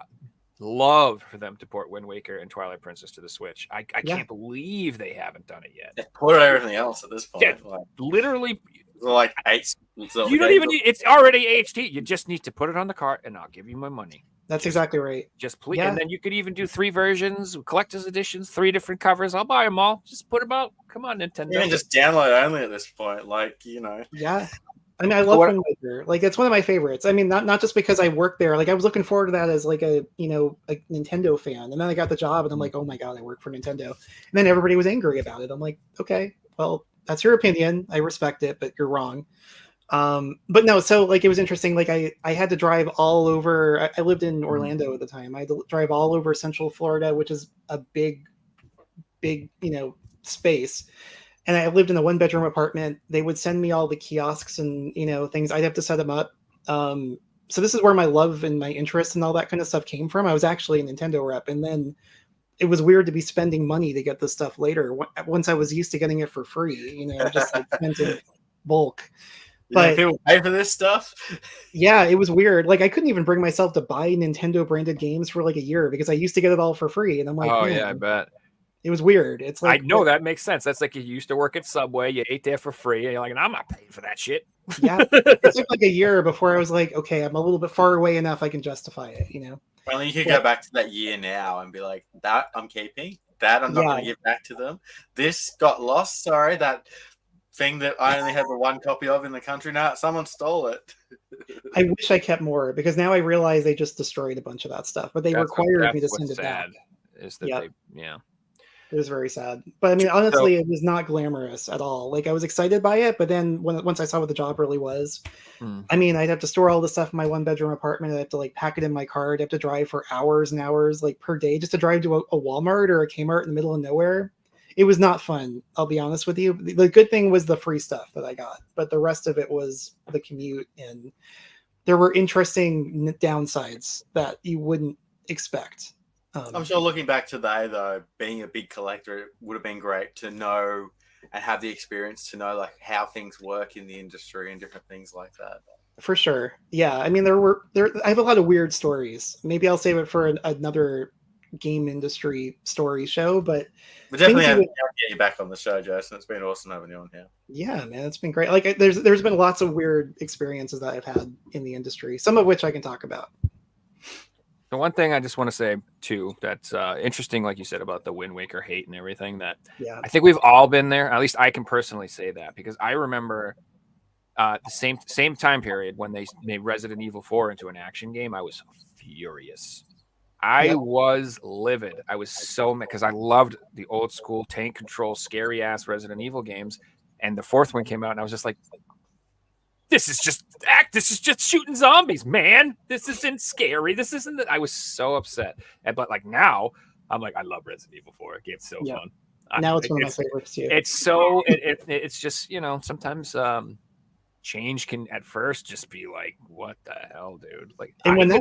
love for them to port Wind Waker and Twilight Princess to the Switch. I Yeah. can't believe they haven't done it yet. They put everything else at this point. Yeah. Literally, Like 8. you don't even need. It's already HD. You just need to put it on the cart, and I'll give you my money. That's exactly right. Just please, Yeah. and then you could even do 3 versions, collector's editions, 3 different covers. I'll buy them all. Just put them out. Come on, Nintendo. Even just download only at this point. Like, Yeah. I mean, I love Wind Waker. Like, it's one of my favorites. I mean, not just because I worked there. Like, I was looking forward to that as like a Nintendo fan. And then I got the job, and I'm like, oh my god, I work for Nintendo. And then everybody was angry about it. I'm like, okay, well, that's your opinion. I respect it, but you're wrong. But no, so like it was interesting. Like I had to drive all over. I lived in Orlando at the time. I had to drive all over Central Florida, which is a big space. And I lived in a 1-bedroom apartment. They would send me all the kiosks and things. I'd have to set them up. So this is where my love and my interest and all that kind of stuff came from. I was actually a Nintendo rep, and then it was weird to be spending money to get this stuff later. Once I was used to getting it for free, just like spent in bulk. But people pay for this stuff. Yeah, it was weird. Like I couldn't even bring myself to buy Nintendo branded games for like a year because I used to get it all for free, and I'm like, oh man, yeah, I bet. It was weird. It's like I know that makes sense. That's like you used to work at Subway, you ate there for free, and you're like, I'm not paying for that shit. Yeah, it took like a year before I was like, okay, I'm a little bit far away enough I can justify it. Well, you could go back to that year now and be like, that I'm keeping, that I'm not going to give back to them. This got lost. Sorry, that thing that I only had the one copy of in the country. Now someone stole it. I wish I kept more because now I realize they just destroyed a bunch of that stuff, but they required me to send it back. Is that It was very sad. But I mean, honestly, it was not glamorous at all. Like I was excited by it, but then once I saw what the job really was, I mean, I'd have to store all the stuff in my 1-bedroom apartment. I'd have to like pack it in my car. I'd have to drive for hours and hours, like per day, just to drive to a Walmart or a Kmart in the middle of nowhere. It was not fun. I'll be honest with you. The good thing was the free stuff that I got, but the rest of it was the commute, and there were interesting downsides that you wouldn't expect. I'm sure looking back today, though, being a big collector, it would have been great to know and have the experience to know like how things work in the industry and different things like that. For sure. Yeah. I mean, I have a lot of weird stories. Maybe I'll save it for another game industry story show, but we definitely have to get you back on the show, Jason. It's been awesome having you on here. Yeah, man, it's been great. Like there's been lots of weird experiences that I've had in the industry, some of which I can talk about. The one thing I just want to say too that's interesting, like you said about the Wind Waker hate and everything, that I think we've all been there. At least I can personally say that, because I remember the same time period when they made Resident Evil 4 into an action game. I was furious. I was livid. I was so mad because I loved the old school tank control, scary ass Resident Evil games, and the fourth one came out, and I was just like, this is just shooting zombies, man. This isn't scary. This isn't. I was so upset. But like now, I'm like, I love Resident Evil 4. The game's so fun. Now it's one of my favorites too. It's so it's just, you know, sometimes change can at first just be like, what the hell, dude? Like, and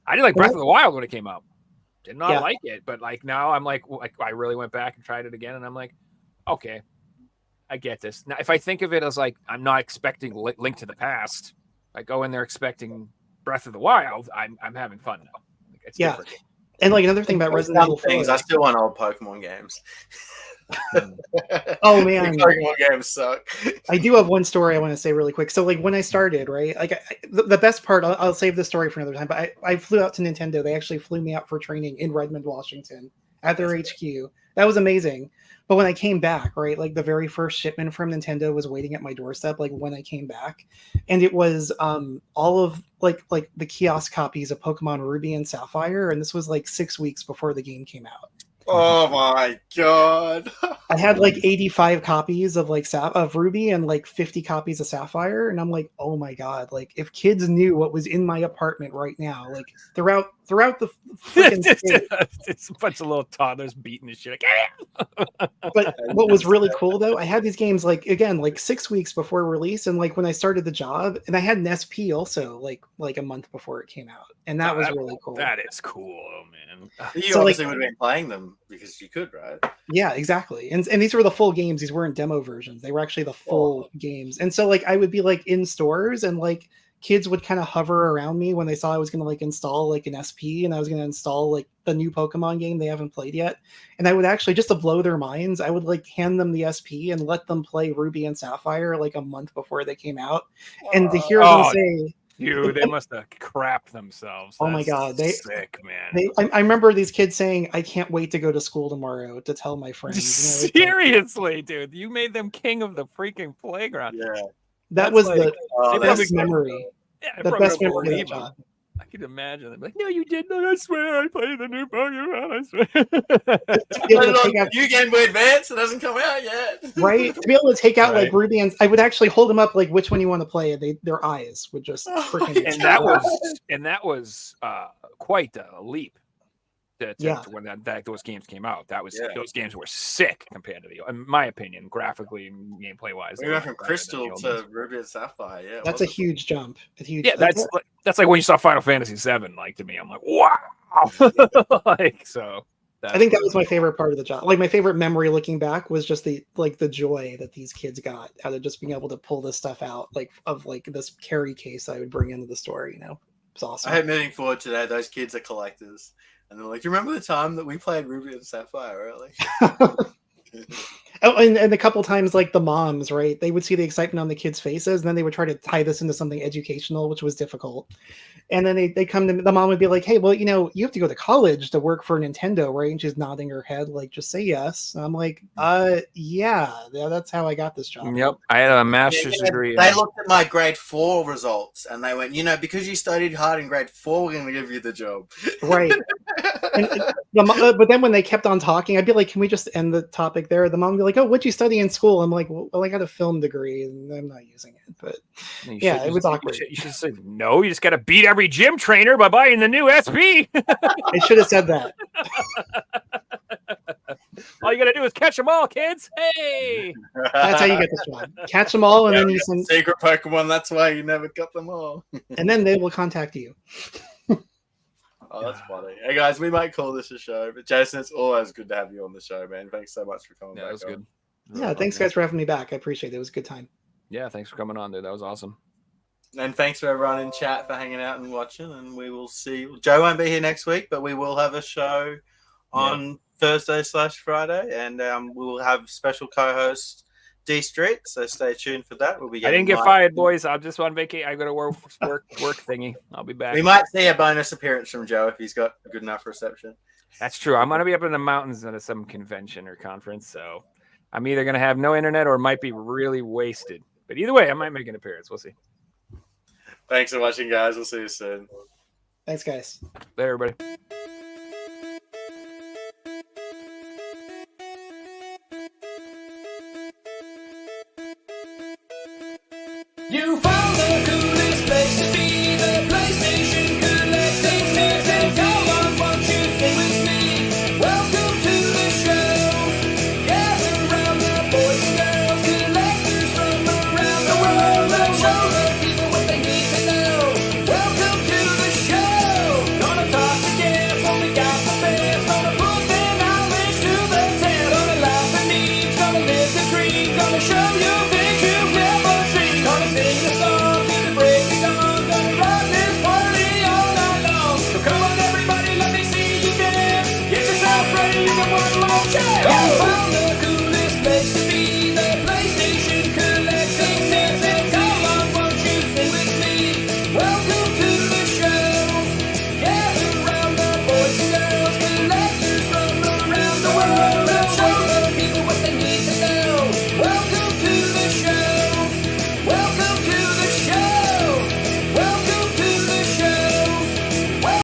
I did like Breath of the Wild when it came out. Did not like it, but like now I'm like I really went back and tried it again, and I'm like, okay, I get this. Now, if I think of it as like I'm not expecting Link to the Past, I go in there expecting Breath of the Wild, I'm having fun now. Like, it's different. And like another thing about Resident Evil 4, I still want old Pokemon games. Oh man, Pokemon games suck. I do have one story I want to say really quick. So like when I started, right, like the best part, I'll save this story for another time, but I flew out to Nintendo. They actually flew me out for training in Redmond, Washington at their HQ. That was amazing. But when I came back, right, like the very first shipment from Nintendo was waiting at my doorstep, like when I came back, and it was all of like the kiosk copies of Pokemon Ruby and Sapphire, and this was like 6 weeks before the game came out. Oh my god! I had like 85 copies of like of Ruby and like 50 copies of Sapphire, and I'm like, oh my god! Like if kids knew what was in my apartment right now, like throughout the freaking state. It's a bunch of little toddlers beating the shit. But what was really cool though, I had these games like again like 6 weeks before release, and like when I started the job, and I had an SP also like a month before it came out, and that was really cool. That is cool, man. You obviously would have been playing them because you could, right? Yeah, exactly. And these were the full games. These weren't demo versions. They were actually the full games. And so like I would be like in stores, and like kids would kind of hover around me when they saw I was going to like install like an SP, and I was going to install like the new Pokemon game they haven't played yet. And I would actually, just to blow their minds, I would like hand them the SP and let them play Ruby and Sapphire like a month before they came out. And to hear them say, dude, they must have crapped themselves. Oh my god, they sick, man. I remember these kids saying, "I can't wait to go to school tomorrow to tell my friends." Seriously, dude, you made them king of the freaking playground. Yeah, that was like, the best memory. Yeah, the best memory of that job. I can imagine them like, no, you did not. I swear, I played the new Pokemon. I swear. New Game Boy Advance, it hasn't come out yet. Right? To be able to take out like Ruby, and I would actually hold them up like, which one you want to play, and their eyes would just freaking. And that was quite a leap. When those games came out, those games were sick compared to in my opinion, graphically and gameplay wise. We went from Crystal to Ruby and Sapphire. Yeah, that's a huge jump. That's like when you saw Final Fantasy VII. Like to me, I'm like, wow. Like so. I think that was my favorite part of the job. Like my favorite memory looking back was just the joy that these kids got out of just being able to pull this stuff out, like of like this carry case I would bring into the store. You know, it's awesome. I hate moving forward today. Those kids are collectors. And they're like, do you remember the time that we played Ruby and Sapphire early? Oh, and a couple times, like the moms, right? They would see the excitement on the kids' faces, and then they would try to tie this into something educational, which was difficult. And then they come to the mom would be like, "Hey, well, you have to go to college to work for Nintendo, right?" And she's nodding her head, like, "Just say yes." And I'm like, yeah, that's how I got this job." Yep, I had a master's degree. They looked at my grade 4 results and they went, because you studied hard in grade 4, we're going to give you the job. Right. But then when they kept on talking, I'd be like, "Can we just end the topic there?" The mom would be like, "Oh, what'd you study in school?" I'm like, "Well, I got a film degree and I'm not using it." But yeah, it was awkward. You should say no. You just got to beat every gym trainer by buying the new SP. I should have said that. All you got to do is catch them all, kids. Hey, That's how you get this job. Catch them all, and then you send secret Pokemon. That's why you never got them all. and then they will contact you. Oh, that's funny. Hey guys, we might call this a show, but Jason, it's always good to have you on the show, man. Thanks so much for coming back. that was good. Yeah, thanks guys for having me back. I appreciate it. It was a good time. Yeah, thanks for coming on, dude. That was awesome. And thanks for everyone in chat for hanging out and watching. And we will see. Joe won't be here next week, but we will have a show on Thursday/Friday, and we will have special co-host D Street. So stay tuned for that. We'll be. I didn't get fired, boys. I'm just on vacation. I got to work thingy. I'll be back. We might see a bonus appearance from Joe if he's got a good enough reception. That's true. I'm gonna be up in the mountains at some convention or conference, so I'm either gonna have no internet or might be really wasted. But either way, I might make an appearance. We'll see. Thanks for watching, guys. We'll see you soon. Thanks, guys. Later, everybody. You found the coolest place to be, the PlayStation collecting nerds. Come on, won't you sing with me? Welcome to the show. Gather round the boys and girls, collectors from around the world. Let's show the people what they need to know. Welcome to the show. Gonna talk to guests, only got the best. Gonna put their knowledge to the test. Gonna laugh and eat, gonna live the dream. Gonna show you things you've never seen. Gonna sing the song to the break of dawn. Gonna rock this party all night long. So come on everybody, let me see you dance. Get yourself ready for one more chance. You found the coolest place to be.